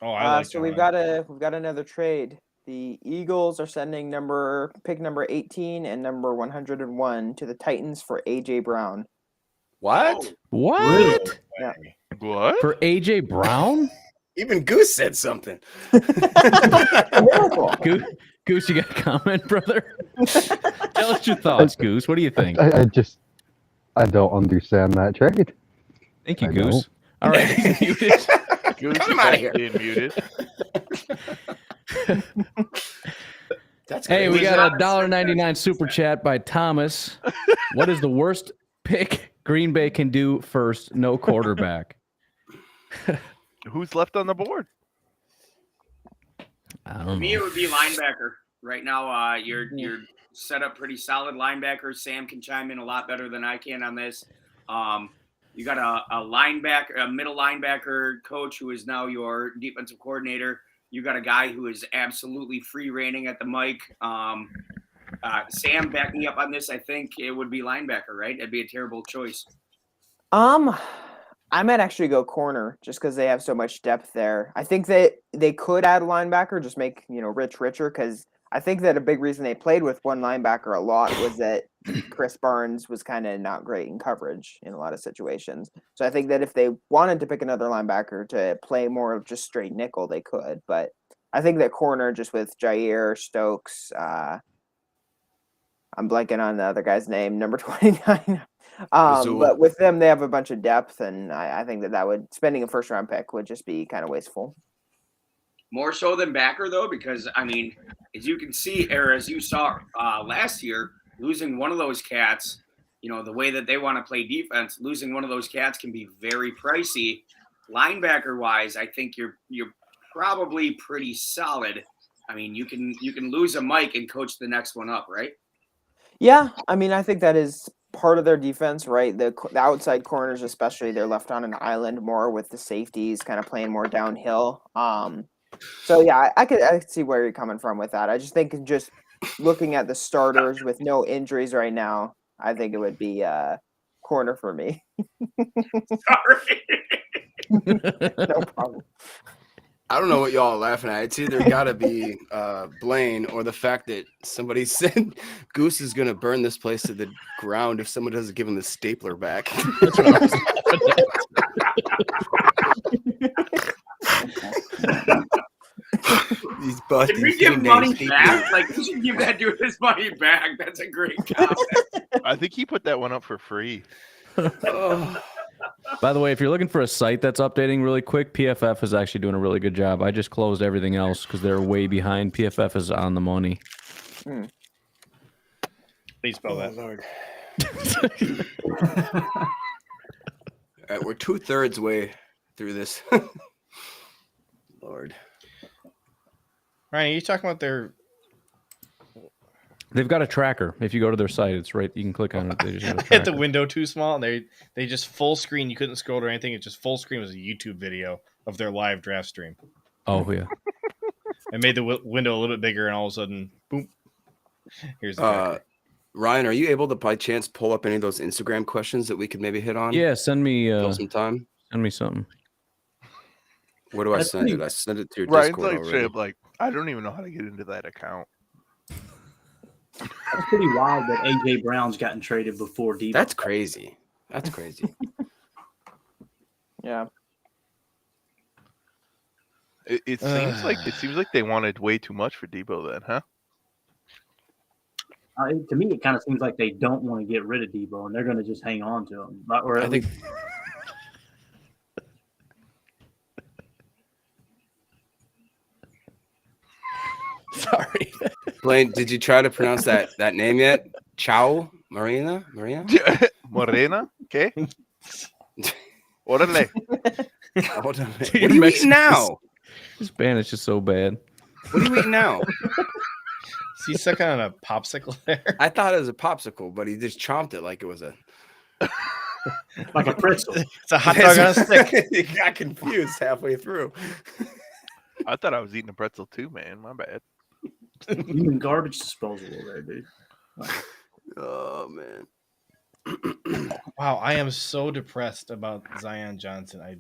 Oh, I like So we've got another trade. The Eagles are sending pick number 18 and number 101 to the Titans for AJ Brown. What? What? Yeah. What? For AJ Brown? Even Goose said something. Miracle. Goose, you got a comment, brother? Tell us your thoughts, Goose. What do you think? I don't understand that trade. Thank you, I Goose. All right, he's muted. Goose Cut him is outta here. being muted. That's Hey, we crazy. got a $1.99 super chat by Thomas. What is the worst pick Green Bay can do first? No quarterback. Who's left on the board? I don't Me, it know. would be linebacker. Right now, you're set up pretty solid linebackers. Sam can chime in a lot better than I can on this. You got a linebacker, a middle linebacker coach who is now your defensive coordinator. You got a guy who is absolutely free reigning at the mic. Sam, back me up on this. I think it would be linebacker, right? It'd be a terrible choice. I might actually go corner just because they have so much depth there. I think that they could add a linebacker, just make Rich richer, because I think that a big reason they played with one linebacker a lot was that Chris Barnes was kind of not great in coverage in a lot of situations. So I think that if they wanted to pick another linebacker to play more of just straight nickel, they could. But I think that corner, just with Jair, Stokes, I'm blanking on the other guy's name, number 29. But with them, they have a bunch of depth, and I think that would spending a first round pick would just be kind of wasteful. More so than backer, though, because, I mean, as you can see, or as you saw last year, losing one of those cats, the way that they want to play defense, losing one of those cats can be very pricey. Linebacker-wise, I think you're probably pretty solid. I mean, you can lose a Mike and coach the next one up, right? Yeah, I mean, I think that is part of their defense, right? The outside corners, especially, they're left on an island more with the safeties kind of playing more downhill. So yeah, I could see where you're coming from with that. I just think just looking at the starters with no injuries right now, I think it would be corner for me. Sorry. No problem. I don't know what y'all are laughing at. It's either got to be Blaine or the fact that somebody said Goose is going to burn this place to the ground if someone doesn't give him the stapler back. That's what I was He's busted. Can we give money back? Like, we should give that dude his money back. That's a great comment. I think he put that one up for free. By the way, if you're looking for a site that's updating really quick, PFF is actually doing a really good job. I just closed everything else because they're way behind. PFF is on the money. Please spell that. Lord. All right, we're 2/3 way through this. Lord. Ryan, are you talking about their? They've got a tracker. If you go to their site, it's right. You can click on it. They just got a Hit tracker. the window too small. And they just full screen. You couldn't scroll or anything. It just full screen was a YouTube video of their live draft stream. Oh yeah. I made the window a little bit bigger, and all of a sudden, boom. Here's the tracker. Ryan, are you able to by chance pull up any of those Instagram questions that we could maybe hit on? Yeah. Send me. Fill some time. Send me something. Where do I send it? I sent it to your Ryan's Discord like, already. straight up like, I don't even know how to get into that account. That's pretty wild that AJ Brown's gotten traded before Debo. That's crazy. That's crazy. Yeah. It seems like they wanted way too much for Debo then, huh? To me, it kind of seems like they don't want to get rid of Debo, and they're going to just hang on to him. Or I think. Sorry. Blaine, did you try to pronounce that name yet? Ciao, Marina? Morena? Okay. Orale. What are you eating now? Spanish is so bad. What are you eating now? Is he sucking on a popsicle there? I thought it was a popsicle, but he just chomped it like it was a like a pretzel. It's a hot dog on a stick. He got confused halfway through. I thought I was eating a pretzel too, man. My bad. You mean garbage disposal there, dude. Oh man. Wow, I am so depressed about Zion Johnson. I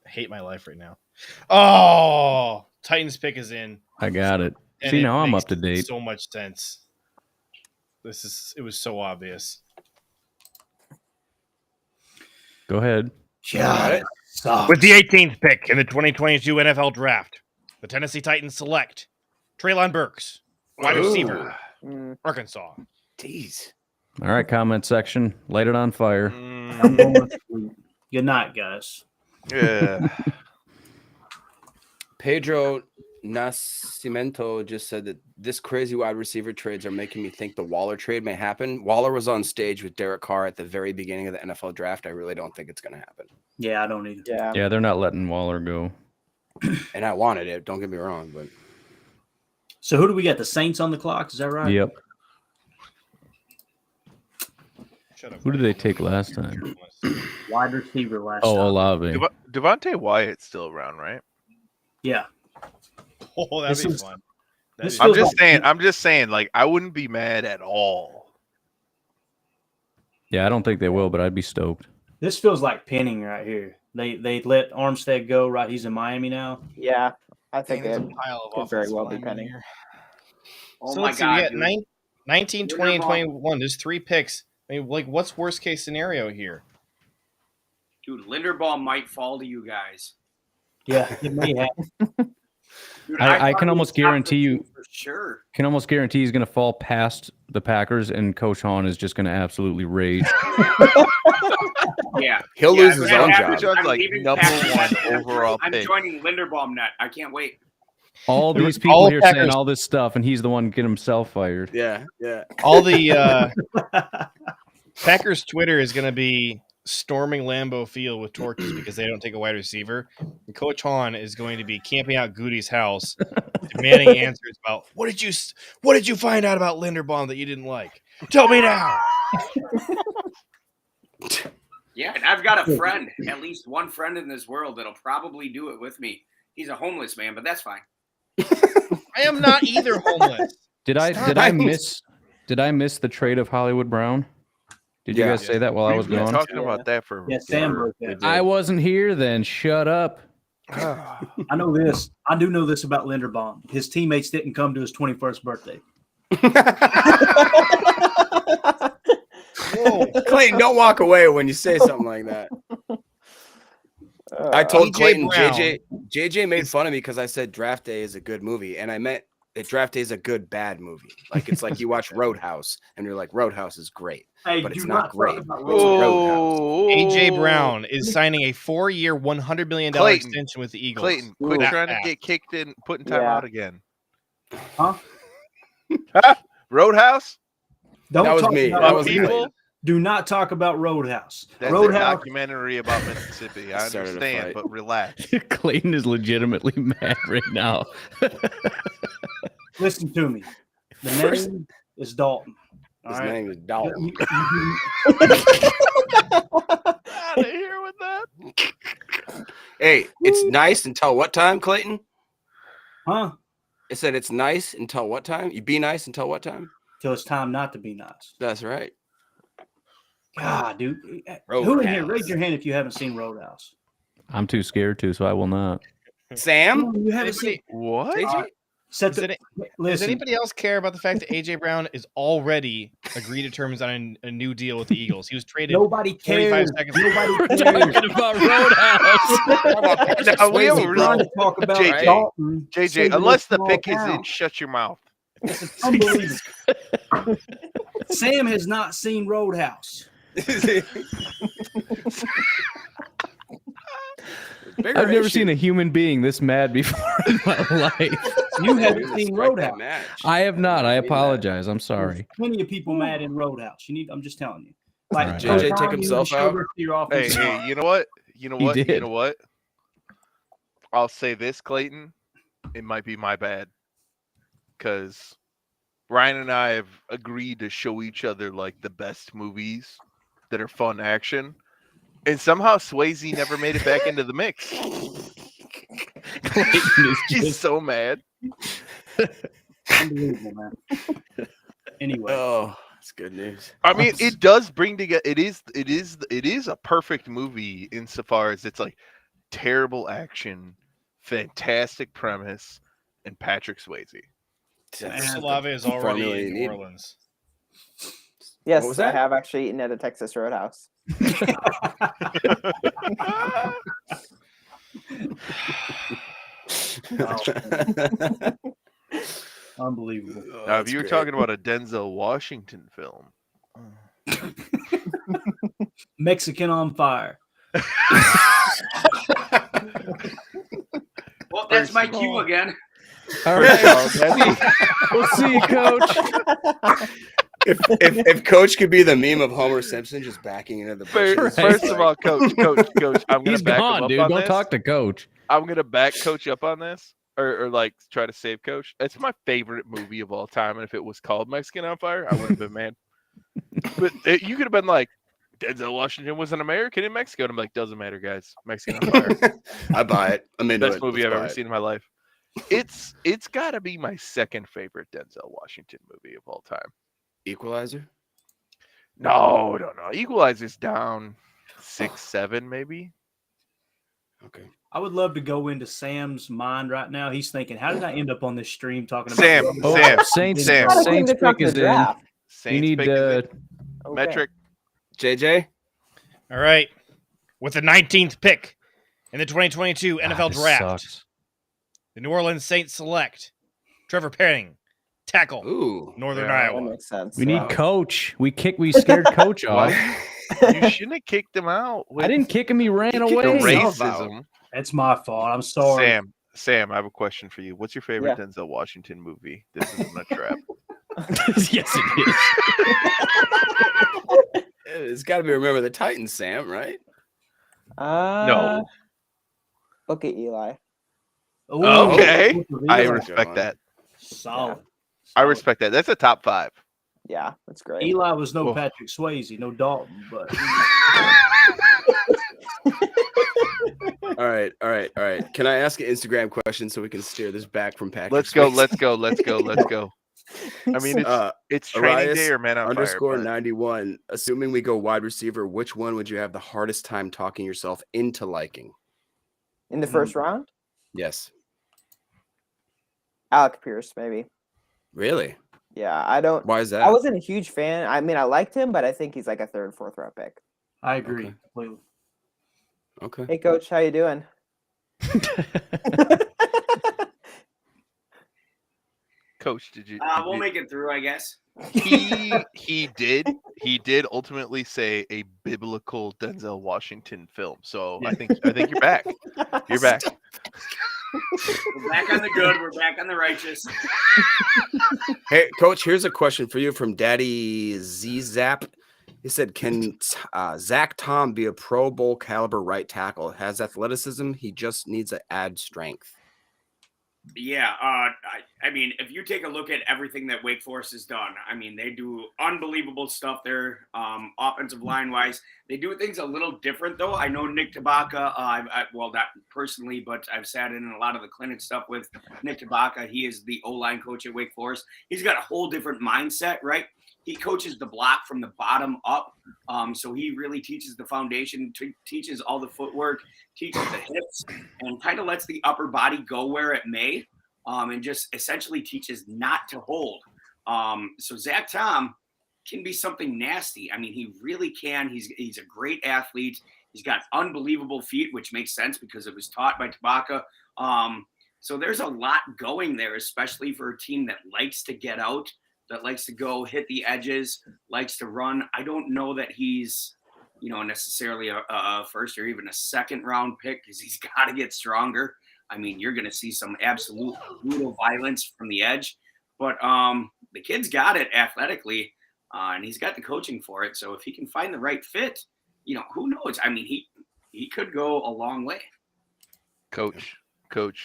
hate my life right now. Oh, Titans pick is in. I got it. And See, it now I'm makes up to date. So much sense. It was so obvious. Go ahead. God, With the 18th pick in the 2022 NFL Draft, the Tennessee Titans select Treylon Burks, wide receiver, Arkansas. Jeez. All right, comment section. Light it on fire. I'm going to sleep. Good night, guys. Yeah. Pedro Nascimento just said that this crazy wide receiver trades are making me think the Waller trade may happen. Waller was on stage with Derek Carr at the very beginning of the NFL draft. I really don't think it's going to happen. Yeah, I don't either. Yeah. They're not letting Waller go. And I wanted it. Don't get me wrong, but So who do we got? The Saints on the clock? Is that right? Yep. Shut up. Who did they take last time? Wide receiver last Oh, time. Olave. Devante Wyatt's still around, right? Yeah. Oh, that'd This be is- fun. this That'd be feels fun. I'm just saying, like, I wouldn't be mad at all. Yeah, I don't think they will, but I'd be stoked. This feels like Penning right here. They let Armstead go, right? He's in Miami now. Yeah. I think Dang, it there's a pile of could very offensive well be linemen Penning. here. Oh So my let's see, we God, got dude. 19, 20, and Wonderful. 21. There's 3 picks. I mean, like, what's worst case scenario here? Dude, Linderbaum might fall to you guys. Yeah, it may happen. Dude, I thought can he almost was top guarantee you- 15 for Sure. Can almost guarantee he's going to fall past the Packers, and Coach Hahn is just going to absolutely rage. Yeah. He'll lose his when that own happens, job. I'm Like, leaving number Packers. one overall I'm pick. joining Linderbaum net. I can't wait. All these people All here Packers- saying all this stuff, and he's the one getting himself fired. Yeah. All the Packers Twitter is going to be storming Lambeau Field with torches because they don't take a wide receiver. And Coach Hahn is going to be camping out Goody's house, demanding answers about what did you find out about Linderbaum that you didn't like? Tell me now. Yeah, and I've got a friend, at least one friend in this world that'll probably do it with me. He's a homeless man, but that's fine. I am not either homeless. Did I miss the trade of Hollywood Brown? Did you Yeah. guys say that while I was We've been gone? talking about that for. Yeah, Sam broke that. I wasn't here then. Shut up. I know this. I do know this about Linderbaum. His teammates didn't come to his 21st birthday. Whoa. Clayton, don't walk away when you say something like that. I told DJ Clayton, Brown. JJ made fun of me because I said Draft Day is a good movie, and I meant that Draft Day is a good bad movie. Like it's like you watch Roadhouse, and you're like, Roadhouse is great, Hey, but do it's not not talk great. about It's Roadhouse. Roadhouse. AJ Brown is signing a 4-year, $100 million Clayton. extension with the Eagles. Clayton, quit That trying to fast. get kicked in, put in time Yeah. out again. Huh? Roadhouse? Don't That was talk me. about That was Roadhouse. Clayton. Do not talk about Roadhouse. That's a Roadhouse. documentary about Mississippi. I Started a understand, fight. but relax. Clayton is legitimately mad right now. Listen to me. The name is Dalton. All His right. name is Dalton. Out of here with that. Hey, it's nice until what time, Clayton? Huh? It said it's nice until what time? You be nice until what time? Till it's time not to be nice. That's right. God, dude. Who in here? Roadhouse. Raise your hand if you haven't seen Roadhouse. I'm too scared to, so I will not. Sam? You haven't seen. What? JJ? Set Does the, it- Does listen. anybody else care about the fact that AJ Brown is already agreed to terms on a new deal with the Eagles? He was traded. Nobody 45 cares. seconds. Nobody We're cares. talking about Roadhouse. No, we Swayze don't We're trying really. to talk about JJ, Dalton. JJ, saving unless a the small pick is town. in, shut your mouth. It's unbelievable. Sam has not seen Roadhouse. I've never seen a human being this mad before in my life. You haven't seen Roadhouse. I have not. I apologize. I'm sorry. There's plenty of people mad in Roadhouse. You need. I'm just telling you. Like All right. JJ Coach take Hahn, himself you show out? her to your Hey, offensive line. hey, you know what? You know He what? You did. know what? I'll say this, Clayton. It might be my bad. Because Ryan and I have agreed to show each other like the best movies that are fun action. And somehow Swayze never made it back into the mix. Clayton is He's just so mad. Unbelievable, man. Anyway, Oh, that's good news. I mean, it does bring together. It is a perfect movie insofar as it's like terrible action, fantastic premise, and Patrick Swayze. Chris Olave is formula already you in need. New Orleans. Yes, What was I that? have actually eaten at a Texas Roadhouse. unbelievable. Now, if you were talking about a Denzel Washington film, Mexican on fire. Well, that's First my of cue all- again. all right. We'll see you, Coach. if Coach could be the meme of Homer Simpson just backing into the bushes. first of all, Coach, I'm gonna He's back him gone, up dude. on Don't this. talk to Coach. I'm gonna back Coach up on this, or like try to save Coach. It's my favorite movie of all time, and if it was called Mexican on Fire, I wouldn't have been mad. But you could have been like, Denzel Washington was an American in Mexico, and I'm like, doesn't matter, guys. Mexican on Fire, I buy it. I'm into best it. movie Let's I've buy ever it. seen in my life. It's got to be my second favorite Denzel Washington movie of all time. Equalizer. No. Equalizer's down 6, 7, maybe. Okay. I would love to go into Sam's mind right now. He's thinking, how did I end up on this stream talking about Sam, Roadhouse? Oh, Sam, Saints, Sam. Gotta Saints clean this up pick the is in. draft. You Saints need pick is in. Okay. Metric. JJ. All right. With the 19th pick in the 2022 NFL This Draft, sucks. the New Orleans Saints select Trevor Penning, Tackle. Ooh. Northern Yeah. That Iowa. makes sense. We need Wow. coach. We scared coach off. You shouldn't have kicked him out. I didn't kick him. He ran kicked away. The himself out. racism. That's my fault. I'm sorry. Sam, I have a question for you. What's your favorite Yeah. Denzel Washington movie? This isn't a trap. Yes, it is. It's got to be Remember the Titans, Sam, right? No. Look at Eli. Ooh, Okay. Ooh, I Eli. respect that. Solid. I respect that. That's a top 5. Yeah, that's great. Eli was no Oh. Patrick Swayze, no Dalton, but All right. Can I ask an Instagram question so we can steer this back from Patrick? Let's go. Swayze? Let's go. I mean, it's training Arias day or man on fire. _ but 91. Assuming we go wide receiver, which one would you have the hardest time talking yourself into liking? In the first round, Yes. Alec Pierce, maybe. Really? Yeah, I don't. Why is that? I wasn't a huge fan. I mean, I liked him, but I think he's like a 3rd, 4th round pick. I agree Okay. completely. Okay. Hey, coach, how you doing? Coach, did you? We'll make it through, I guess. He did ultimately say a biblical Denzel Washington film. So I think you're back. You're back. We're back on the good. We're back on the righteous. Hey, Coach, here's a question for you from Daddy Z-Zap. He said, can Zach Tom be a Pro Bowl caliber right tackle? Has athleticism. He just needs to add strength. Yeah, I mean, if you take a look at everything that Wake Forest has done, I mean, they do unbelievable stuff there, offensive line-wise. They do things a little different, though. I know Nick Tabaka, well, not personally, but I've sat in a lot of the clinic stuff with Nick Tabaka. He is the O-line coach at Wake Forest. He's got a whole different mindset, right? He coaches the block from the bottom up. So he really teaches the foundation, teaches all the footwork, teaches the hips, and kind of lets the upper body go where it may, and just essentially teaches not to hold. So Zach Tom can be something nasty. I mean, he really can. He's a great athlete. He's got unbelievable feet, which makes sense because it was taught by Tabaka. So there's a lot going there, especially for a team that likes to get out, that likes to go hit the edges, likes to run. I don't know that he's, necessarily a 1st or even a 2nd round pick because he's got to get stronger. I mean, you're going to see some absolute brutal violence from the edge, but the kid's got it athletically, and he's got the coaching for it. So if he can find the right fit, who knows? I mean, he could go a long way. Coach,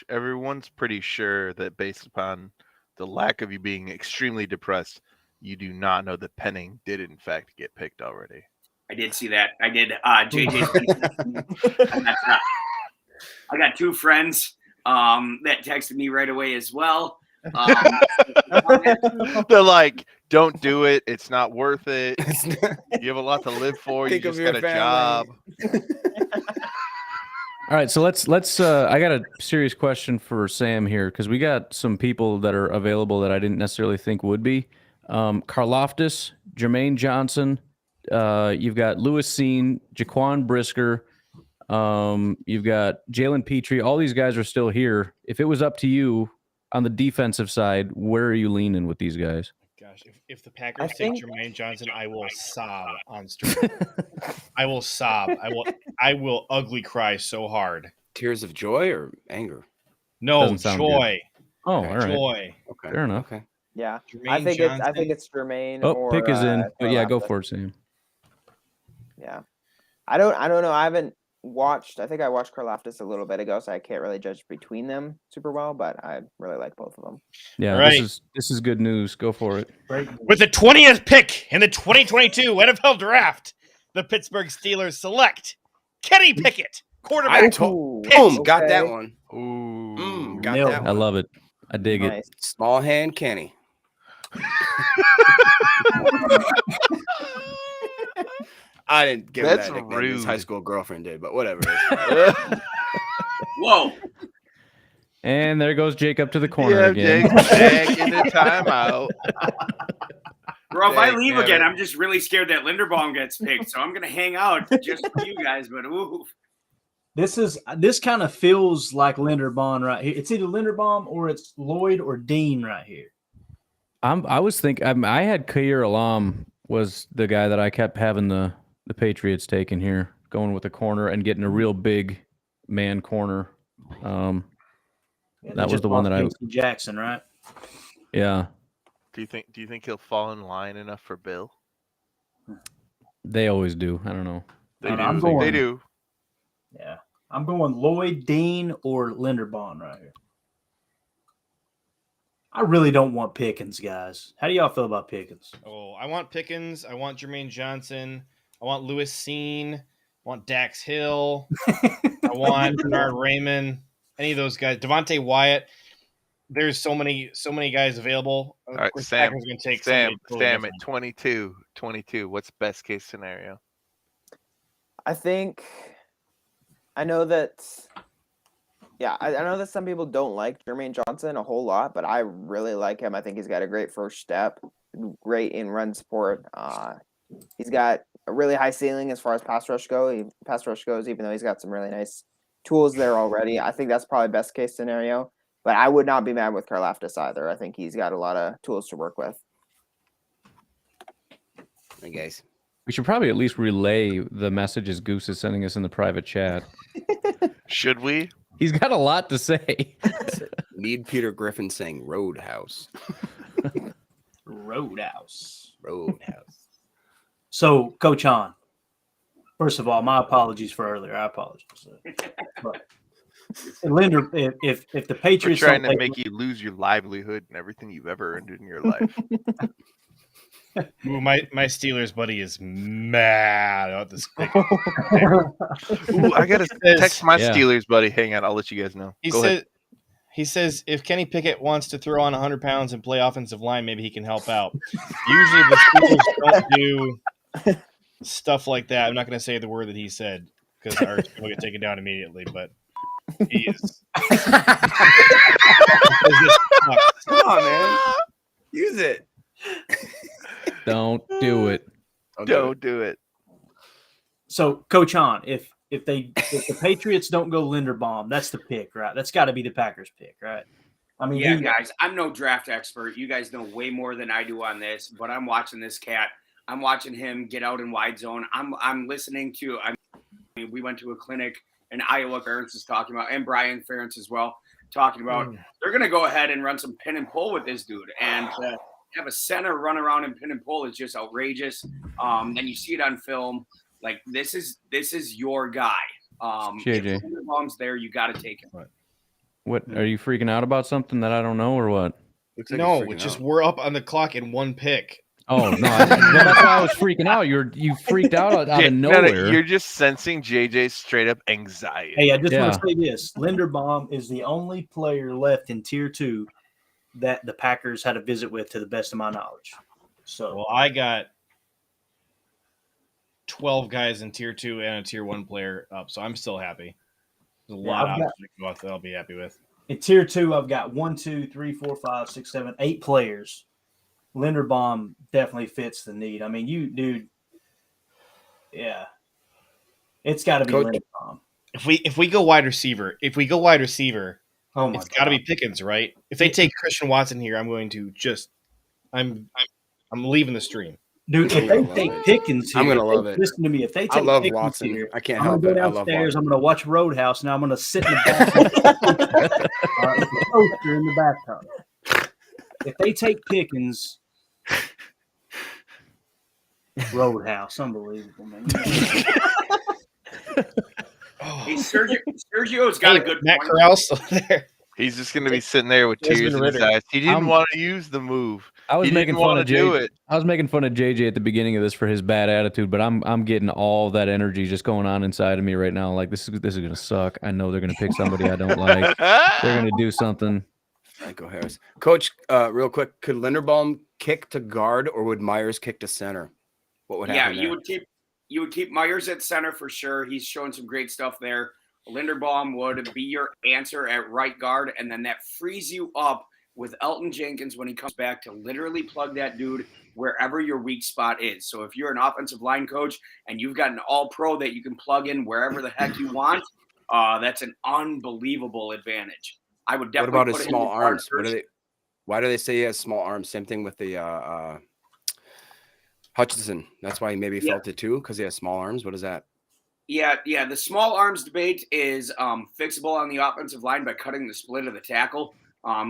everyone's pretty sure that based upon the lack of you being extremely depressed, you do not know that Penning did in fact get picked already. I did see that. I did. JJ. I got 2 friends that texted me right away as well. They're like, don't do it. It's not worth it. You have a lot to live for. You just got a job. All right, so let's. I got a serious question for Sam here because we got some people that are available that I didn't necessarily think would be. Karloftis, Jermaine Johnson. You've got Lewis Cine, Jaquan Brisker. You've got Jalen Petrie. All these guys are still here. If it was up to you on the defensive side, where are you leaning with these guys? Gosh, if the Packers take Jermaine Johnson, I will sob on stream. I will sob. I will ugly cry so hard. Tears of joy or anger? No, Doesn't sound joy. Oh, all right. Joy. Okay. Fair enough. Okay. Yeah, Jermaine I think Johnson. it's Jermaine. Oh, or, pick is in. But yeah, go Karloftis. for it, Sam. Yeah, I don't know. I haven't watched. I think I watched Karloftis a little bit ago, so I can't really judge between them super well. But I really like both of them. Yeah, Right. this is good news. Go for it. Great. With the 20th pick in the 2022 NFL Draft, the Pittsburgh Steelers select Kenny Pickett, quarterback. Ooh, Boom, got okay. that one. Ooh. Got Nailed that I one. love it. I dig it. Nice. Small hand Kenny. I didn't give That's him that nickname. His rude. high school girlfriend did, but whatever. Whoa. And there goes Jacob to the corner again. Jake's back in the timeout. Bro, if I Dang, leave damn again, it. I'm just really scared that Linderbaum gets picked. So I'm going to hang out just for you guys. But ooh. This kind of feels like Linderbaum right here. It's either Linderbaum or it's Lloyd or Dean right here. I was thinking. I had Kair Alam was the guy that I kept having the Patriots taking here, going with a corner and getting a real big man corner. That was the one that I. Jackson, right? Yeah. Do you think he'll fall in line enough for Bill? They always do. I don't know. They do. Yeah, I'm going Lloyd, Dean, or Linderbaum right here. I really don't want Pickens, guys. How do y'all feel about Pickens? Oh, I want Pickens. I want Jermaine Johnson. I want Lewis Cine. I want Dax Hill. I want Bernard Raymond. Any of those guys. Devante Wyatt. There's so many guys available. All right, Sam at 22. What's best case scenario? I know that some people don't like Jermaine Johnson a whole lot, but I really like him. I think he's got a great first step, great in run support. He's got a really high ceiling as far as pass rush goes, even though he's got some really nice tools there already. I think that's probably best case scenario. But I would not be mad with Karloftis either. I think he's got a lot of tools to work with. Hey, guys. We should probably at least relay the messages Goose is sending us in the private chat. Should we? He's got a lot to say. Need Peter Griffin saying Roadhouse. Roadhouse. So, Coach Hahn, first of all, my apologies for earlier. I apologize. But Linder, if the Patriots We're trying to make you lose your livelihood and everything you've ever earned in your life. Ooh, my Steelers buddy is mad about this pick. Ooh, I gotta text my Steelers buddy. Hang on, I'll let you guys know. He says if Kenny Pickett wants to throw on 100 pounds and play offensive line, maybe he can help out. Usually the Steelers don't do stuff like that. I'm not going to say the word that he said because our will get taken down immediately, but he is. come on, man. Use it. Don't do it. Don't do it. So, Coach Hahn, if the Patriots don't go Linderbaum, that's the pick, right? That's got to be the Packers' pick, right? I mean, yeah, guys, I'm no draft expert. You guys know way more than I do on this, but I'm watching this cat. I'm watching him get out in wide zone. I'm listening to. We went to a clinic in Iowa. Ferentz is talking about, and Brian Ferentz as well, talking about. They're going to go ahead and run some pin and pull with this dude, and have a center run around and pin and pull is just outrageous. Then you see it on film. Like this is your guy. JJ. If Linderbaum's there, you got to take him. What are you freaking out about something that I don't know or what? No, it's just we're up on the clock in one pick. Oh no, that's why I was freaking out. You freaked out of nowhere. You're just sensing JJ's straight up anxiety. Hey, I just want to say this: Linderbaum is the only player left in Tier 2 that the Packers had a visit with, to the best of my knowledge. So, well, I got 12 guys in Tier 2 and a Tier 1 player up, so I'm still happy. There's a lot of options that I'll be happy with. In Tier 2, I've got 1, 2, 3, 4, 5, 6, 7, 8 players. Linderbaum definitely fits the need. I mean, dude, yeah, it's got to be Linderbaum. If we go wide receiver, it's got to be Pickens, right? If they take Christian Watson here, I'm going to I'm leaving the stream. Dude, if they take Pickens here, I'm gonna love it. Listen to me. If they take Pickens Watson here, I can't help it. I'm gonna go downstairs. I'm gonna watch Roadhouse. Now I'm gonna sit in the bathtub. With the toaster in the bathtub. If they take Pickens, Roadhouse, unbelievable, man. Hey, Sergio's got a good Matt point. Corral's still there. He's just going to be sitting there with tears in his eyes. He didn't want to use the move. I was making fun of JJ. I was making fun of JJ at the beginning of this for his bad attitude, but I'm getting all that energy just going on inside of me right now. Like this is going to suck. I know they're going to pick somebody I don't like. They're going to do something. Michael Harris. Coach, real quick, could Linderbaum kick to guard or would Myers kick to center? What would happen? Yeah, you would keep Myers at center for sure. He's showing some great stuff there. Linderbaum would be your answer at right guard, and then that frees you up with Elton Jenkins when he comes back to literally plug that dude wherever your weak spot is. So if you're an offensive line coach and you've got an all-pro that you can plug in wherever the heck you want, that's an unbelievable advantage. I would definitely. What about his small arms? What are they? Why do they say he has small arms? Same thing with the Hutchinson. That's why he maybe felt it too, because he has small arms. What is that? Yeah. The small arms debate is fixable on the offensive line by cutting the split of the tackle.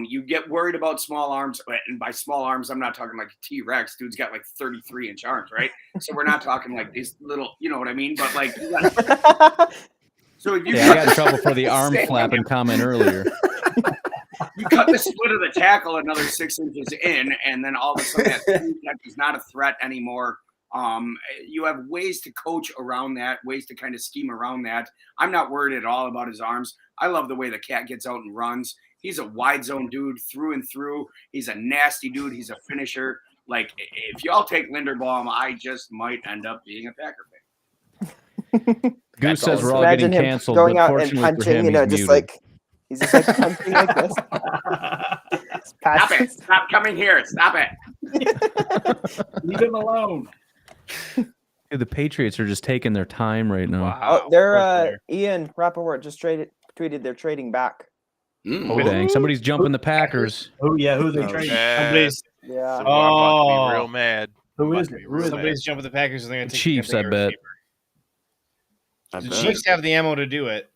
You get worried about small arms, and by small arms, I'm not talking like T-Rex. Dude's got like 33-inch arms, right? So we're not talking like these little, you know what I mean? But like, so if you I got in trouble for the arm flapping comment earlier. you cut the split of the tackle another 6 inches in, and then all of a sudden that is not a threat anymore. You have ways to coach around that, ways to kind of scheme around that. I'm not worried at all about his arms. I love the way the cat gets out and runs. He's a wide zone dude through and through. He's a nasty dude. He's a finisher. Like, if y'all take Linderbaum, I just might end up being a Packer fan. Goose says we're all Imagine getting him canceled. going But out and fortunately for punching, him, you know, he's just muted. like he's just like punching like this. Stop it. Stop coming here. Stop it. Leave him alone. Dude, the Patriots are just taking their time right now. Wow. Oh, they're Ian Rappaport just tweeted they're trading back. Oh dang! Somebody's jumping the Packers. Oh yeah, who they trading? Somebody's, Yeah. I'm about to be real mad. Who I'm is about to it? be real somebody's jumping the Packers and they're going to take Chiefs, I bet. The Chiefs have the ammo to do it.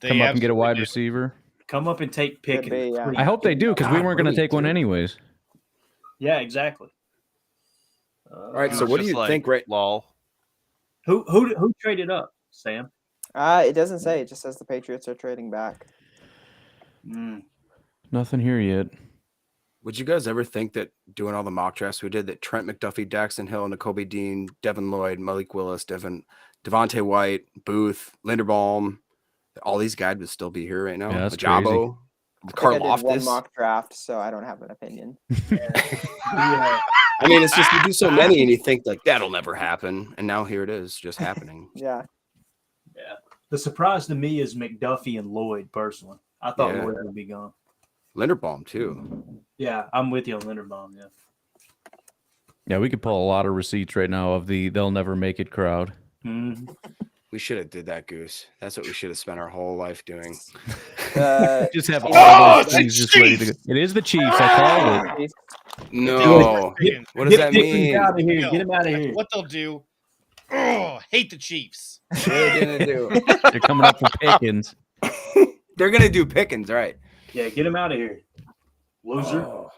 They Come up and get a absolutely wide do. Oh, receiver. Come up and take Could Pickens. be, yeah. please. I hope they do because we weren't going to take one anyways. Yeah, exactly. All right, so It's what do just you like, think? Right, lol. Who traded up, Sam? It doesn't say. It just says the Patriots are trading back. Nothing here yet. would you guys ever think that doing all the mock drafts we did, that Trent McDuffie, Daxton Hill, Nakobe Dean, Devin Lloyd, Malik Willis, Devante White, Booth, Linderbaum, all these guys would still be here right now? Yeah, that's Ajabo, I think I did one Karloftis. mock draft, so I don't have an opinion. Yeah. I mean, it's just you do so many and you think like that'll never happen, and now here it is, just happening. Yeah. Yeah. The surprise to me is McDuffie and Lloyd, personally. I thought Yeah. Lloyd would be gone. Linderbaum too. Yeah, I'm with you on Linderbaum, yeah. Yeah, we could pull a lot of receipts right now of the "they'll never make it" crowd. Mhm. We should have did that, Goose. That's what we should have spent our whole life doing. Just have all Oh, those things just ready to go. It is the Chiefs. I called it. No. What does that Pickens mean? out of here. No. Get him out of here. What they'll do? Oh, hate the Chiefs. What are they gonna do? They're coming up for Pickens. They're gonna do Pickens, right? Yeah, get him out of here. Loser. Oh.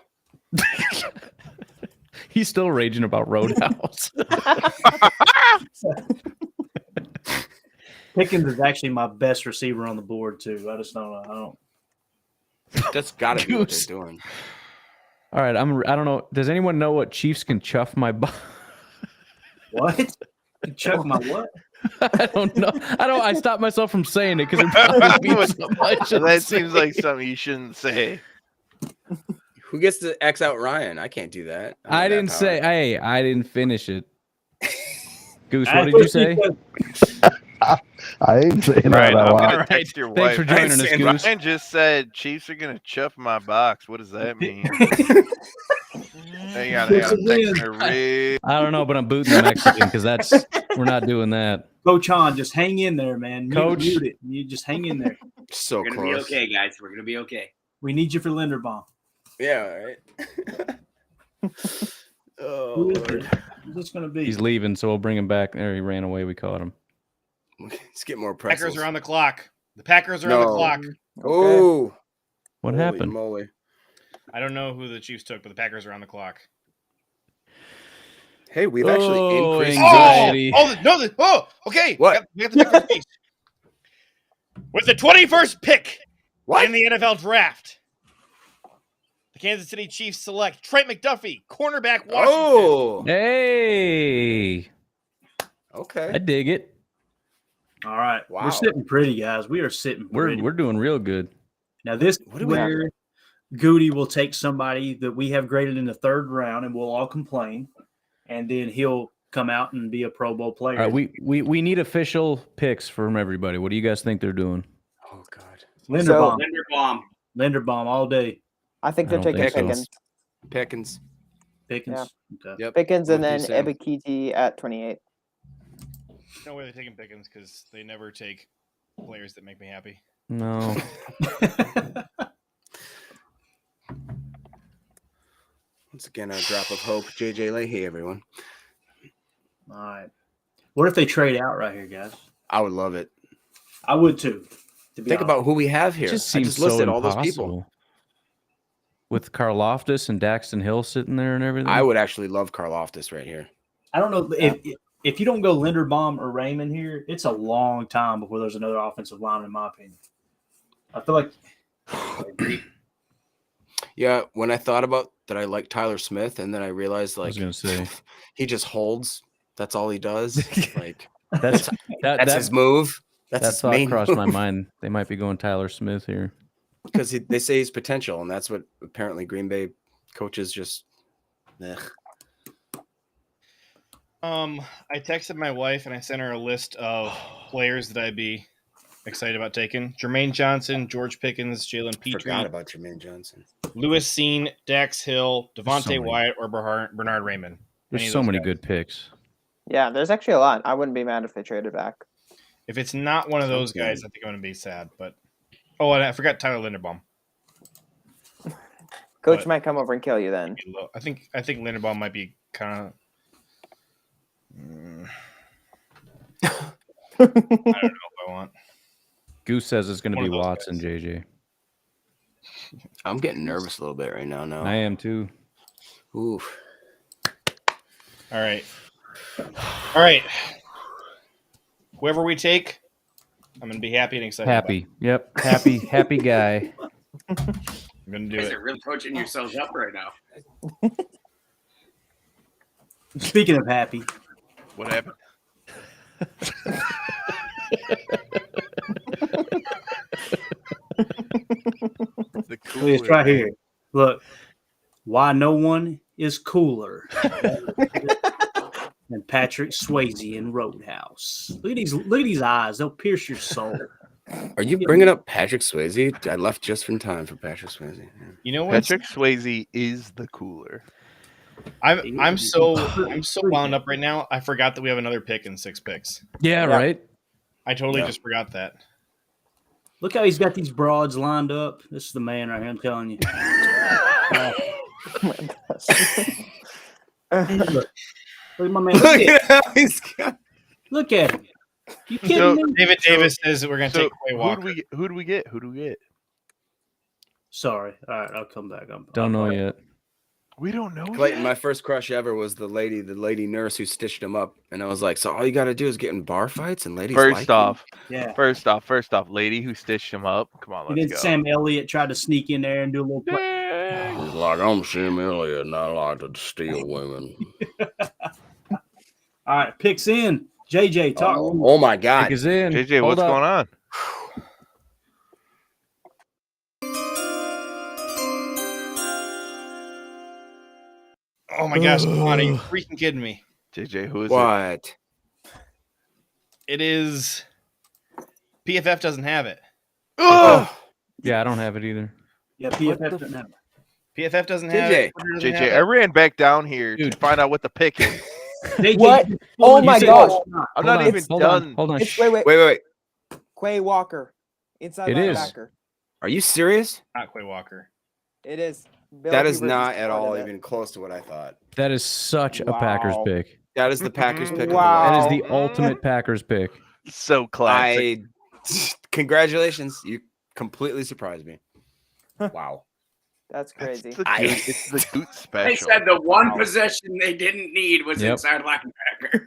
He's still raging about Roadhouse. Pickens is actually my best receiver on the board too. I just don't. That's gotta be what Goose. they're doing. All right, I don't know. Does anyone know what Chiefs can chuff my butt? What? Chuck my what? I don't know. I stopped myself from saying it because it probably means something I shouldn't That say. seems like something you shouldn't say. Who gets to X out Ryan? I can't do that. don't have I that didn't power. say. Hey, I didn't finish it. Goose, what did you say? I ain't saying Right, that I'm out gonna loud. text your Thanks for wife. joining us, saying Goose. Ryan just said Chiefs are gonna chuff my box. What does that mean? Hang on, I'm texting her real. I don't know, but I'm booting the Mexican because we're not doing that. Coach Han, just hang in there, man. Coach. Mute it. You just hang in there. So We're gonna be close. okay, guys. We're gonna be okay. We need you for Linderbaum. Yeah, right. Oh, Who is Lord. it? Who's this going to be? He's leaving, so we'll bring him back. There, he ran away. We caught him. Let's get more pretzels. Packers are on the clock. The Packers are on the No. clock. Oh, What holy happened? Moly. I don't know who the Chiefs took, but the Packers are on the clock. Hey, we've actually Oh, increased. anxiety. Okay. What? We got the Packers piece. With the 21st pick What? in the NFL draft, the Kansas City Chiefs select Trent McDuffie, cornerback, Washington. Oh, Hey, okay. I dig it. All right. Wow. We're sitting pretty, guys. We are sitting pretty. We're doing real good. Now, this What is do we have? where Goody will take somebody that we have graded in the third round, and we'll all complain, and then he'll come out and be a Pro Bowl player. All right, we need official picks from everybody. What do you guys think they're doing? Oh, God. Linderbaum. Linderbaum. Linderbaum all day. I think I they're don't taking think so. Pickens. Pickens. Pickens. Okay. Yep. Pickens and then With you, Sam. Ebikiti at 28. No way they're taking Pickens because they never take players that make me happy. No. Once again, a drop of hope. JJ Leahy, everyone. All right. What if they trade out right here, guys? I would love it. I would too. Think about who we have here. It just I seems just listed so all those impossible. people. With Karloftis and Daxton Hill sitting there and everything. I would actually love Karloftis right here. I don't know if you don't go Linderbaum or Raymond here, it's a long time before there's another offensive lineman, in my opinion. I feel like. Yeah, when I thought about that, I like Tyler Smith, and then I realized I was gonna say he just holds. That's all he does. Like that's his move. That's that his thought main crossed move. my mind. They might be going Tyler Smith here. Because they say he's potential, and that's what apparently Green Bay coaches just. I texted my wife and I sent her a list of players that I'd be excited about taking: Jermaine Johnson, George Pickens, Jalen Petrie, Forgot about Jermaine Johnson, Lewis Cine, Dax Hill, Devante so many. Wyatt, or Bernard Raymond. Any There's of so those many guys. good picks. Yeah, there's actually a lot. I wouldn't be mad if they traded back. If it's not one of those guys, I think I'm going to be sad. But and I forgot Tyler Linderbaum. Coach But- might come over and kill you then. I think Linderbaum might be kind of. I don't know if I want. Goose says it's going to One be of those Watson, guys. JJ. I'm getting nervous a little bit right now. No, I am too. Oof. All right. Whoever we take, I'm going to be happy and excited. Happy. Yep. Happy guy. I'm going to do You guys it. are really coaching yourselves up right now. Speaking of happy, What happened? The it's right here. Look, why no one is cooler than Patrick Swayze in Roadhouse. Look at these eyes; they'll pierce your soul. Are you bringing up Patrick Swayze? I left just in time for Patrick Swayze. Yeah. You know what? Patrick Swayze is the cooler. I'm so wound up right now. I forgot that we have another pick in 6 picks. Yeah, right. I totally Yeah. just forgot that. Look how he's got these broads lined up. This is the man right here. I'm telling you. Look at my man. Look at him. You kidding So- me? David Davis says that we're going to So take Quay Walker. who do we get? Sorry. All right, I'll come back. Don't know yet. We don't know. Clayton, yet. my first crush ever was the lady nurse who stitched him up, and I was like, so all you got to do is get in bar fights, and ladies. First like you? off, Yeah. first off, lady who stitched him up. Come on, And let's then go. Sam Elliott tried to sneak in there and do a little play. Dang. He's like, I'm Sam Elliott, and I like to steal women. All right, picks in. JJ, talk. Oh my God! Pick is in. JJ, Hold what's up. going on? Oh my gosh, come on. Are you freaking kidding me? JJ, who is it? What? It is. PFF doesn't have it. Oh, Yeah, I don't have it either. Yeah, PFF doesn't have it. PFF doesn't have JJ. it. Twitter doesn't JJ, I have it. ran back down here to Dude. find out what the pick is. JJ, What? you- Oh you my said- gosh. I'm not even hold done. On, hold on. It's, Shh. wait. Quay Walker, inside It is. linebacker. Are you serious? Not Quay Walker. It is. Bill That is Hubert not is at part all of it. even close to what I thought. That is such a Packers Wow. pick. That is the Packers pick. Wow. That is the ultimate Packers pick. So classic. Congratulations! You completely surprised me. Wow. That's crazy. It's the I- Goot, it's the Goot They special. said the one possession they didn't need was Yep. inside linebacker.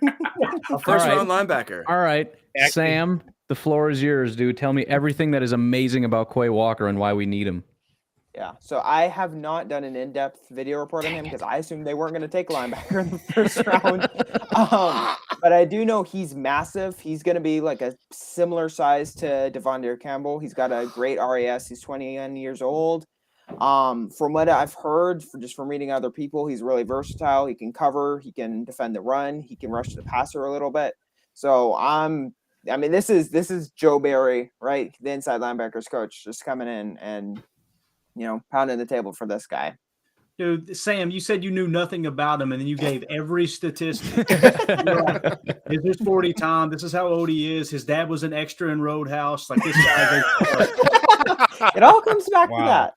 A first right. round linebacker. All right, Actually- Sam, the floor is yours, dude. Tell me everything that is amazing about Quay Walker and why we need him. Yeah. So I have not done an in-depth video report on him because I assumed they weren't going to take a linebacker in the first round. But I do know he's massive. He's going to be like a similar size to Devontae Campbell. He's got a great RAS. He's 21 years old. From what I've heard, from reading other people, he's really versatile. He can cover. He can defend the run. He can rush the passer a little bit. So this is Joe Barry, right? The inside linebackers coach, just coming in and pounding the table for this guy. Dude, Sam, you said you knew nothing about him, and then you gave every statistic. This is 40 time. This is how old he is. His dad was an extra in Roadhouse. Like this guy. It all comes back to Wow. that.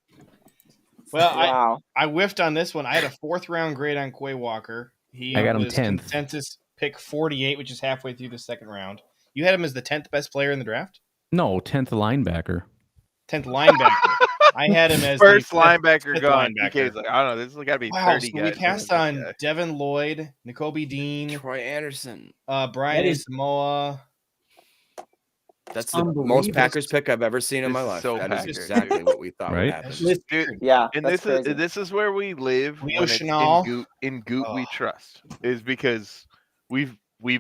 Well, Wow. I whiffed on this one. I had a 4th round grade on Quay Walker. I got him was 10th. Consensus pick 48, which is halfway through the 2nd round. You had him as the 10th best player in the draft? No, 10th linebacker. 10th linebacker. I had him as First the linebacker fifth gone. linebacker. DK's like, I don't know. This has got to be Wow, 30 so guys. we passed on Devin Lloyd, N'Kobe Dean, Troy Anderson. Brian That is- Asamoah. That's the most Packers pick I've ever seen in my This is life. so That Packers, is exactly dude. what we thought Right? would happen. That's just Dude, weird. Yeah, And that's crazy. this is where we live Leo when it's Chenal. in Goot we Oh. trust. Is because we've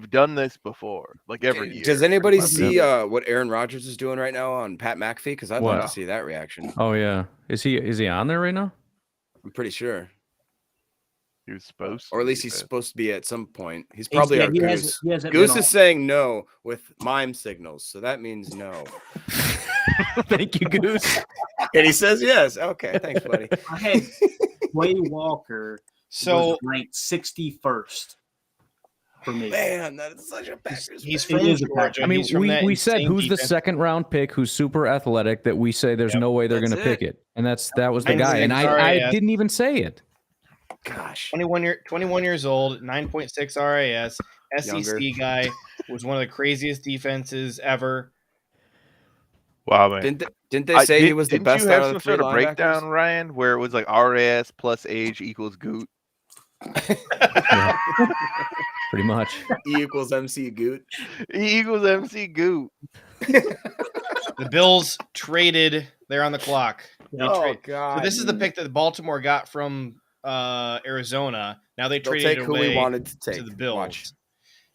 done this before, like every year. Does anybody Yep. see what Aaron Rodgers is doing right now on Pat McAfee? Because I'd What? love to see that reaction. Oh yeah, is he on there right now? I'm pretty sure, He was supposed to or at least be, he's but- supposed to be at some point. He's probably our he Goose. hasn't Goose been is saying no with mime signals, so that means no. Thank you, Goose. And he says yes. Okay, thanks, buddy. I had Quay Walker So was ranked 61st for me. Man, that is such a Packers. he's fan. from It is a Georgia. Packers. I mean, He's from that we said insane who's the defense. 2nd round pick who's super athletic that we say there's Yep. no way they're going to That's pick it, and that was the Mine's guy, and I RAS. didn't even say it. Gosh, 21 years old, 9.6 RAS, SEC Younger. guy, was one of the craziest defenses ever. Wow, man. didn't they say he was the didn't best you have out of some the three sort of linebackers? breakdown, Ryan, where it was like RAS plus age equals Goot? Yeah. Pretty much. E equals MC Goot. E equals MC Goot. The Bills traded. They're on the clock. They Oh trade- God! So this is the pick that Baltimore got from Arizona. Now they They'll traded take it who away we wanted to take. to the Bills. Watch.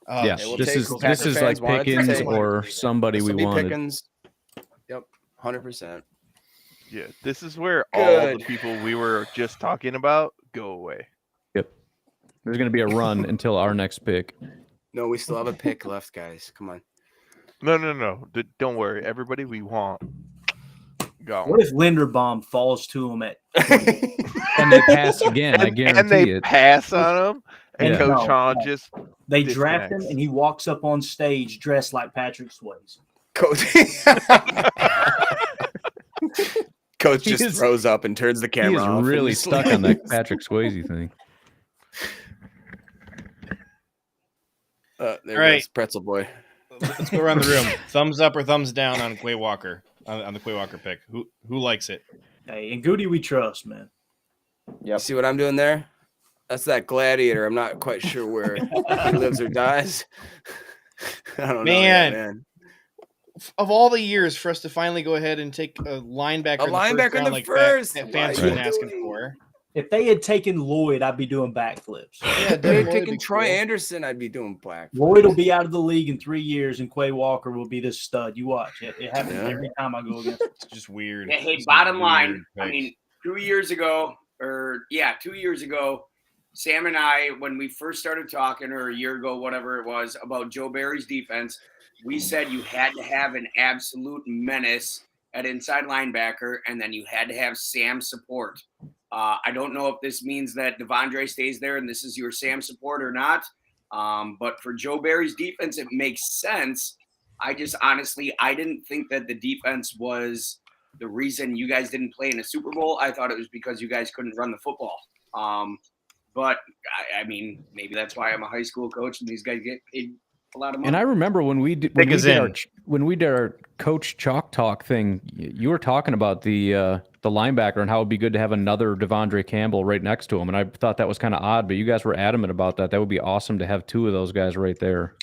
Oh, Yeah, they will this take is who this Packer is like fans wanted to Pickens take. or somebody This we will be wanted. Pickens. Yep, 100%. Yeah, this is where all the Good. people we were just talking about go away. Yep. There's going to be a run until our next pick. No, we still have a pick left, guys. Come on. No. Don't worry. Everybody we want. Go. What if Linderbaum falls to him at? And they pass again. I guarantee and they it. pass on him, and Yeah. Coach No. Han just They draft him disconnects. and he walks up on stage dressed like Patrick Swayze. Coach. Coach He just is- throws up and turns the He camera is off. and really just stuck on that leaves. Patrick Swayze thing. There All right. goes Pretzel Boy. Let's go around the room. Thumbs up or thumbs down on Quay Walker on the Quay Walker pick. Who likes it? Hey, and Goody we trust, man. Yep. See what I'm doing there? That's that gladiator. I'm not quite sure where he lives or dies. I don't know. Man. Yet, man. Of all the years for us to finally go ahead and take a linebacker, linebacker in round the like first. that Why fans are have you been asking doing- for. If they had taken Lloyd, I'd be doing backflips. Yeah, If they had Lloyd would taken be Troy cool. Anderson, I'd be doing black. Lloyd will be out of the league in 3 years, and Quay Walker will be this stud. You watch it. It happens Yeah. every time I go against. It's just weird. Yeah, hey, It's a bottom line, weird I pick. mean, 2 years ago, 2 years ago, Sam and I, when we first started talking, or a year ago, whatever it was, about Joe Barry's defense, we said you had to have an absolute menace at inside linebacker, and then you had to have Sam support. I don't know if this means that Devondre stays there and this is your Sam support or not. But for Joe Barry's defense, it makes sense. I just honestly, I didn't think that the defense was the reason you guys didn't play in a Super Bowl. I thought it was because you guys couldn't run the football. But I mean, maybe that's why I'm a high school coach and these guys get paid a lot of money. And I remember when we did our coach chalk talk thing, you were talking about the linebacker and how it'd be good to have another Devondre Campbell right next to him. And I thought that was kind of odd, but you guys were adamant about that. That would be awesome to have two of those guys right there.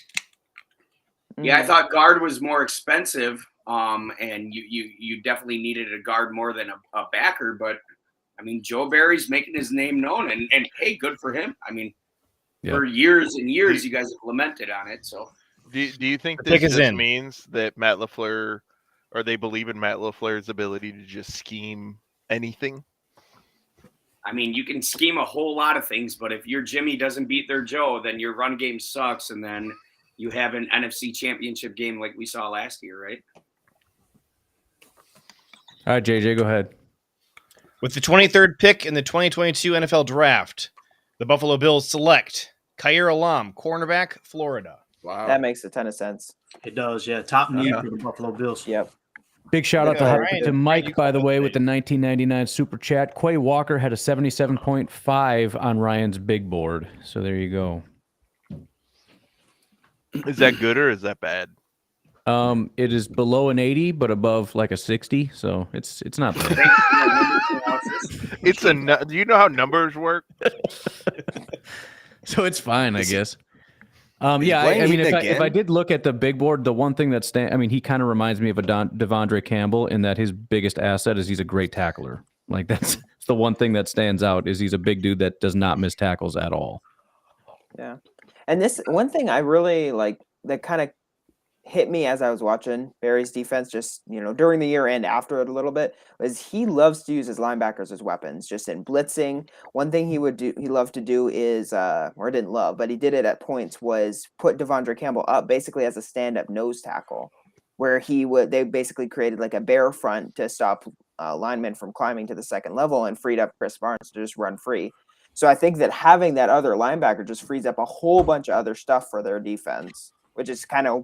Yeah, I thought guard was more expensive, and you definitely needed a guard more than a backer. But I mean, Joe Barry's making his name known, and hey, good for him. I mean, for years and years, you guys have lamented on it. So, do you think The pick this is just in. means that Matt LaFleur, or they believe in Matt LaFleur's ability to just scheme anything? I mean, you can scheme a whole lot of things, but if your Jimmy doesn't beat their Joe, then your run game sucks, and then you have an NFC Championship game like we saw last year, right? All right, JJ, go ahead. With the 23rd pick in the 2022 NFL Draft, the Buffalo Bills select Khair Alam, cornerback, Florida. Wow. That makes a ton of sense. It does, yeah. Top need Yeah. for the Buffalo Bills. Yep. Big shout out Ryan, to Mike, you by the called way, it with the 1999 super chat. Quay Walker had a 77.5 on Ryan's big board. So there you go. Is that good or is that bad? It is below an 80, but above like a 60. So it's not bad. Do you know how numbers work? So it's fine, I guess. Is I Blaine mean, eating if I again? did look at the big board, the one thing that he kind of reminds me of a Devondre Campbell in that his biggest asset is he's a great tackler. Like that's the one thing that stands out is he's a big dude that does not miss tackles at all. Yeah. And this one thing I really like that kind of hit me as I was watching Barry's defense just, during the year and after it a little bit was he loves to use his linebackers as weapons just in blitzing. One thing he loved to do is, or didn't love, but he did it at points was put Devondre Campbell up basically as a stand-up nose tackle where they basically created like a bear front to stop linemen from climbing to the second level and freed up Chris Barnes to just run free. So I think that having that other linebacker just frees up a whole bunch of other stuff for their defense, which is kind of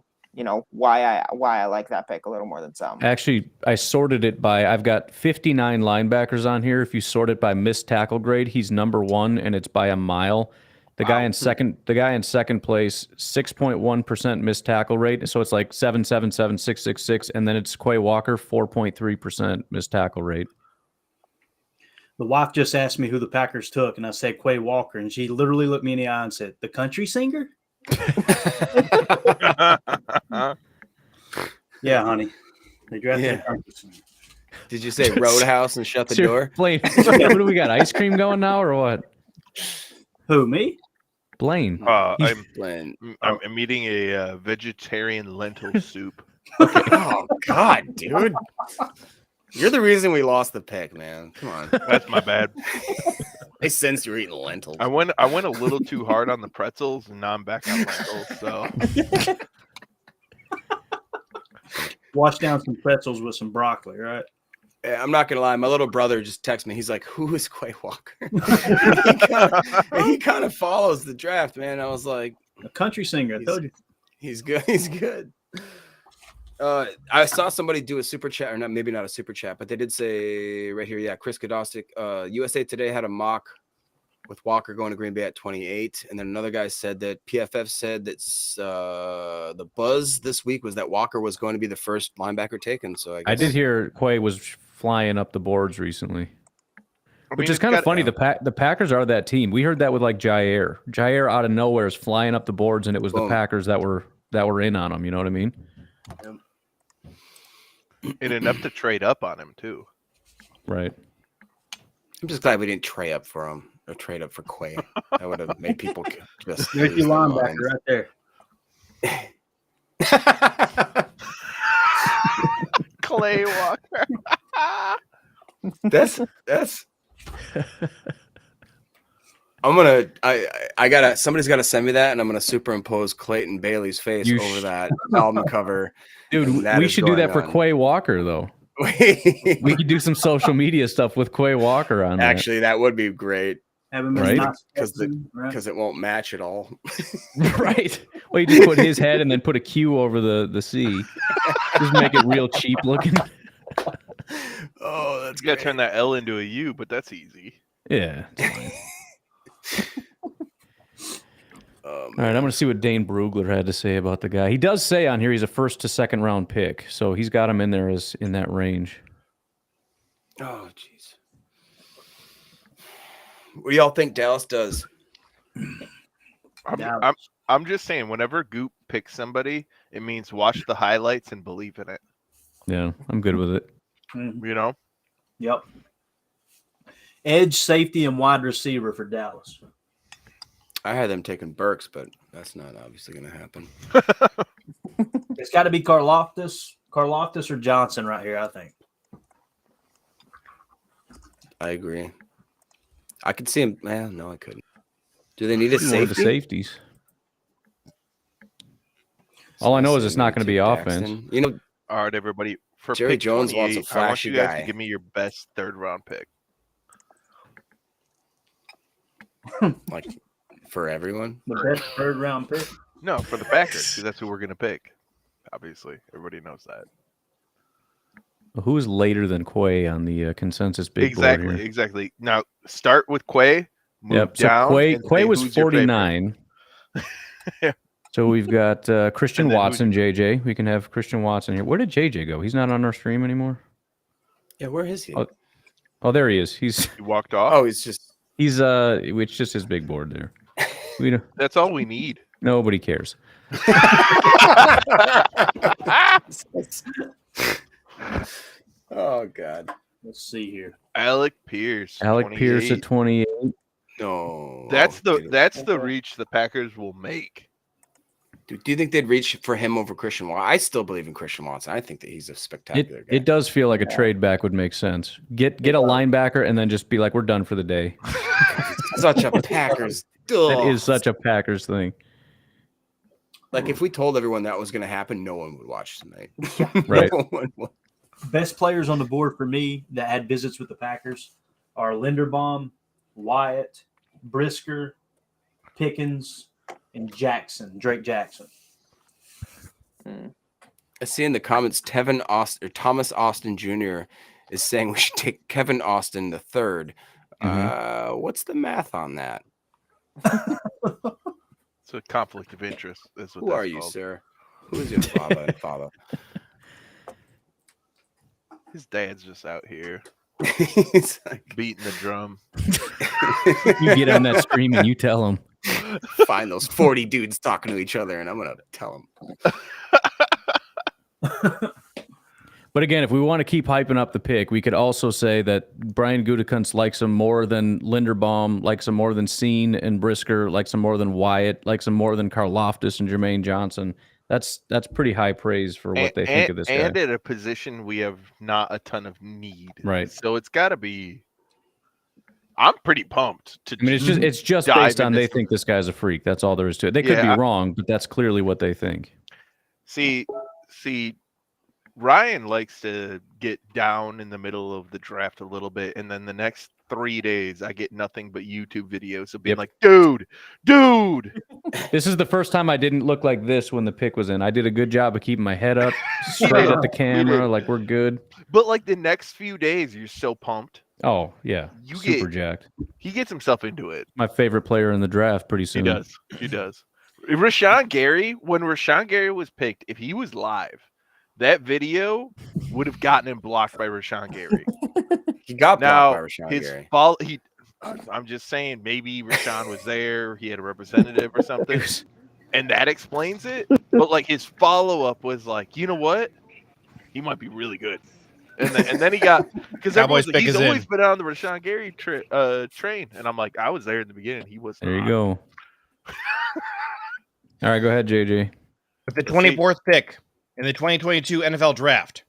why I like that pick a little more than some. Actually, I sorted it by I've got 59 linebackers on here. If you sort it by missed tackle grade, he's number 1 and it's by a mile. The guy in second place, 6.1% missed tackle rate. So it's like 7.77, 6.66, and then it's Quay Walker, 4.3% missed tackle rate. The wife just asked me who the Packers took, and I said Quay Walker, and she literally looked me in the eye and said, "The country singer?" Yeah, honey. They drafted the country singer. Did you say Roadhouse and shut the door? Blaine, what do we got? Ice cream going now or what? Who, me? Blaine. I'm eating a vegetarian lentil soup. Okay. Oh God, dude. You're the reason we lost the pick, man. Come on. That's my bad. I sense you're eating lentils. I went a little too hard on the pretzels, and now I'm back on lentils. So Wash down some pretzels with some broccoli, right? I'm not gonna lie. My little brother just texted me. He's like, "Who is Quay Walker?" he kind of follows the draft, man. I was like, "A country singer." I told you. He's good. He's good. I saw somebody do a super chat, or not, maybe not a super chat, but they did say right here, yeah, Chris Godostic, USA Today had a mock with Walker going to Green Bay at 28, and then another guy said that PFF said that the buzz this week was that Walker was going to be the first linebacker taken. So I did hear Quay was flying up the boards recently, which is kind of funny. The Packers are that team. We heard that with like Jair. Jair out of nowhere is flying up the boards, and it was the Packers that were in on him. You know what I mean? And enough to trade up on him too. Right. I'm just glad we didn't trade up for him or trade up for Quay. That would have made people just. There's your linebacker right there. Quay Walker. That's. Somebody's gotta send me that, and I'm gonna superimpose Clayton Bailey's face over that album cover. Dude, we should do that for Quay Walker though. We could do some social media stuff with Quay Walker on. Actually, that would be great. Right? Because it won't match at all. Right. Well, you just put his head and then put a Q over the C. Just make it real cheap looking. Oh, that's you gotta turn that L into a U, but that's easy. Yeah. All right, I'm going to see what Dane Brugler had to say about the guy. He does say on here he's a first to second round pick, so he's got him in there in that range. Oh, jeez. What do y'all think Dallas does? I'm just saying, whenever Goop picks somebody, it means watch the highlights and believe in it. Yeah, I'm good with it. You know? Yep. Edge, safety, and wide receiver for Dallas. I had them taking Burks, but that's not obviously going to happen. It's got to be Karloftis or Johnson right here, I think. I agree. I could see him. No, I couldn't. Do they need a safety? One of the safeties. All I know is it's not going to be offense. You know, all right, everybody. For Jerry pick Jones wants a flashy I want you guys guy. to give me your best third round pick. Like for everyone? The best third round pick? No, for the Packers, because that's who we're going to pick. Obviously, everybody knows that. Who's later than Quay on the consensus big board here? Exactly. Now start with Quay. Move So down. Quay was who's your favorite. 49. So we've got Christian Watson, JJ. We can have Christian Watson here. Where did JJ go? He's not on our stream anymore. Yeah, where is he? Oh, there he is. He walked off. Oh, he's it's just his big board there. That's all we need. Nobody cares. Oh God. Let's see here. Alec Pierce. 28. Pierce at 28. No. That's the reach the Packers will make. Do you think they'd reach for him over Christian Watson? I still believe in Christian Watson. I think that he's a spectacular guy. It does feel like a trade back would make sense. Get a linebacker and then just be like, we're done for the day. Such a Packers. That is such a Packers thing. Like if we told everyone that was going to happen, no one would watch tonight. Right. No one would. Best players on the board for me that had visits with the Packers are Linderbaum, Wyatt, Brisker, Pickens, and Drake Jackson. I see in the comments Thomas Austin Jr. is saying we should take Kevin Austin the third. What's the math on that? It's a conflict of interest. That's what Who are you, called. sir? Who is your father and father? His dad's just out here He's like, beating the drum. You get on that stream and you tell him. find those 40 dudes talking to each other, and I'm gonna tell them. But again, if we want to keep hyping up the pick, we could also say that Brian Gutekunst likes him more than Linderbaum, likes him more than Cine and Brisker, likes him more than Wyatt, likes him more than Karloftis and Jermaine Johnson. That's pretty high praise for what they think of this guy. And at a position we have not a ton of need. Right. So it's got to be. I'm pretty pumped. It's just based on they think this guy's a freak. That's all there is to it. They could be wrong, but that's clearly what they think. See, Ryan likes to get down in the middle of the draft a little bit, and then the next 3 days I get nothing but YouTube videos of being like, dude. This is the first time I didn't look like this when the pick was in. I did a good job of keeping my head up straight at the camera, like we're good. But like the next few days, you're so pumped. Oh yeah, super jacked. He gets himself into it. My favorite player in the draft pretty soon. He does. Rashawn Gary, when Rashawn Gary was picked, if he was live, that video would have gotten him blocked by Rashawn Gary. He got blocked by Rashawn Gary. I'm just saying, maybe Rashawn was there. He had a representative or something, and that explains it. But like his follow up was like, you know what? He might be really good. And then he got because he's always been on the Rashawn Gary train, and I'm like, I was there in the beginning. He was. There you go. All right, go ahead, JJ. With the 24th pick in the 2022 NFL Draft,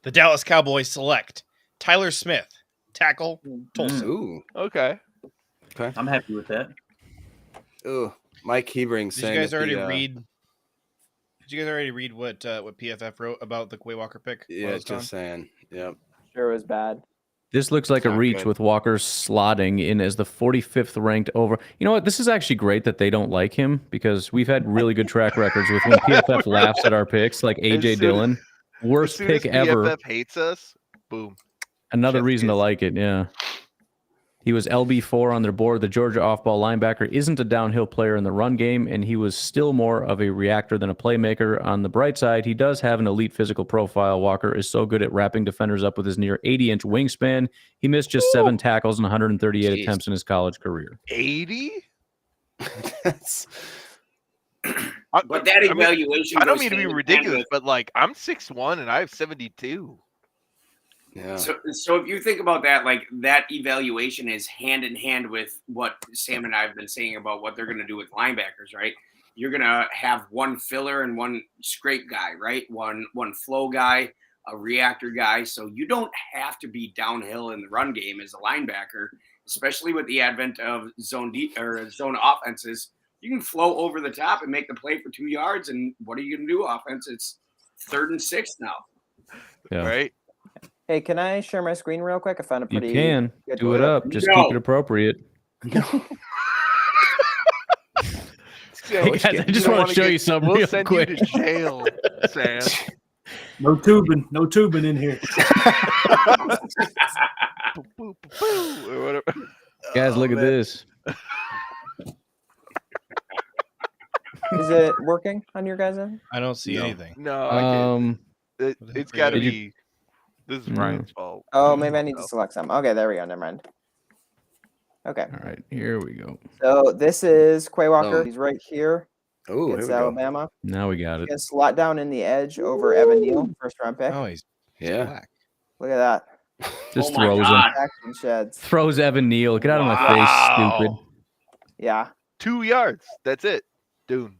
the Dallas Cowboys select Tyler Smith, tackle, Tulsa. Ooh, okay. I'm happy with that. Ooh, Mike Hebring saying. Did you guys already read? Did you guys already read what PFF wrote about the Quay Walker pick? Yeah, just saying. Yep. Sure was bad. This looks like a reach with Walker slotting in as the 45th ranked over. You know what? This is actually great that they don't like him because we've had really good track records with when PFF laughs at our picks, like A.J. Dillon. Worst pick ever. PFF hates us. Boom. Another reason to like it, yeah. He was LB4 on their board. The Georgia off-ball linebacker isn't a downhill player in the run game, and he was still more of a reactor than a playmaker. On the bright side, he does have an elite physical profile. Walker is so good at wrapping defenders up with his near 80-inch wingspan. He missed just 7 tackles and 138 attempts in his college career. 80? But that evaluation. I don't mean to be ridiculous, but like I'm 6'1" and I have 72. Yeah. So if you think about that, like that evaluation is hand in hand with what Sam and I have been saying about what they're going to do with linebackers, right? You're going to have one filler and one scrape guy, right? One flow guy, a reactor guy. So you don't have to be downhill in the run game as a linebacker, especially with the advent of zone offenses. You can flow over the top and make the play for 2 yards. And what are you going to do offense? It's 3rd and 6 now. Yeah. Right. Hey, can I share my screen real quick? I found a pretty. You can do it up. Just keep it appropriate. Hey guys, I just want to show you something real quick. We'll send you to jail, Sam. No tubing in here. Or whatever. Guys, look at this. Is it working on your guys' end? I don't see anything. No, I can't. It's got to Did be. This is Ryan's fault. Oh, maybe I need to select some. Okay, there we go. Never mind. Okay. All right, here we go. So this is Quay Walker. Oh. He's right here. Oh, here It's we go. Alabama. Now we got He's it. gonna slot down in the edge over Evan Neal, first round pick. Oh, he's Yeah. black. Look at that. Just Oh my throws him. God. Action sheds. Throws Evan Neal. Get out of my Wow. face, stupid. Yeah. 2 yards. That's it. Dude.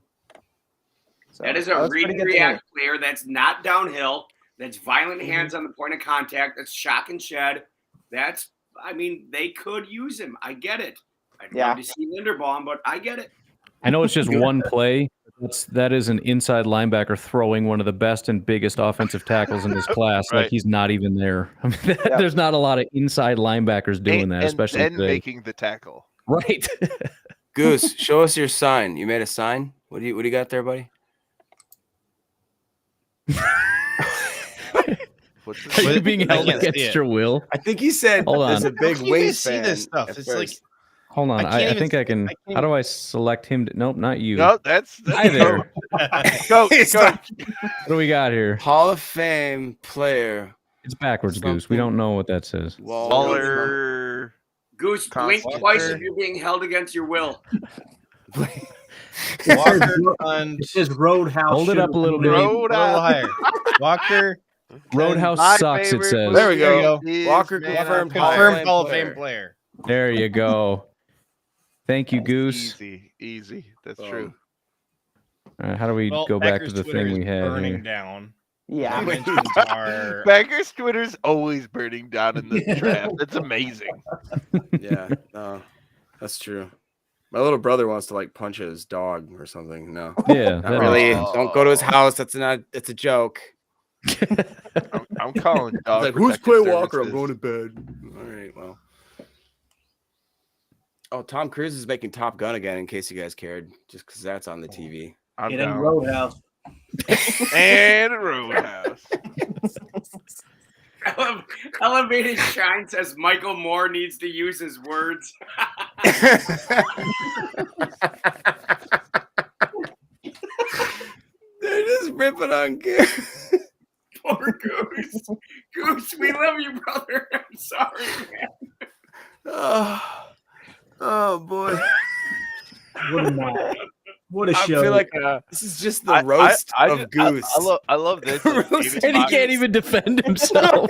So That is that a was read pretty and good to me. react player that's not downhill. That's violent hands on the point of contact. That's shock and shed. They could use him. I get it. I'd Yeah. love to see Linderbaum, but I get it. I know it's just one play. That is an inside linebacker throwing one of the best and biggest offensive tackles in this class. Right. Like he's not even there. I mean, Yeah. there's not a lot of inside linebackers doing that, especially and today. making the tackle. Right. Goose, show us your sign. You made a sign. What do you got there, buddy? What's Are this? you being I held can't see against it. your will? I think he said Hold there's on. a big How can you Wings see fan. this stuff? at It's first. like Hold on. I can't I even think I can. I can't How do I select him? Nope, not you. No, that's Hi there. Go. What do we got here? Hall of Fame player It's backwards, Something. Goose. We don't know what that says. Waller. Goose, blink Walker. twice if you're being held against your will. Walker on It says Roadhouse. Hold it up a little bit. a little higher. Walker. Roadhouse My sucks, it favorite says. There we There you go. go. is Walker Man confirmed on Hall of Fire. Confirmed Fame Hall of player. Fame player. There you go. Thank you, Goose. Easy. That's Boom. true. All right, how do we Well, go back to Packers the Twitter thing is we had burning here? down. Yeah. Mentions are Bankers Twitter's always burning down in the draft. That's amazing. Yeah, no, that's true. My little brother wants to like punch his dog or something. No, Yeah, not that really. Oh. Don't go to his house. That's not. It's a joke. I'm calling He's dog. like, who's protective Quay Walker? I'm services. going to bed. All right, well. Oh, Tom Cruise is making Top Gun again. In case you guys cared, just because that's on the TV. I'm It ain't down. Roadhouse. And Roadhouse. Elevated Shine says Michael Moore needs to use his words. They're just ripping on Garrett. Poor Goose. Goose, we love you, brother. I'm sorry, man. Oh boy. What a night. What a I show. feel like this is just the roast of Goose. I love this. Like, Roast David And he Bach- can't even defend himself.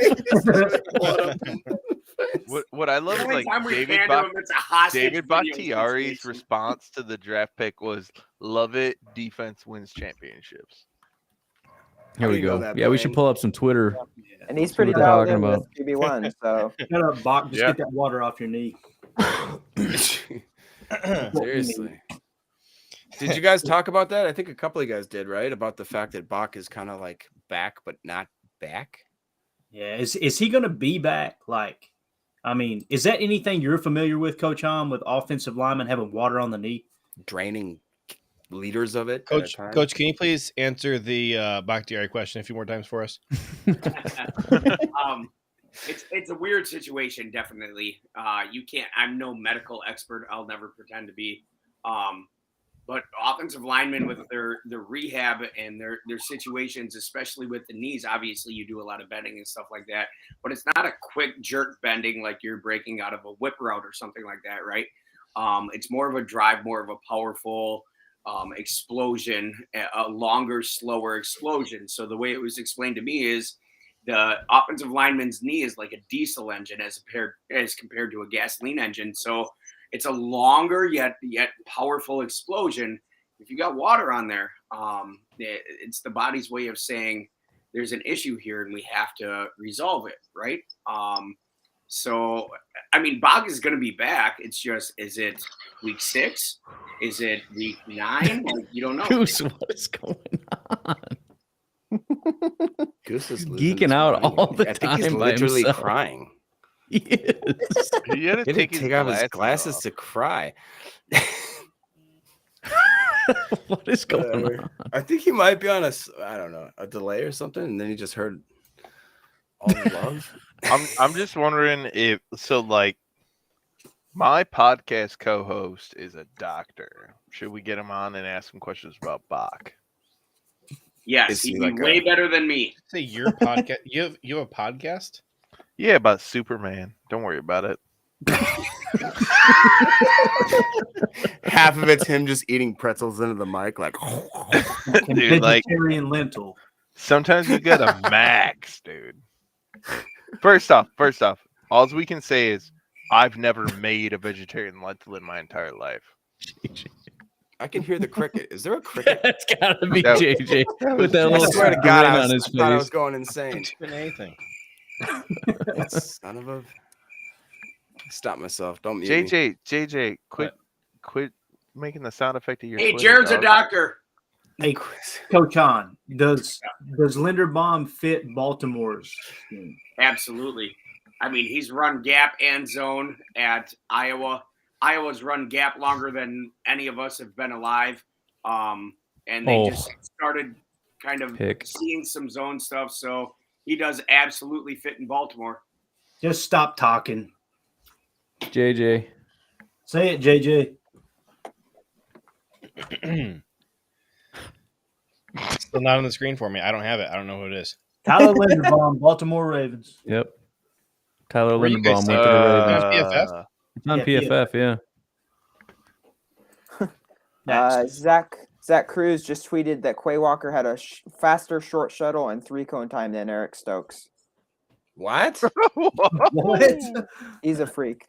what I love is Every like time we David pander him, it's a hostage David video Bakhtiari's situation. response to the draft pick was "Love it, defense wins championships." Here we you know go. that, Yeah, we should Blaine? pull up some Twitter. And he's what pretty they're dialed talking in about. with QB1, so Shut up, Bach. Just Yeah. get that water off your knee. Seriously. Did you guys talk about that? I think a couple of you guys did, right? About the fact that Bach is kind of like back, but not back. Yeah. Is he going to be back? Like, I mean, is that anything you're familiar with, Coach Hom, with offensive linemen having water on the knee? Draining liters of it. Coach. at a time. Coach, can you please answer the Bakhtiari question a few more times for us? It's a weird situation, definitely. You can't. I'm no medical expert. I'll never pretend to be. But offensive linemen with their rehab and their situations, especially with the knees, obviously you do a lot of bending and stuff like that. But it's not a quick jerk bending like you're breaking out of a whip route or something like that, right? It's more of a drive, more of a powerful explosion, a longer, slower explosion. So the way it was explained to me is the offensive lineman's knee is like a diesel engine as compared to a gasoline engine. So it's a longer yet powerful explosion. If you got water on there, it's the body's way of saying there's an issue here and we have to resolve it, right? So, I mean, Bog is going to be back. It's just, is it week 6? Is it week 9? Like, you don't know. Goose, what is going on? Goose is losing Geeking his out mind. all the I think he's time by literally himself. crying. He is. He had to He had to take off his glasses off. to cry. What is going Whatever. on? I think he might be on a delay or something, and then he just heard all the love. I'm just wondering if like my podcast co-host is a doctor. Should we get him on and ask him questions about Bach? Yes, Is he he'd be like way better than me. Say your podcast. You have a podcast? Yeah, about Superman. Don't worry about it. Half of it's him just eating pretzels into the mic, like Dude, like Vegetarian lentil. sometimes you gotta max, dude. First off, all we can say is I've never made a vegetarian lentil in my entire life. I can hear the cricket. Is there a cricket? That's gotta be That- JJ with that I little swear to grin God, on his I thought I was face. going insane. Been anything. Son of a. Stop myself. Don't mute me. JJ, quit making the sound effect of your. Hey, Twitter, Jared's a dog. doctor. Hey, Coach On, does Linderbaum fit Baltimore's scheme? Absolutely. I mean, he's run gap and zone at Iowa. Iowa's run gap longer than any of us have been alive. And they just started kind of Pick. seeing some zone stuff. So he does absolutely fit in Baltimore. Just stop talking. JJ. Say it, JJ. Still not on the screen for me. I don't have it. I don't know who it is. Tyler Linderbaum, Baltimore Ravens. Yep. Tyler Where you Linderbaum guys went to the Ravens. PFF? It's on Yeah, PFF, yeah. Next. Zach Cruz just tweeted that Quay Walker had a faster short shuttle and 3-cone time than Eric Stokes. What? What? He's a freak.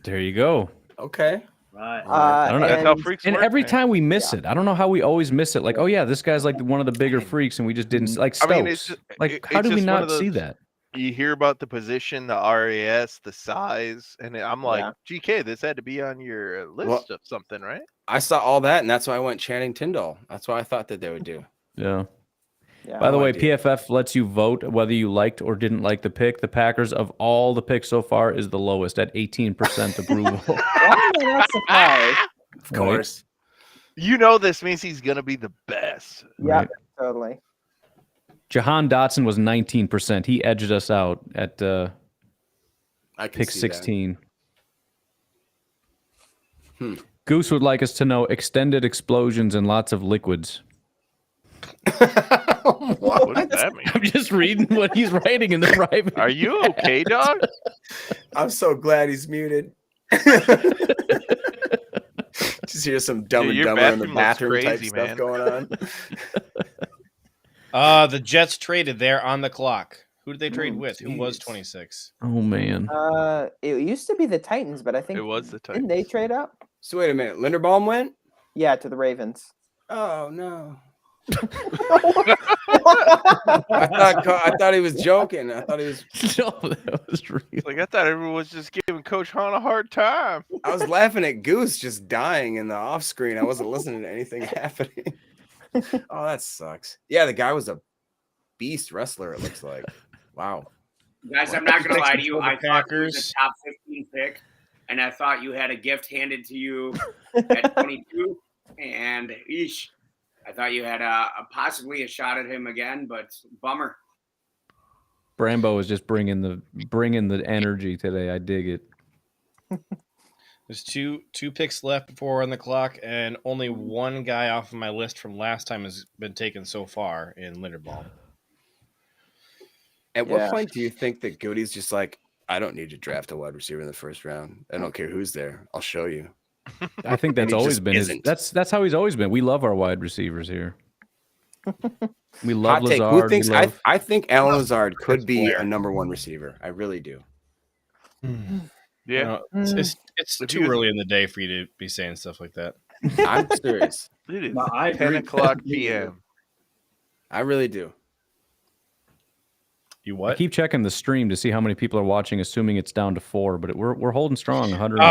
There you go. Okay. Right. I don't know. That's how And freaks And work, every man. time we miss it, I don't know how we always miss it. Like, oh yeah, this guy's like one of the bigger freaks, and we just didn't like I Stokes. mean, it's just- like, it- how it's do we just one not of see those- that? You hear about the position, the RAS, the size, and I'm like, Yeah. GK, this had to be on your list of something, right? I saw all that, and that's why I went Channing Tindall. That's what I thought that they would do. Yeah. Yeah. By the No way, idea. PFF lets you vote whether you liked or didn't like the pick. The Packers, of all the picks so far, is the lowest at 18% approval. Why am I not surprised? Of course. You know this means he's gonna be the best. Yeah, Right. totally. Jahan Dotson was 19%. He edged us out at I can pick see 16. Hmm. Goose would like us to know extended explosions and lots of liquids. that. What does that mean? I'm just reading what he's writing in the private. Are you okay, dog? I'm so glad he's muted. Just hear some dumb Dude, and your dumber in the bathroom looks bathroom type crazy, stuff man. going on. The Jets traded there on the clock. Who did they trade Ooh, with? Who was jeez. 26? Oh man. It used to be the Titans, but I think It was the didn't they Titans. trade up? So wait a minute. Linderbaum went? Yeah, to the Ravens. Oh no. I thought he was joking. I thought he was. No, that was real. Like I thought everyone was just giving Coach Hahn a hard time. I was laughing at Goose just dying in the off screen. I wasn't listening to anything happening. Oh, that sucks. Yeah, the guy was a beast wrestler. It looks like. Wow. Guys, I'm not going to lie to you. For the I thought it was Packers. a top 15 pick, and I thought you had a gift handed to you at 22. And eesh, I thought you had possibly a shot at him again, but bummer. Brambo is just bringing the energy today. I dig it. There's two picks left before we're on the clock, and only one guy off of my list from last time has been taken so far in Linderbaum. At what Yeah. point do you think that Goody's just like, I don't need to draft a wide receiver in the first round. I don't care who's there. I'll show you. I think that's he always just been his, isn't. that's how he's always been. We love our wide receivers here. We love Hot take. Lazard. Who thinks? we love, I think Alan Lazard could That's be Blair. a number one receiver. I really do. Yeah. No, it's If too he was- early in the day for you to be saying stuff like that. I'm serious. It is No, I 10 agree. o'clock p.m. I really do. You I what? keep checking the stream to see how many people are watching, assuming it's down to 4, but we're holding strong. 100. The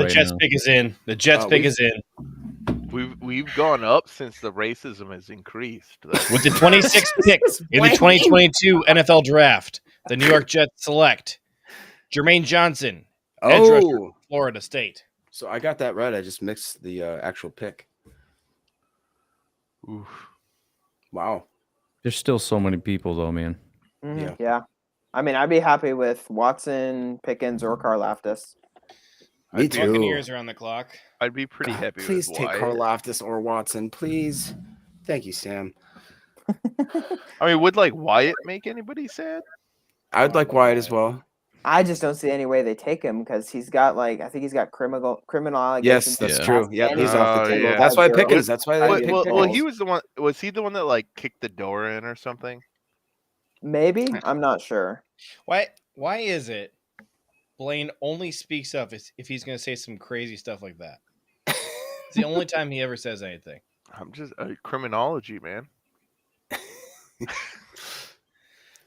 right Jets now. pick is in. The Jets pick we- is in. We've gone up since the racism has increased. With the 26th pick in the 2022 NFL Draft, the New York Jets select Jermaine Johnson, edge rusher, Oh, Florida State. so I got that right. I just mixed the actual pick. Oof. Wow. There's still so many people, though, man. Yeah. I mean, I'd be happy with Watson, Pickens, or Karloftis. Me I'd be- too. Buccaneers are on the clock. I'd be pretty God, happy please with take Wyatt. Karloftis or Watson, please. Thank you, Sam. I mean, would like Wyatt make anybody sad? I would like Wyatt as well. I just don't see any way they take him because he's got I think he's got criminal allegations. Yes, that's Yeah. true. Yep, he's off the Oh, table. yeah. That's why Pickens. That's why they Well, picked well, Well, Pickens. he was the one. Was he the one that like kicked the door in or something? Maybe, I'm not sure. Why is it Blaine only speaks up if he's going to say some crazy stuff like that? It's the only time he ever says anything. I'm just criminology, man.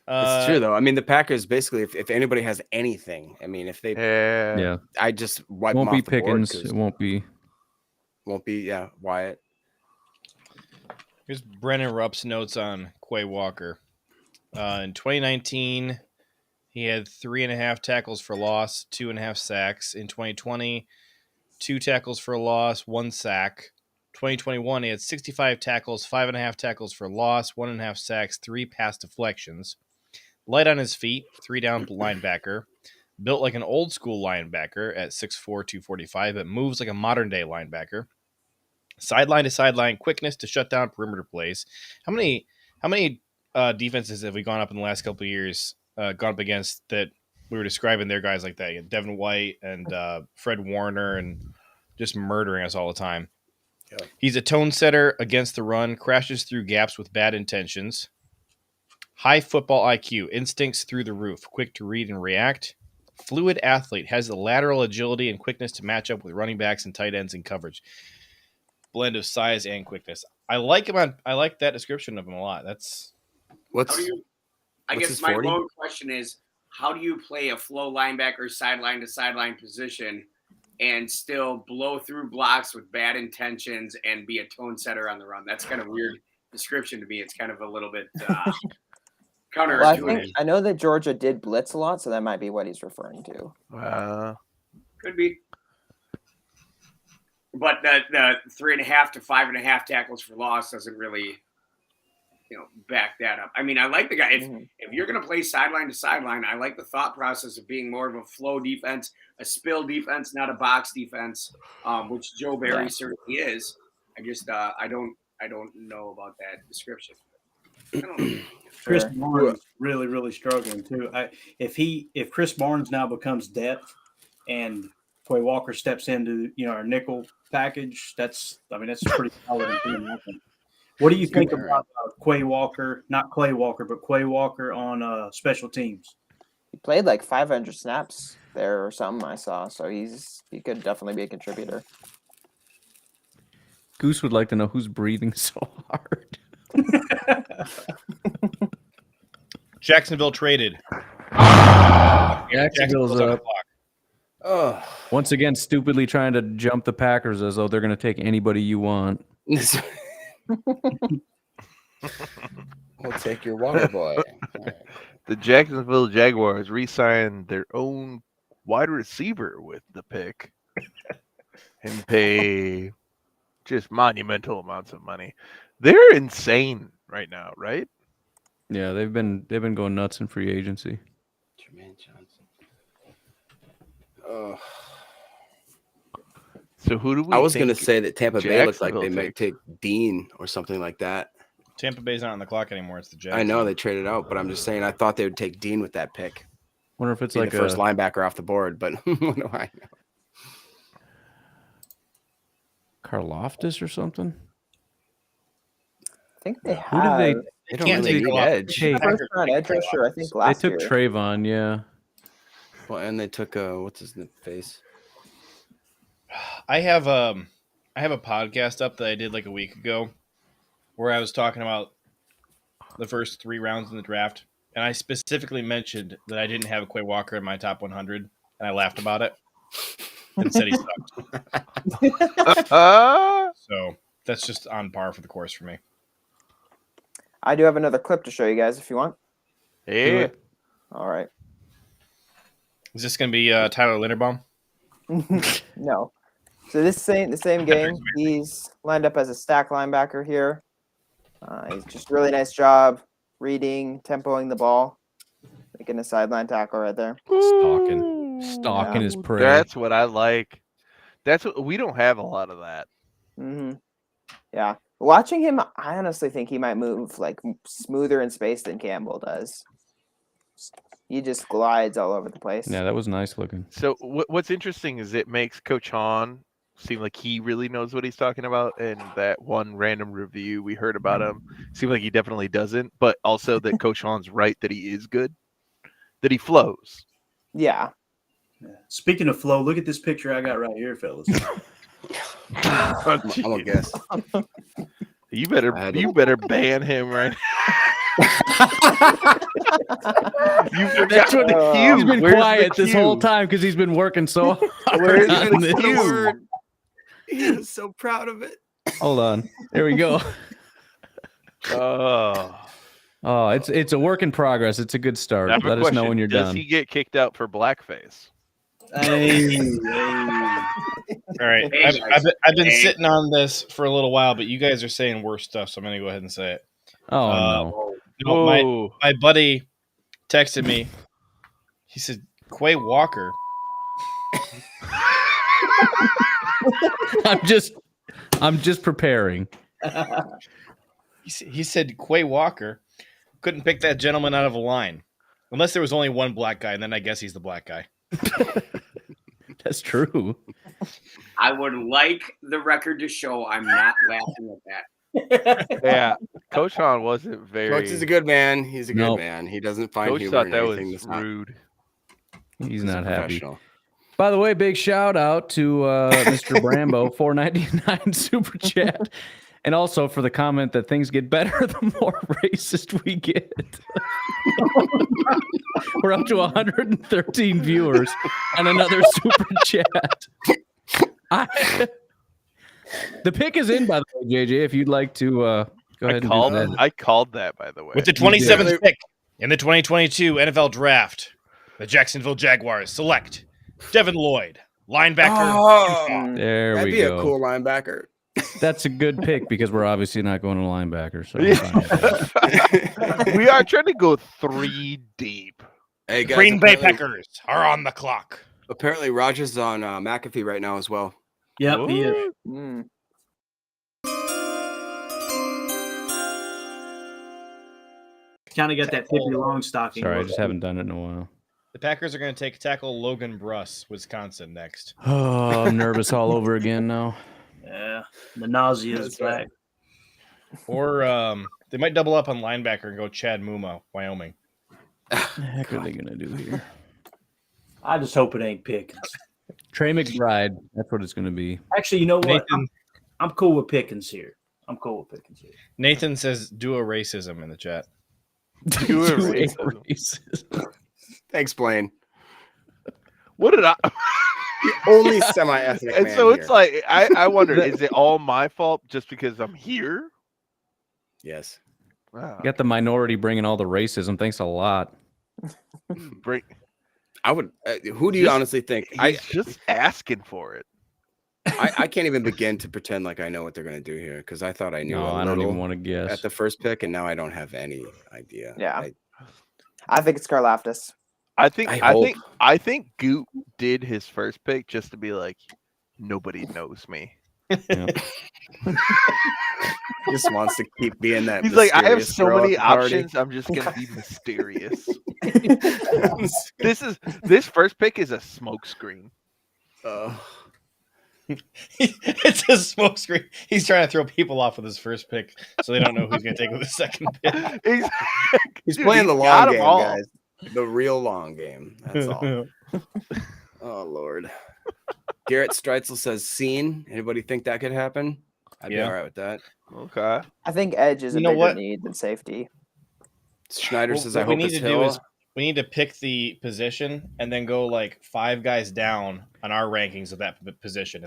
It's true though. I mean, the Packers basically, if anybody has anything, I mean, if they, Yeah. I just wipe Won't them be off the board Pickens. 'cause- It won't be. Wyatt. Here's Brennan Rupp's notes on Quay Walker. In 2019, he had 3.5 tackles for loss, 2.5 sacks. In 2020, 2 tackles for loss, 1 sack. 2021, he had 65 tackles, 5.5 tackles for loss, 1.5 sacks, 3 pass deflections. Light on his feet, 3 down linebacker. Built like an old school linebacker at 6'4", 245, but moves like a modern day linebacker. Sideline to sideline quickness to shut down perimeter plays. How many defenses have we gone up in the last couple of years, gone up against that we were describing their guys like that? You know, Devin White and Fred Warner and just murdering us all the time. Yeah. He's a tone setter against the run, crashes through gaps with bad intentions. High football IQ, instincts through the roof, quick to read and react. Fluid athlete, has the lateral agility and quickness to match up with running backs and tight ends in coverage. Blend of size and quickness. I like him. I like that description of him a lot. That's What's How do you? I What's guess his my 40? lone question is, how do you play a flow linebacker sideline to sideline position and still blow through blocks with bad intentions and be a tone setter on the run? That's kind of weird description to me. It's kind of a little bit counterintuitive. I know that Georgia did blitz a lot, so that might be what he's referring to. Could be. But the 3.5 to 5.5 tackles for loss doesn't really, back that up. I mean, I like the guy. If you're going to play sideline to sideline, I like the thought process of being more of a flow defense, a spill defense, not a box defense, which Joe Barry certainly is. I just I don't know about that description. I don't know. Chris Barnes really, really struggling too. If Chris Barnes now becomes depth and Quay Walker steps into our nickel package, that's pretty solid improvement, I think. What do you think about Quay Walker? Not Clay Walker, but Quay Walker on special teams. He played like 500 snaps there or something I saw, so he could definitely be a contributor. Goose would like to know who's breathing so hard. Jacksonville traded. Jacksonville's on the up. clock. Oh, Once again, stupidly trying to jump the Packers as though they're going to take anybody you want. we'll take your water boy. The Jacksonville Jaguars re-signed their own wide receiver with the pick and pay just monumental amounts of money. They're insane right now, right? Yeah, they've been going nuts in free agency. Jermaine Johnson. Oh. So who do we? I was going to think say that Tampa Bay looks like they Jacksonville might take Dean or something like that. Tampa Bay's not on the clock anymore. It's the Jags. I know they traded out, but I'm just saying I thought they would take Dean with that pick. Wonder if it's Be like the first linebacker off the board, but what do I know? Karloftis or something. I think they Who did have. They don't can't really take need a lot. edge. Hey, First round edge rusher, I think last they took year. Trayvon, yeah. Well, and they took what's his face? I have a podcast up that I did like a week ago where I was talking about the first 3 rounds in the draft, and I specifically mentioned that I didn't have Quay Walker in my top 100, and I laughed about it and said he sucked. So that's just on par for the course for me. I do have another clip to show you guys if you want. Yeah. All right. Is this going to be Tyler Linderbaum? No. So this ain't the same game. He's lined up as a stack linebacker here. He's just really nice job reading, tempoing the ball, making a sideline tackle right there. Stalking his prey. That's what I like. That's what we don't have a lot of that. Mm-hmm. Yeah. Watching him, I honestly think he might move like smoother in space than Campbell does. He just glides all over the place. Yeah, that was nice looking. So what's interesting is it makes Coach Hahn seem like he really knows what he's talking about, and that one random review we heard about him seemed like he definitely doesn't, but also that Coach Hahn's right that he is good, that he flows. Yeah. Speaking of flow, look at this picture I got right here, fellas. I'm gonna guess. You better ban him right You forgot That's what the he's cue. been Where's quiet the this cue? whole time because he's been working so hard. Where's on the this. cue? He was so proud of it. Hold on. There we go. Oh. Oh, it's a work in progress. It's a good start. I have a Let us know question. when you're Does done. he get kicked out for blackface? Hey. All right, Hey, I've been hey. sitting on this for a little while, but you guys are saying worse stuff, so I'm going to go ahead and say it. Oh no. No, Whoa. my buddy texted me. He said, Quay Walker. I'm just preparing. He said Quay Walker couldn't pick that gentleman out of a line. Unless there was only one black guy, and then I guess he's the black guy. That's true. I would like the record to show I'm not laughing at that. Yeah, Coach Hahn wasn't very. Coach is a good man. He's a good Nope. man. He doesn't find Coach humor thought in that anything was that's not. rude. He's not a happy. professional. By the way, big shout out to Mr. Brambo, $4.99 super chat. And also for the comment that things get better the more racist we get. We're up to 113 viewers and another super chat. The pick is in, by the way, JJ, if you'd like to go ahead and do that. I called that, by the way. With the 27th pick in the 2022 NFL Draft, the Jacksonville Jaguars select Devin Lloyd, linebacker. Oh, There that'd we be go. a cool linebacker. That's a good pick because we're obviously not going to linebacker. So I'm fine with that. We are trying to go 3 deep. Hey guys, Green Bay apparently- Packers are on the clock. Apparently, Rogers is on McAfee right now as well. Yep, he is. Mm. Kind of got that Pippi Longstocking. Sorry, I look. just haven't done it in a while. The Packers are going to take tackle Logan Bruss, Wisconsin, next. Oh, I'm nervous all over again now. Yeah, the nausea is That's right. back. Or they might double up on linebacker and go Chad Muma, Wyoming. What the heck are they going to do here? I just hope it ain't Pickens. Trey McBride. That's what it's going to be. Actually, you know what? Nathan, I'm cool with Pickens here. Nathan says duo racism in the chat. Do a Do a racism. racism. Thanks, Blaine. What did I? Only semi-ethnic And man so it's here. like I wonder, is it all my fault just because I'm here? Yes. Wow. You got the minority bringing all the racism. Thanks a lot. Break. I would. Who do you Just- honestly think? He's just asking for it. I can't even begin to pretend like I know what they're going to do here because I thought I knew. No, a I don't even little want to guess. at the first pick, and now I don't have any idea. Yeah. I think it's Karloftis. I think I I think Goot did his first pick just to be like, nobody knows me. Yeah. Just wants to keep being that. He's like, I have mysterious so girl at many the party. options. I'm just gonna be mysterious. This first pick is a smokescreen. It's a smokescreen. He's trying to throw people off with his first pick, so they don't know who's going to take with the second pick. He's Dude, playing the got long 'em game, all. guys. The real long game. That's all. Oh Lord. Garrett Streitzel says Cine. Anybody think that could happen? I'd be Yeah. all right with that. Okay. I think edge is a You know bigger what? need than safety. Schneider says I What we hope need it's to do Hill. is we need to pick the position and then go like 5 guys down on our rankings of that position.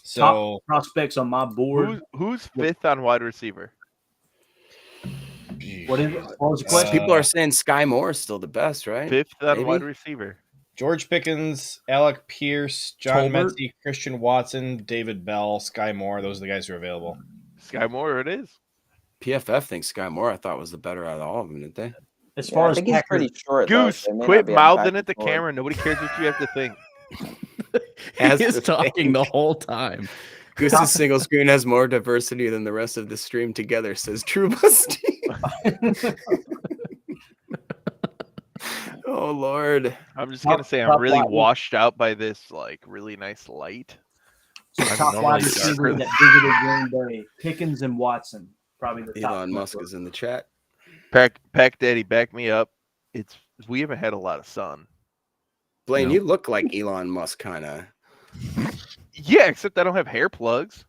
So Top prospects on my board. Who's fifth on wide receiver? What was the question? People are saying Sky Moore is still the best, right? Fifth on Maybe. wide receiver. George Pickens, Alec Pierce, John Tolbert? Metzi, Christian Watson, David Bell, Sky Moore. Those are the guys who are available. Sky Moore it is. PFF thinks Sky Moore, I thought, was the better out of all of them, didn't they? As Yeah, far I as think he's Packers, pretty short. Goose, though, so it may quit not be on mouthing Packers at the board. camera. Nobody cares what you have to think. He is talking the whole time. Goose's single screen has more diversity than the rest of the stream together, says True Busty. Oh Lord. I'm just gonna say I'm really washed out by this like really nice light. so I'm top normally wide receivers darker. that visited Green Bay, Pickens and Watson, probably the top. Elon Musk is in the chat. Pack Daddy, back me up. We haven't had a lot of sun. Blaine, No. you look like Elon Musk, kind of. Yeah, except I don't have hair plugs.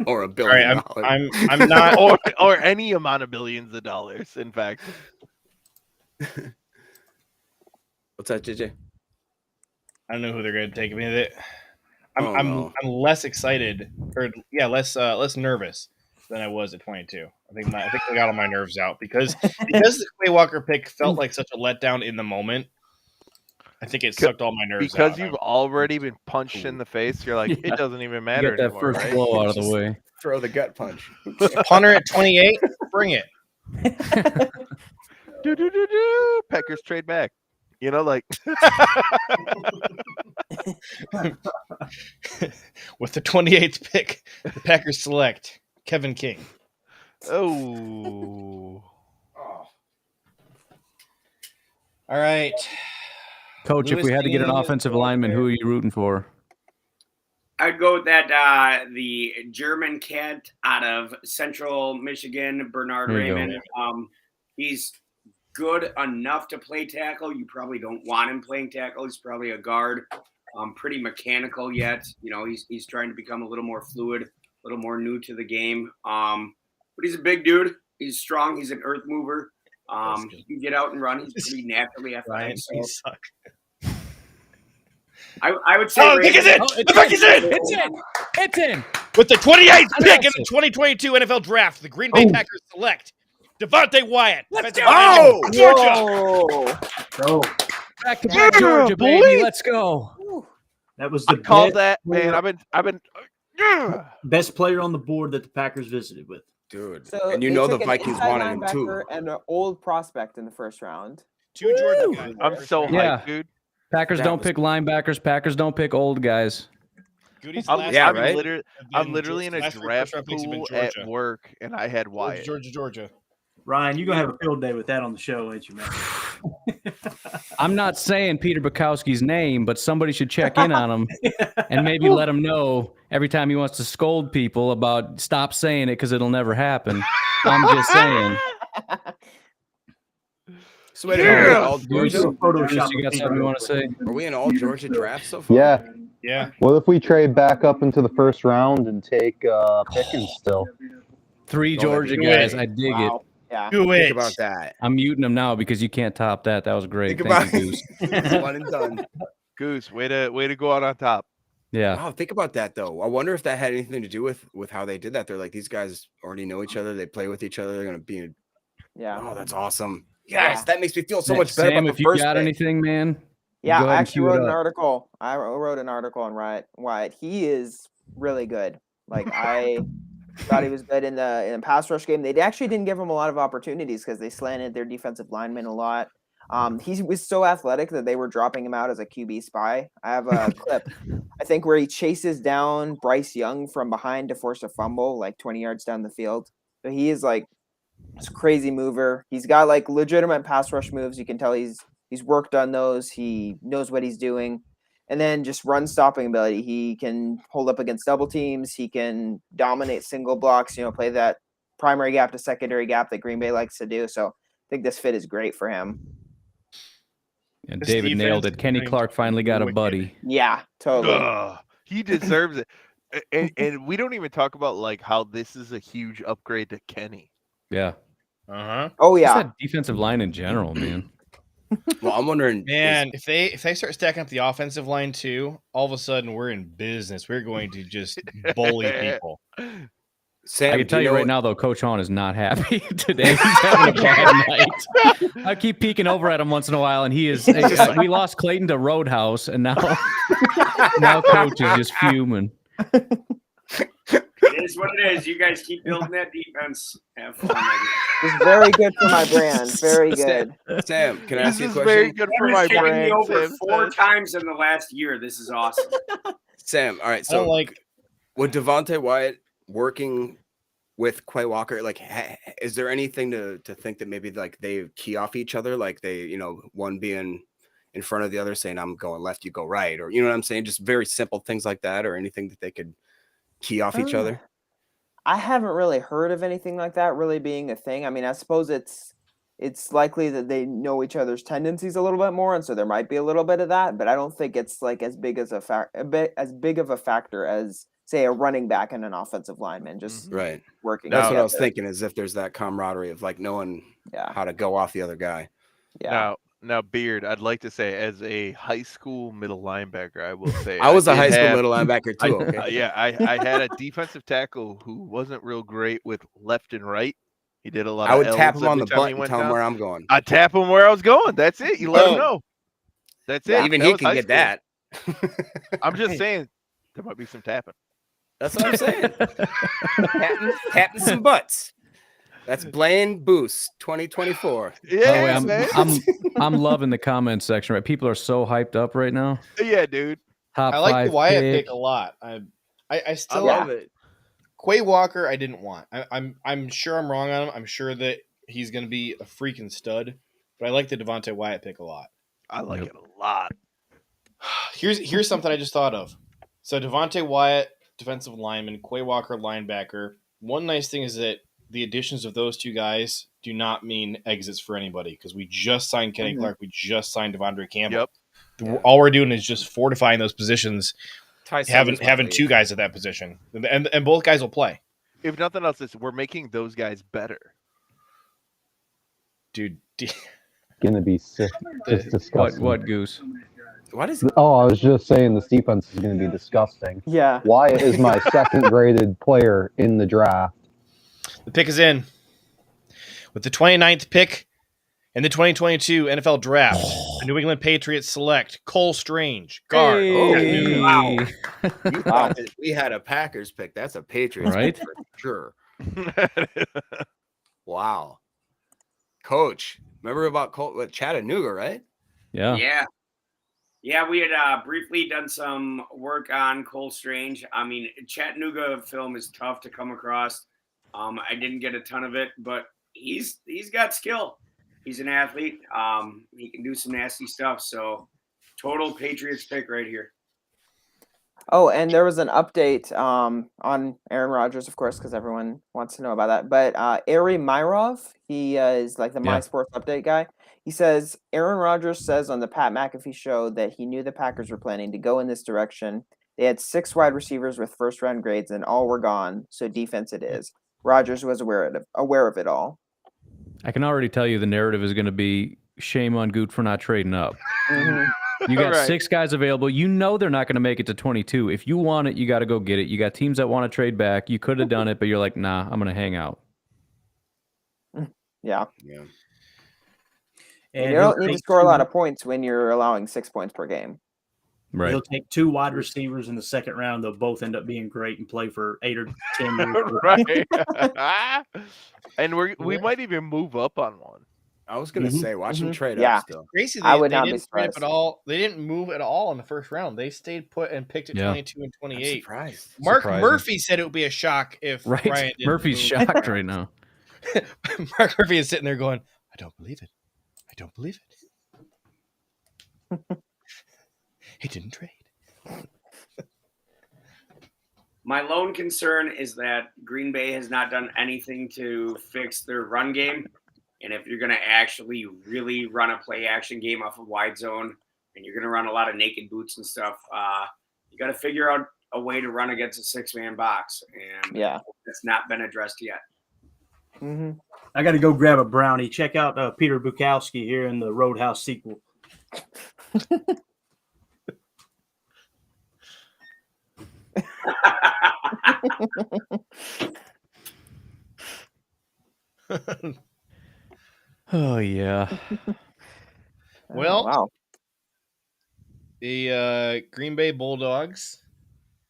Or a All billion right, dollars. I'm not. or any amount of billions of dollars, in fact. What's that, JJ? I don't know who they're going to take. I mean, Oh, no. I'm less excited, or less nervous than I was at 22. I think I got all my nerves out because the Quay Walker pick felt like such a letdown in the moment. I think it sucked all my nerves out. Because you've already been punched in the face, you're like, it doesn't even matter Get that anymore, first right? blow out of the way. Throw the gut punch. Punter at 28, bring it. Do. Packers trade back. You know, like With the 28th pick, the Packers select Kevin King. oh. All right. Coach, if Lewis we had to get an Cine offensive is over lineman, there. who are you rooting for? I'd go with that the German cat out of Central Michigan, Bernard There you go. Raymond. He's good enough to play tackle. You probably don't want him playing tackle. He's probably a guard. Pretty mechanical yet. You know, he's trying to become a little more fluid, a little more new to the game. But he's a big dude. He's strong. He's an earth mover. He can get out and run. He's pretty naturally Ryan, athletic. So you suck. I would say. Oh, the pick is in! The pick is in! It's in! It's in! With the 28th pick in Announce the it. 2022 NFL Draft, the Green Bay Packers select Devante Wyatt. Let's defensive go! lineman, Georgia. Whoa. So Back to Yeah, back Georgia, boy. baby. Let's go. that was I the called best, that, man. I've been best player on the board that the Packers visited with. Dude. So And you they know the took an Vikings inside wanted him too. linebacker and an old prospect in the first round. Two Georgia guys. I'm so hyped, Yeah. dude. Packers That don't was- pick linebackers. Packers don't pick old guys. Goody's I'm, last yeah, pick right? have I'm been literally in a last three draft first-round picks have been pool at Georgia. work, and I had Wyatt. Georgia. Ryan, you're gonna have a field day with that on the show, ain't you, man? I'm not saying Peter Bukowski's name, but somebody should check in on him and maybe let him know every time he wants to scold people about stop saying it because it'll never happen. I'm just saying. So wait a minute, Yeah. all Goose, Georgia? Goose, you got something you want to say? Are we in all Georgia drafts so far? Yeah. Yeah. What if we trade back up into the first round and take Pickens still? 3 Oh, Georgia that'd be guys. great. I dig it. Wow. Yeah. Do Think it. about that. I'm muting him now because you can't top that. That was great. Think Thank about you, Goose. It's one and done. Goose, way to go out on top. Yeah. Wow, think about that though. I wonder if that had anything to do with how they did that. They're like, these guys already know each other. They play with each other. They're gonna be. Yeah. Oh, that's awesome. Yes, Yeah. that makes me feel so much better Sam, about if the you first got pick. anything, man, Yeah, go I ahead and actually cue it wrote an up. article. I wrote an article on Wyatt. He is really good. Like I thought he was good in the pass rush game. They actually didn't give him a lot of opportunities because they slanted their defensive linemen a lot. He was so athletic that they were dropping him out as a QB spy. I have a clip, I think, where he chases down Bryce Young from behind to force a fumble, like 20 yards down the field. So he is like this crazy mover. He's got like legitimate pass rush moves. You can tell he's worked on those. He knows what he's doing. And then just run stopping ability. He can hold up against double teams. He can dominate single blocks, play that primary gap to secondary gap that Green Bay likes to do. So I think this fit is great for him. And This David nailed defense it. Kenny is Clark finally got a wicked. buddy. Yeah, totally. Ugh, he deserves it. And we don't even talk about like how this is a huge upgrade to Kenny. Yeah. Uh-huh. Oh Just yeah. that defensive line in general, man. Well, I'm wondering, Man, if they start stacking up the offensive line too, all of a sudden we're in business. We're going to just bully people. Sam, I can tell do you know right what- now, though, Coach Hahn is not happy today. He's having a bad night. I keep peeking over at him once in a while, and he is. We lost Clayton to Roadhouse, and now Coach is just fuming. It is what it is. You guys keep building that defense. Have fun. It's very good for my brand. Very good. Sam, can I ask you a This is question? very good for my Taking me brand. over Sam 4 says. times in the last year. This is awesome. Sam, all right. I don't So like. with Devante Wyatt working with Quay Walker, like, is there anything to think that maybe like they key off each other, like they, you know, one being in front of the other saying I'm going left, you go right, or you know what I'm saying? Just very simple things like that, or anything that they could key off each other. I haven't really heard of anything like that really being a thing. I mean, I suppose it's likely that they know each other's tendencies a little bit more, and so there might be a little bit of that. But I don't think it's like as big of a factor as say a running back and an offensive lineman just Right. working. That's what I was together. thinking, is if there's that camaraderie of like knowing Yeah. how to go off the other guy. Yeah. Now, Beard, I'd like to say, as a high school middle linebacker, I will say I was a did high school have- middle linebacker too. Okay. I had a defensive tackle who wasn't real great with left and right. He did a lot I of would tap L's him on every the time butt he and went tell him down. where I'm going. I tap him where I was going. That's it. You let him know. That's it. Even That he was can high get school. that. I'm just saying there might be some tapping. That's what I'm saying. Tapping some butts. That's Blaine Boost 2024. By the way, Yeah, man. I'm loving the comment section. Right, people are so hyped up right now. Yeah, dude. Top I like five the Wyatt pick. pick a lot. I I still love it. Quay Walker. I didn't want. I'm sure I'm wrong on him. I'm sure that he's going to be a freaking stud. But I like the Devante Wyatt pick a lot. I like it a lot. Here's something I just thought of. So Devante Wyatt, defensive lineman, Quay Walker, linebacker. One nice thing is that the additions of those two guys do not mean exits for anybody because we just signed Kenny Clark. We just signed Devondre Campbell. Yep. All we're doing is just fortifying those positions, Ty having Simmons might two leave. guys at that position, and both guys will play. If nothing else, we're making those guys better. Dude, Gonna be sick. Just disgusting. What Goose? What is Oh, I was just saying this defense is gonna be disgusting. Yeah. Wyatt is my second graded player in the draft. the pick is in. With the 29th pick in the 2022 NFL Draft, the New England Patriots select Cole Strange, guard. Hey. Wow. You thought that we had a Packers pick. That's a Patriots Right? pick for sure. Wow. Coach, remember about Chattanooga, right? Yeah. Yeah, we had briefly done some work on Cole Strange. I mean, Chattanooga film is tough to come across. I didn't get a ton of it, but he's got skill. He's an athlete. He can do some nasty stuff. So, total Patriots pick right here. Oh, and there was an update on Aaron Rodgers, of course, because everyone wants to know about that. But Ari Myrov, he is like the My Sports Update guy. He says Aaron Rodgers says on the Pat McAfee show that he knew the Packers were planning to go in this direction. They had 6 wide receivers with first-round grades, and all were gone. So defense it is. Rodgers was aware of it all. I can already tell you the narrative is going to be shame on Goot for not trading up. You got Right. 6 guys available. You know they're not going to make it to 22. If you want it, you got to go get it. You got teams that want to trade back. You could have done it, but you're like, nah, I'm going to hang out. Yeah. Yeah. And You don't he'll need to take score a two- lot of points when you're allowing 6 points per game. Right. He'll take 2 wide receivers in the second round. They'll both end up being great and play for 8 or 10 years. Right. And we might even move up on one. I was gonna say, watch him trade Yeah. up still. Crazy, I would they not be didn't trade up surprised. at all. They didn't move at all in the first round. They stayed put and picked at Yeah. 22 and I'm 28. surprised. Mark Surprising. Murphy said it would be a shock if Right. Ryan didn't Murphy's move. shocked right now. Mark Murphy is sitting there going, I don't believe it. I don't believe it. He didn't trade. My lone concern is that Green Bay has not done anything to fix their run game. And if you're going to actually really run a play action game off a wide zone and you're going to run a lot of naked boots and stuff, you got to figure out a way to run against a 6-man box. And Yeah. it's not been addressed yet. Mm-hmm. I got to go grab a brownie. Check out Peter Bukowski here in the Roadhouse sequel. Oh, yeah. Well, Wow. the Green Bay Bulldogs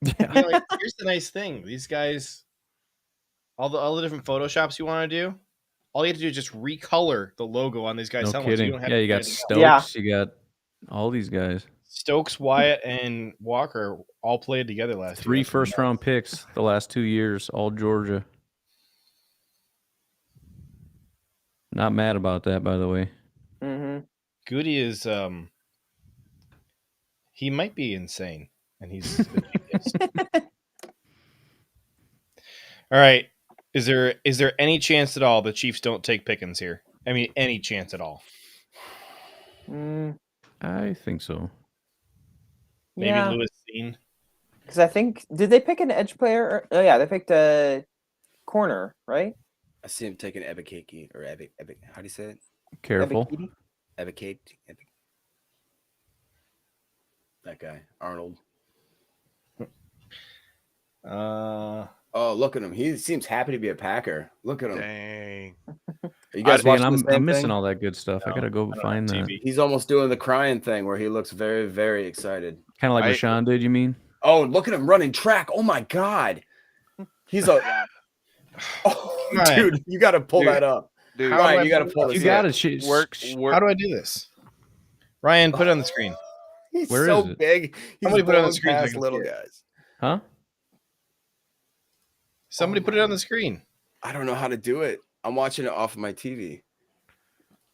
Like, here's the nice thing: these guys, all the different photoshops you want to do, all you have to do is just recolor the logo on these guys' No helmets. kidding. You don't have Yeah, to you do got anything else. Stokes. You got all these guys. Stokes, Wyatt, and Walker all played together last year. 3 That's first-round picks the last 2 years, all Georgia. Not mad about that, by the way. Mm-hmm. Goody is he might be insane, and he's a genius. All right. Is there any chance at all the Chiefs don't take Pickens here? I mean, any chance at all? I think so. Maybe Yeah. Lewis Cine. Because I think, did they pick an edge player? Oh yeah, they picked a corner, right? I see him taking Ebikeke or Ebic. How do you say it? Careful. Ebiketie? Ebikeke. That guy, Arnold. Oh, look at him. He seems happy to be a Packer. Look at him. Dang. Are you guys Man, watching the same I'm missing thing? all that good stuff. I gotta go find that. He's almost doing the crying thing where he looks very, very excited. Kind of like Rashawn did, you mean? Oh, look at him running track. Oh my God. He's a oh, dude, you gotta pull that up. Dude, Ryan, you gotta pull this You got up. it. How do I do this? Ryan, put it on the screen. He's Where so is it? big. He's Somebody put it on the blowing screen so I past can little see it. guys. Huh? Somebody put it on the screen. I don't know how to do it. I'm watching it off of my TV.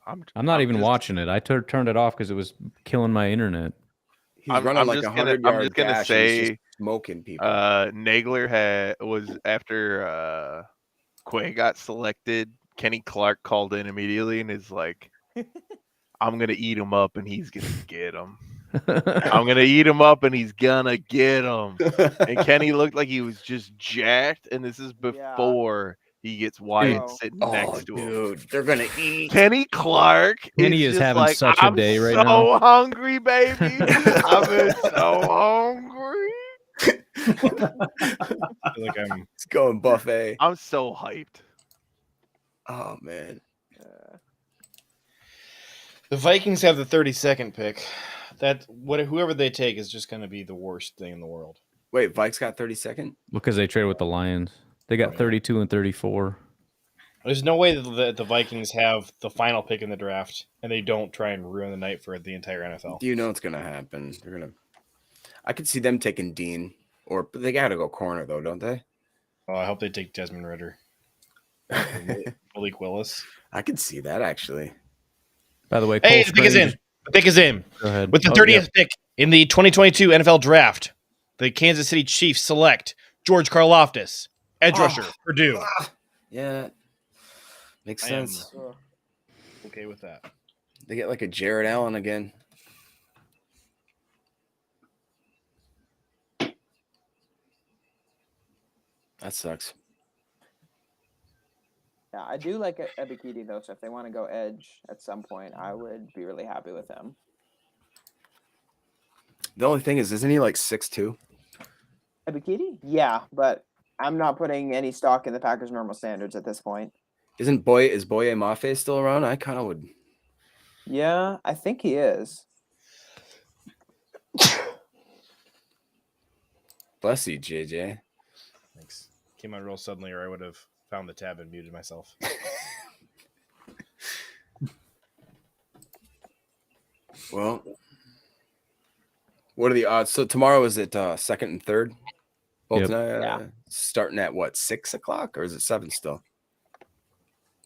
I'm not even watching it. I turned it off because it was killing my internet. He's running like 100 yard I'm just gonna dash and he's say, just smoking people. Nagler was after Quay got selected. Kenny Clark called in immediately and is like, "I'm gonna eat him up and he's gonna get him. I'm gonna eat him up and he's gonna get him." And Kenny looked like he was just jacked. And this is before he gets Wyatt sitting next to him. Dude, they're gonna eat. Kenny Clark. Kenny is just having like, such a day right now. I'm so hungry, baby. I'm so hungry. I feel like I'm It's going buffet. I'm so hyped. Oh man. The Vikings have the 32nd pick. Whoever they take is just going to be the worst thing in the world. Wait, Vikes got 32nd? Because they traded with the Lions. They got 32 and 34. There's no way that the Vikings have the final pick in the draft and they don't try and ruin the night for the entire NFL. You know it's gonna happen. I could see them taking Dean, but they gotta go corner though, don't they? Oh, I hope they take Desmond Ridder. Malik Willis. I could see that actually. By the way, Hey, Cole the pick is in. Strange- The pick is in. Go ahead. With the 30th pick in the 2022 NFL Draft, the Kansas City Chiefs select George Karloftis, edge rusher, Purdue. Yeah, makes sense. Okay with that. They get like a Jared Allen again. That sucks. Yeah, I do like Ebiketie though. So if they want to go edge at some point, I would be really happy with him. The only thing is, isn't he like 6'2"? Ebiketie? Yeah, but I'm not putting any stock in the Packers' normal standards at this point. Is Boye Mafe still around? I kind of would. Yeah, I think he is. Bless you, JJ. Thanks. Came on real suddenly, or I would have found the tab and muted myself. Well, what are the odds? So tomorrow is it second and third? Both Yep. tonight, Yeah. starting at what, 6 o'clock or is it 7 still?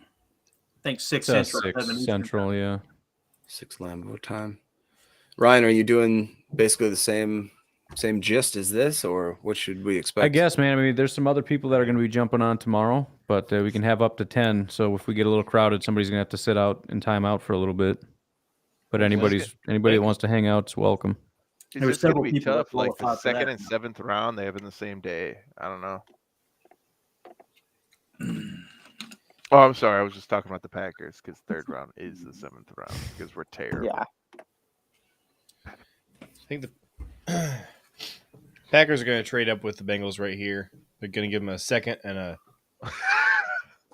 I think 6 It's Central. 6 7 Eastern. Central, yeah. 6 Lambeau time. Ryan, are you doing basically the same gist as this, or what should we expect? I guess, man. I mean, there's some other people that are going to be jumping on tomorrow, but we can have up to 10. So if we get a little crowded, somebody's going to have to sit out and time out for a little bit. But anybody that wants to hang out is welcome. It's There were just gonna several be people that tough. Like the qualified for second that. and 7th round, they have in the same day. I don't know. Oh, I'm sorry. I was just talking about the Packers because 3rd round is the 7th round because we're terrible. Yeah. I think the Packers are going to trade up with the Bengals right here. They're going to give them a 2nd and a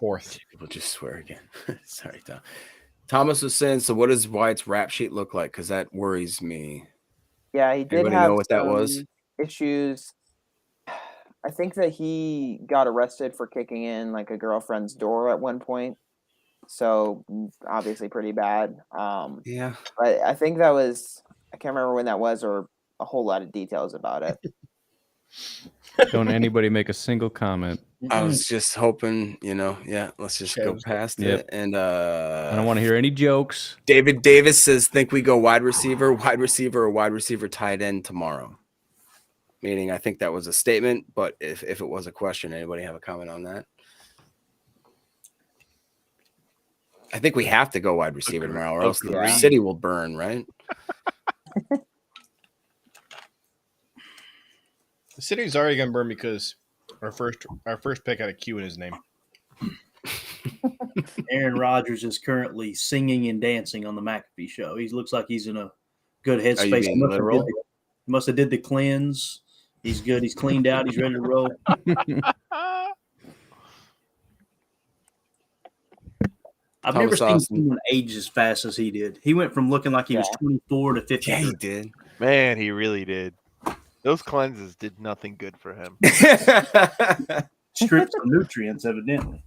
4th. People just swear again. Sorry, Tom. Thomas was saying, so what does Wyatt's rap sheet look like? Because that worries me. Yeah, he did Anybody have know what that was? issues I think that he got arrested for kicking in like a girlfriend's door at one point. So obviously pretty bad. Yeah. But I think that was, I can't remember when that was or a whole lot of details about it. Don't anybody make a single comment. I was just hoping, let's just go past it. And I don't want to hear any jokes. David Davis says, think we go wide receiver, or wide receiver tight end tomorrow. Meaning, I think that was a statement, but if it was a question, anybody have a comment on that? I think we have to go wide receiver tomorrow, or else the city will burn, right? The city's already gonna burn because our first pick had a Q in his name. Aaron Rodgers is currently singing and dancing on the McAfee show. He looks like he's in a good headspace. He must have did the cleanse. He's good. He's cleaned out. He's ready to roll. I've never seen someone age as fast as he did. He went from looking like he was 24 to 50. Yeah, he did. Man, he really did. Those cleanses did nothing good for him. Stripped some nutrients, evidently.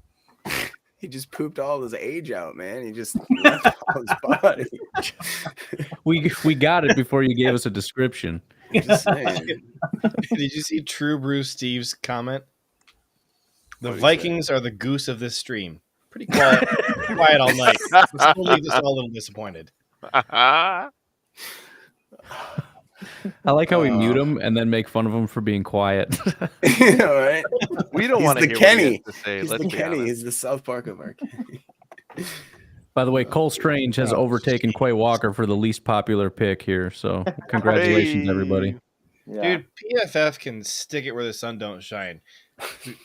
He just pooped all his age out, man. He just left all his body. We got it before you gave us a description. Just saying. Did you see True Bruce Steve's comment? The Vikings are the goose of this stream. Pretty quiet all night. This will leave us all a little disappointed. I like how we mute him and then make fun of him for being quiet. Right? We don't want to hear Kenny. what he has to say. He's Let's the be Kenny. honest. He's the South Park of our Kenny. By the way, Cole Strange has overtaken Quay Walker for the least popular pick here. So congratulations, everybody. Yeah. Dude, PFF can stick it where the sun don't shine.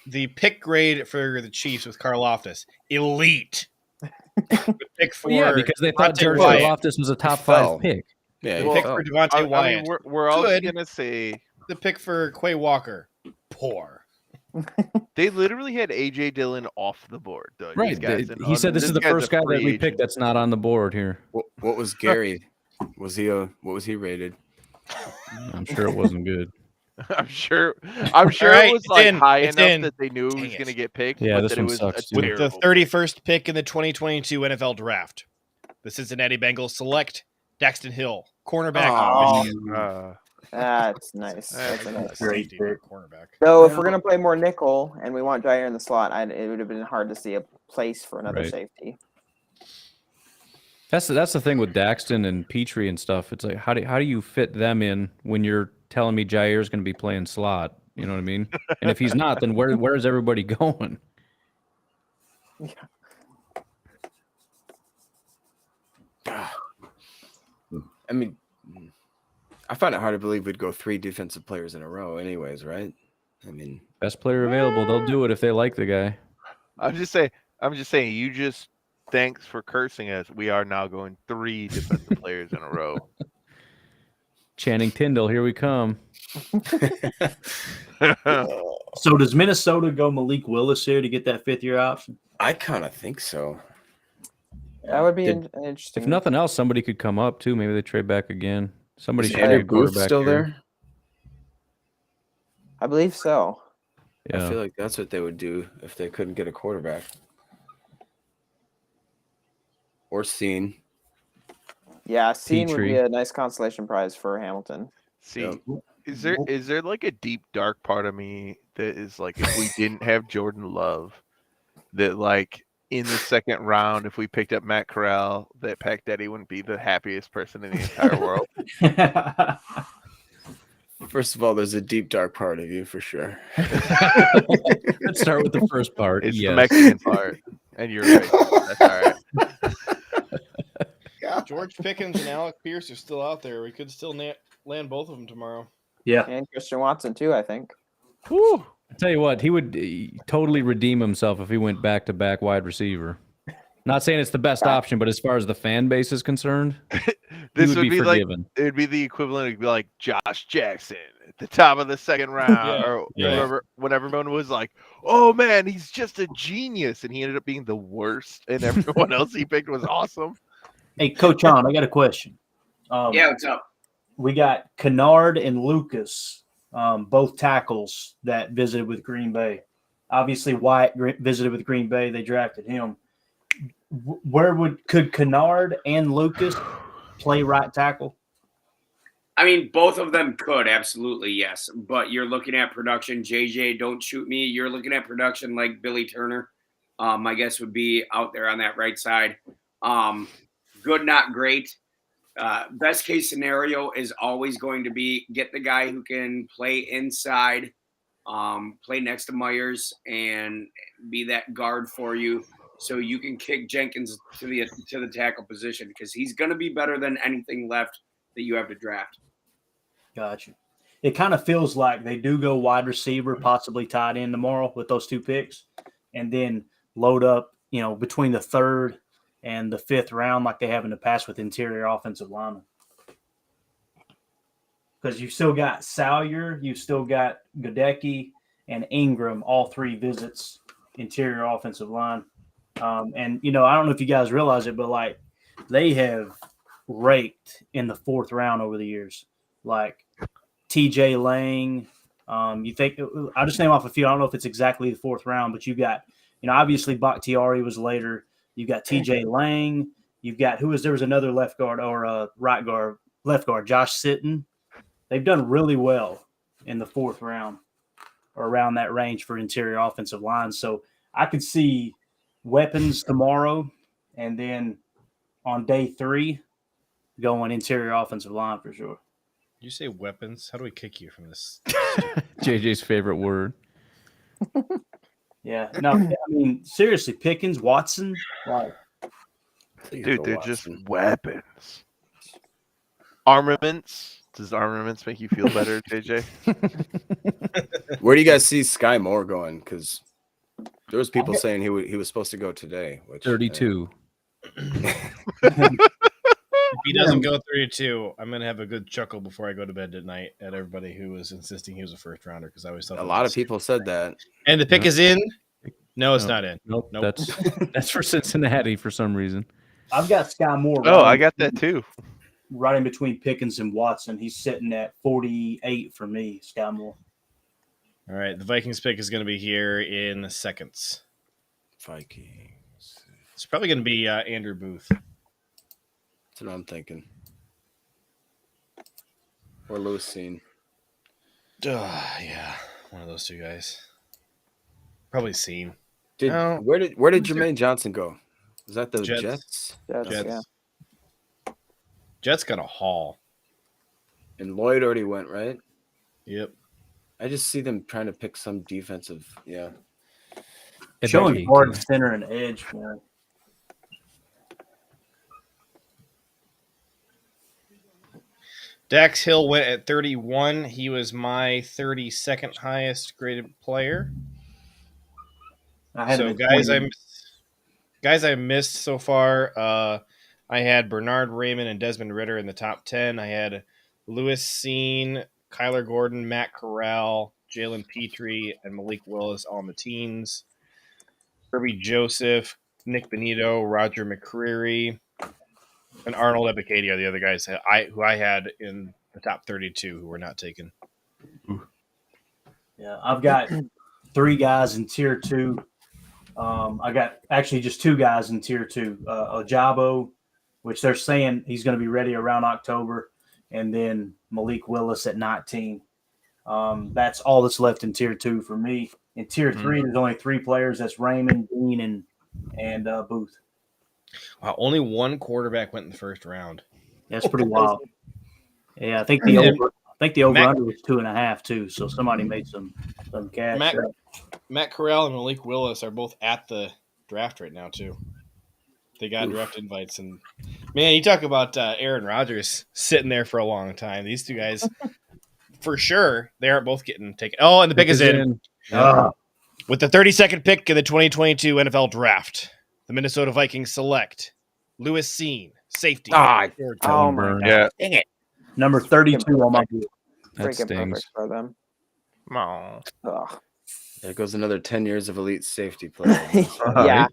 The pick grade for the Chiefs with Karloftis, elite. The pick for because they thought Devante George Wyatt. Karloftis was a top 5 pick. Yeah, The pick for Devante Wyatt. We're all Good. gonna say The pick for Quay Walker, poor. they literally had AJ Dillon off the board. Though. These Right. guys He said this is the guy's first a guy that free we picked agent. that's not on the board here. What was Gary? What was he rated? I'm sure it wasn't good. I'm sure right, it was it's like in. high It's enough in. that they knew he Dang was it. going to get picked. Yeah, but this that it one was sucks, a too. With the terrible 31st pick in the 2022 NFL Draft, the Cincinnati Bengals select Daxton Hill, cornerback. That's nice. That's a nice. Great Safety, pick. cornerback. So if we're gonna play more nickel and we want Jair in the slot, it would have been hard to see a place for another Right. safety. That's the thing with Daxton and Petrie and stuff. It's like how do you fit them in when you're telling me Jair's going to be playing slot? You know what I mean? And if he's not, then where is everybody going? I mean, I find it hard to believe we'd go 3 defensive players in a row, anyways, right? I mean, Best player available. They'll do it if they like the guy. I'm just saying. You just thanks for cursing us. We are now going 3 defensive players in a row. Channing Tindall, here we come. So does Minnesota go Malik Willis here to get that 5th-year option? I kind of think so. That would be Did- interesting. If nothing else, somebody could come up too. Maybe they trade back again. Somebody Is should Andrew trade Booth quarterback still here. there? I believe so. Yeah. I feel like that's what they would do if they couldn't get a quarterback. Or Cine. Yeah, Cine would be Petrie. a nice consolation prize for Hamilton. See, Yep. is there like a deep dark part of me that is like if we didn't have Jordan Love, that like in the second round, if we picked up Matt Corral, that Pac Daddy wouldn't be the happiest person in the entire world. First of all, there's a deep dark part of you for sure. Let's start with the first part. It's the Yes. Mexican part, and you're right. That's all right. George Pickens and Alec Pierce are still out there. We could still land both of them tomorrow. Yeah. And Christian Watson too, I think. Whew. I tell you what, he would totally redeem himself if he went back-to-back wide receiver. Not saying it's the best option, but as far as the fan base is concerned, This would would be be like forgiven. it would be the equivalent of like Josh Jackson at the top of the second round, or Yeah. when everyone was like, "Oh man, he's just a genius," and he ended up being the worst, and everyone else he picked was awesome. Hey, Coach On, I got a question. Yeah, what's up? We got Kennard and Lucas both tackles that visited with Green Bay. Obviously, Wyatt visited with Green Bay. They drafted him. Could Kennard and Lucas play right tackle? I mean, both of them could, absolutely, yes. But you're looking at production. JJ, don't shoot me. You're looking at production like Billy Turner. My guess would be out there on that right side. Good, not great. Best case scenario is always going to be get the guy who can play inside, play next to Myers, and be that guard for you, so you can kick Jenkins to the tackle position, because he's going to be better than anything left that you have to draft. Gotcha. It kind of feels like they do go wide receiver, possibly tight end tomorrow with those 2 picks, and then load up, between the 3rd and the 5th round like they have in the past with interior offensive linemen. Because you've still got Salyer, you've still got Gadecki, and Ingram, all 3 visits interior offensive line. And, I don't know if you guys realize it, but, they have raked in the 4th round over the years. Like TJ Lang, you think – I'll just name off a few. I don't know if it's exactly the 4th round, but you got, obviously Bakhtiari was later. You've got TJ Lang. You've got there was another left guard or left guard, Josh Sitton. They've done really well in the 4th round or around that range for interior offensive line. So I could see weapons tomorrow, and then on day 3 going interior offensive line for sure. You say weapons? How do we kick you from this? JJ's favorite word. Yeah. No, I mean, seriously, Pickens, Watson. Dude, they're just weapons. Armaments. Does armaments make you feel better, JJ? Where do you guys see Sky Moore going? Because there was people saying he was supposed to go today. 32. If he doesn't go 32, I'm going to have a good chuckle before I go to bed tonight at everybody who was insisting he was a 1st rounder, because I always thought a lot of people said that. And the pick is in? No, it's not in. Nope. That's for Cincinnati for some reason. I've got Sky Moore. I got that too. Right in between Pickens and Watson. He's sitting at 48 for me, Sky Moore. All right, the Vikings pick is going to be here in seconds. Vikings. It's probably going to be Andrew Booth. That's what I'm thinking. Or Lewis Cine. Yeah, one of those 2 guys. Probably Cine. Where did Jermaine Johnson go? Was that the Jets? Yeah. Jets got a haul. And Lloyd already went, right? Yep. I just see them trying to pick some defensive. Yeah. Showing guard, center, and edge, man. Dax Hill went at 31. He was my 32nd highest graded player. Guys I missed so far. I had Bernard Raymond and Desmond Ridder in the top 10. I had Lewis Cine, Kyler Gordon, Matt Corral, Jalen Petrie, and Malik Willis all in the teens. Kirby Joseph, Nick Benito, Roger McCreary, and Arnold Ebiketie are the other guys who I had in the top 32 who were not taken. Yeah, I've got 3 guys in tier 2. I got actually just 2 guys in tier 2. Ojabo, which they're saying he's going to be ready around October, and then Malik Willis at 19. That's all that's left in tier 2 for me. In tier 3, there's only 3 players. That's Raymond, Dean, and Booth. Wow, only 1 quarterback went in the 1st round. That's pretty wild. Yeah, I think the over-under was 2.5 too. So somebody made some cash. Matt Corral and Malik Willis are both at the draft right now too. They got draft invites, and man, you talk about Aaron Rodgers sitting there for a long time. These 2 guys, for sure, they aren't both getting taken. Oh, and the pick is in. With the 32nd pick in the 2022 NFL Draft, the Minnesota Vikings select Lewis Cine, safety. Oh my God! Yeah. Dang it! Number 32 on my board. Freaking perfect for them. Oh. Ugh. There goes another 10 years of elite safety play. Yeah.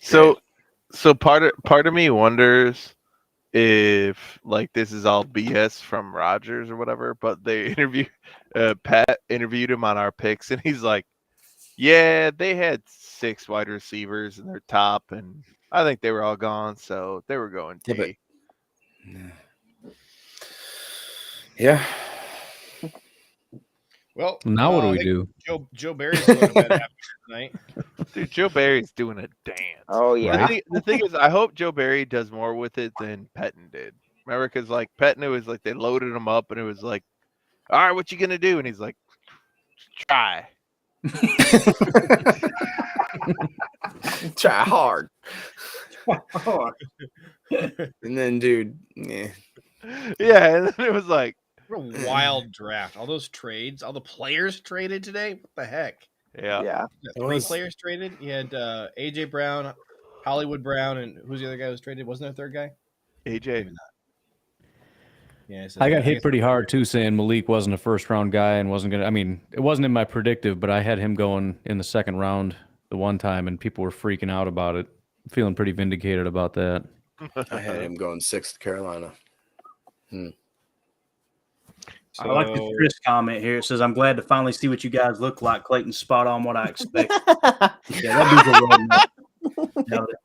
So part of me wonders if like this is all BS from Rodgers or whatever, but they Pat interviewed him on our picks, and he's like, "Yeah, they had 6 wide receivers in their top, and I think they were all gone, so they were going T." Yeah. Well, Now what do I we think do? Joe Barry's going to bed after tonight. Dude, Joe Barry's doing a dance. Oh yeah. The thing is, I hope Joe Barry does more with it than Pettin did. Remember, because like Pettin, it was like they loaded him up, and it was like, "All right, what you gonna do?" And he's like, "Try." Try hard. And then, dude, yeah. Yeah, and then it was like, What a wild draft. All those trades, all the players traded today. What the heck? yeah. Yeah. You got 3 players traded. You had AJ Brown, Hollywood Brown, and who's the other guy who was traded? Wasn't there a third guy? AJ. Yeah, I got hit pretty hard too, saying Malik wasn't a first round guy and wasn't gonna. I mean, it wasn't in my predictive, but I had him going in the second round the one time, and people were freaking out about it. Feeling pretty vindicated about that. I had him going 6th to Carolina. I like the Chris comment here. It says, "I'm glad to finally see what you guys look like. Clayton's spot on what I expect." Yeah, that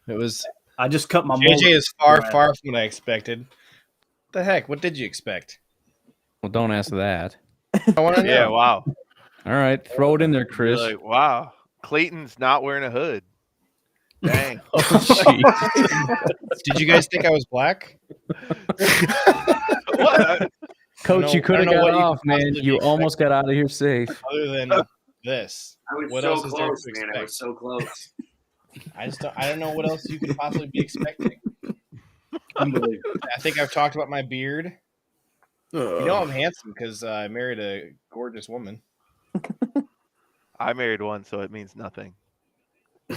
It was. I just cut my JJ is far, Right. far from what I expected. What the heck? What did you expect? Well, don't ask that. I want to know. Yeah, wow. All right, throw it in there, You're Chris. like, wow. Clayton's not wearing a hood. Dang. Oh, jeez. Did you guys think I was black? What? Coach, you I could have don't know got what you off, could man. possibly You expect. almost got out of here safe. Other than this. I was What so else is there close, to man. I expect? was so close. I don't know what else you could possibly be expecting. Unbelievable. I think I've talked about my beard. You know I'm handsome because I married a gorgeous woman. I married one, so it means nothing. A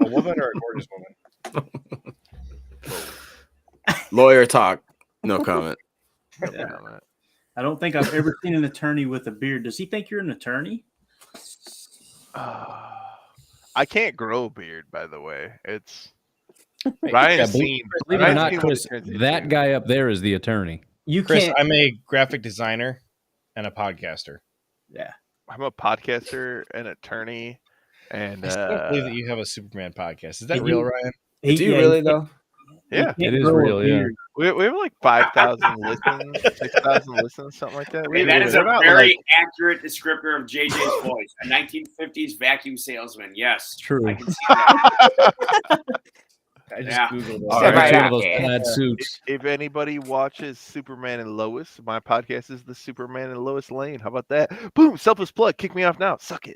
woman or a gorgeous woman? Lawyer talk. No comment. I don't think I've ever seen an attorney with a beard. Does he think you're an attorney? I can't grow a beard, by the way. It's Yeah, Ryan's believe seen. it or Ryan's not, seen what Chris, it turns that into. guy up there is the attorney. You Chris, can't. I'm a graphic designer and a podcaster. Yeah. I'm a podcaster, an attorney, and I still don't believe that you have a Superman podcast. Is that Can real, you- Ryan? Do you really though? yeah, It is real, yeah. we have like 5,000 listens, 6,000 listens, something like that. Hey, that is a We're not, very like- accurate descriptor of JJ's voice. A 1950s vacuum salesman. Yes. True. I can see that. I just Yeah. Googled All it. right. One of those Yeah. plaid suits. If anybody watches Superman and Lois, my podcast is the Superman and Lois Lane. How about that? Boom, selfless plug. Kick me off now. Suck it.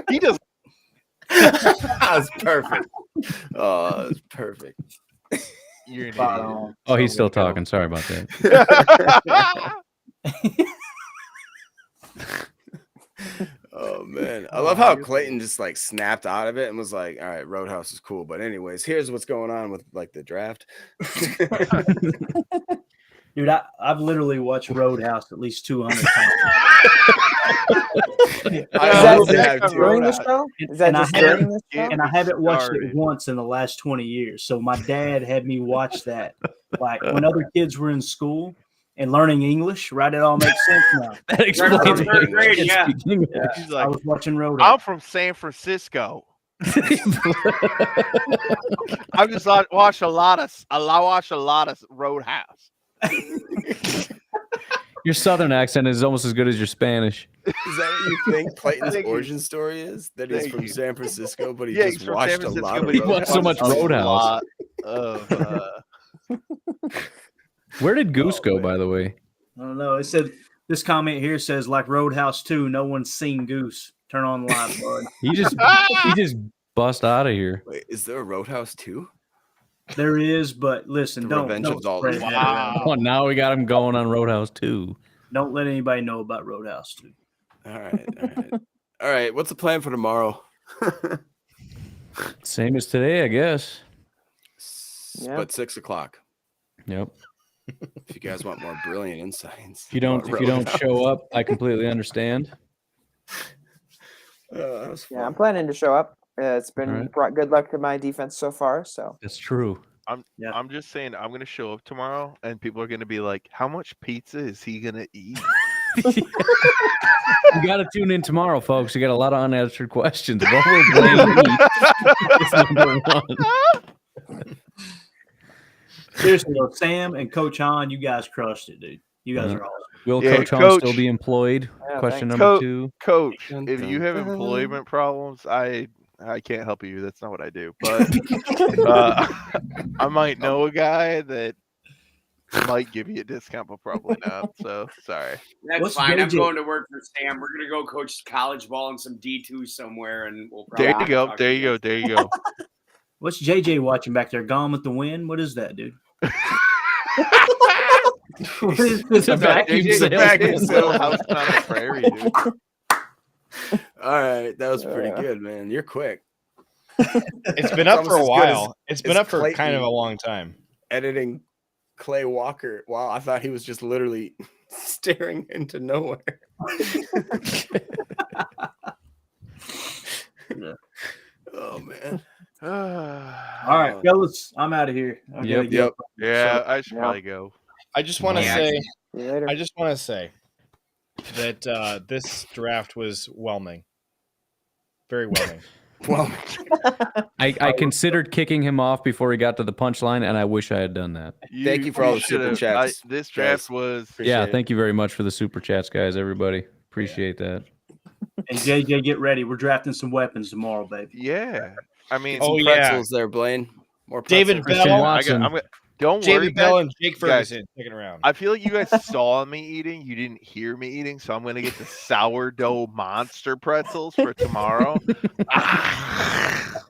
He does. That was perfect. Oh, that's perfect. You're an Spot idiot. on. Oh, he's still talking. Sorry about that. Oh man, I love how Clayton just like snapped out of it and was like, "All right, Roadhouse is cool, but anyways, here's what's going on with like the draft." Dude, I've literally watched Roadhouse at least 200 times. I Is have that to. during the show? Is that And I just have- during the show? And I haven't watched it Started. once in the last 20 years. So my dad had me watch that. Like when other kids were in school and learning English, right? It all makes sense now. That explains Third why grade, he yeah. can't speak English. He's I like, was watching I'm Roadhouse. from San Francisco. I just watch a lot of Roadhouse. Your Southern accent is almost as good as your Spanish. Is that what you think Clayton's Thank you. origin story is? That he's Thank from you. San Francisco, but he Yeah, he's just from watched San a Francisco, lot of but he watched so much watched a Roadhouse. lot of, Where did Goose Oh, go, man. by the way? I don't know. It said this comment here says, like Roadhouse 2, no one's seen Goose. Turn on the live, bud. He just bust out of here. Wait, is there a Roadhouse too? There is, but listen, The don't, Revenge don't of the spread that Wow. around. Oh, now we got him going on Roadhouse too. Don't let anybody know about Roadhouse 2. All right. All right. What's the plan for tomorrow? Same as today, I guess. Yeah. But 6 o'clock. Yep. If you guys want more brilliant insights. If you don't about show up, I completely understand. Roadhouse. That was Yeah, I'm fun. planning to show up. It's been Alright. brought good luck to my defense so far. So That's true. I'm just saying I'm gonna show up tomorrow and people are gonna be like, how much pizza is he gonna eat? You got to tune in tomorrow, folks. You got a lot of unanswered questions. What will Blaine eat? It's number one. Seriously, though, Sam and Coach Han, you guys crushed it, dude. You guys are awesome. Will Yeah, Coach Hahn Coach. still be employed? Yeah, Question thanks. number 2. Coach, if you have employment problems, I can't help you. That's not what I do. But I might know a guy that might give you a discount, but probably not. So sorry. That's What's fine. I'm JJ? going to work for Sam. We're gonna go coach college ball and some D2 somewhere, and we'll There probably you go. talk There you again. go. There you go. What's JJ watching back there? Gone with the Wind? What is that, dude? What is this? It's a A vacuum vacuum sale? Vacuum sale house on the prairie, dude. All right, that was pretty good, man. You're quick. It's been up It's for a almost as good while. It's been as up for kind Clayton. of a long time. Editing Quay Walker. Wow, I thought he was just literally staring into nowhere. Oh man. All right, fellas, I'm out of here. I gotta Yep. get up. Yeah, I should Yeah. probably go. I just want to Yeah. say, see you later. I just want to say that this draft was whelming, very whelming. Well, I considered kicking him off before he got to the punchline, and I wish I had done that. Thank you for all the super should've- chats, This draft guys. was. Yeah, appreciate it. thank you very much for the super chats, guys. Everybody, appreciate that. And JJ, get ready. We're drafting some weapons tomorrow, baby. Yeah. I mean, Oh, Some yeah. pretzels there, Blaine. More David pretzels. Bell, Watson. don't worry. David Bell, guys. and Jake Guys, Ferguson, second round. I feel like you guys saw me eating. You didn't hear me eating, so I'm gonna get the sourdough monster pretzels for tomorrow.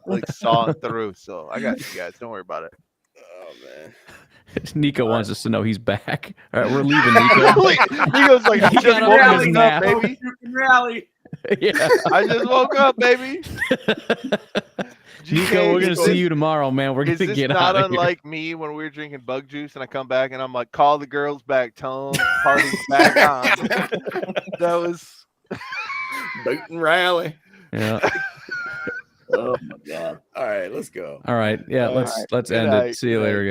Like sawing through. So I got you guys. Don't worry about it. Oh man. Nico wants us to know he's back. All right, we're leaving, Nico. He goes like, I He just got up woke from his up, nap. baby. Rally. Yeah. I just woke up, baby. Nico, we're gonna Is see you tomorrow, man. We're Is gonna this get not out of here. unlike me when we were drinking bug juice and I come back and I'm like, call the girls back, tell them party's back on. That was Boot and rally. Yeah. Oh my god. All right, let's go. All right. Yeah. All Let's right. let's Good end night. it. See you Good later, night.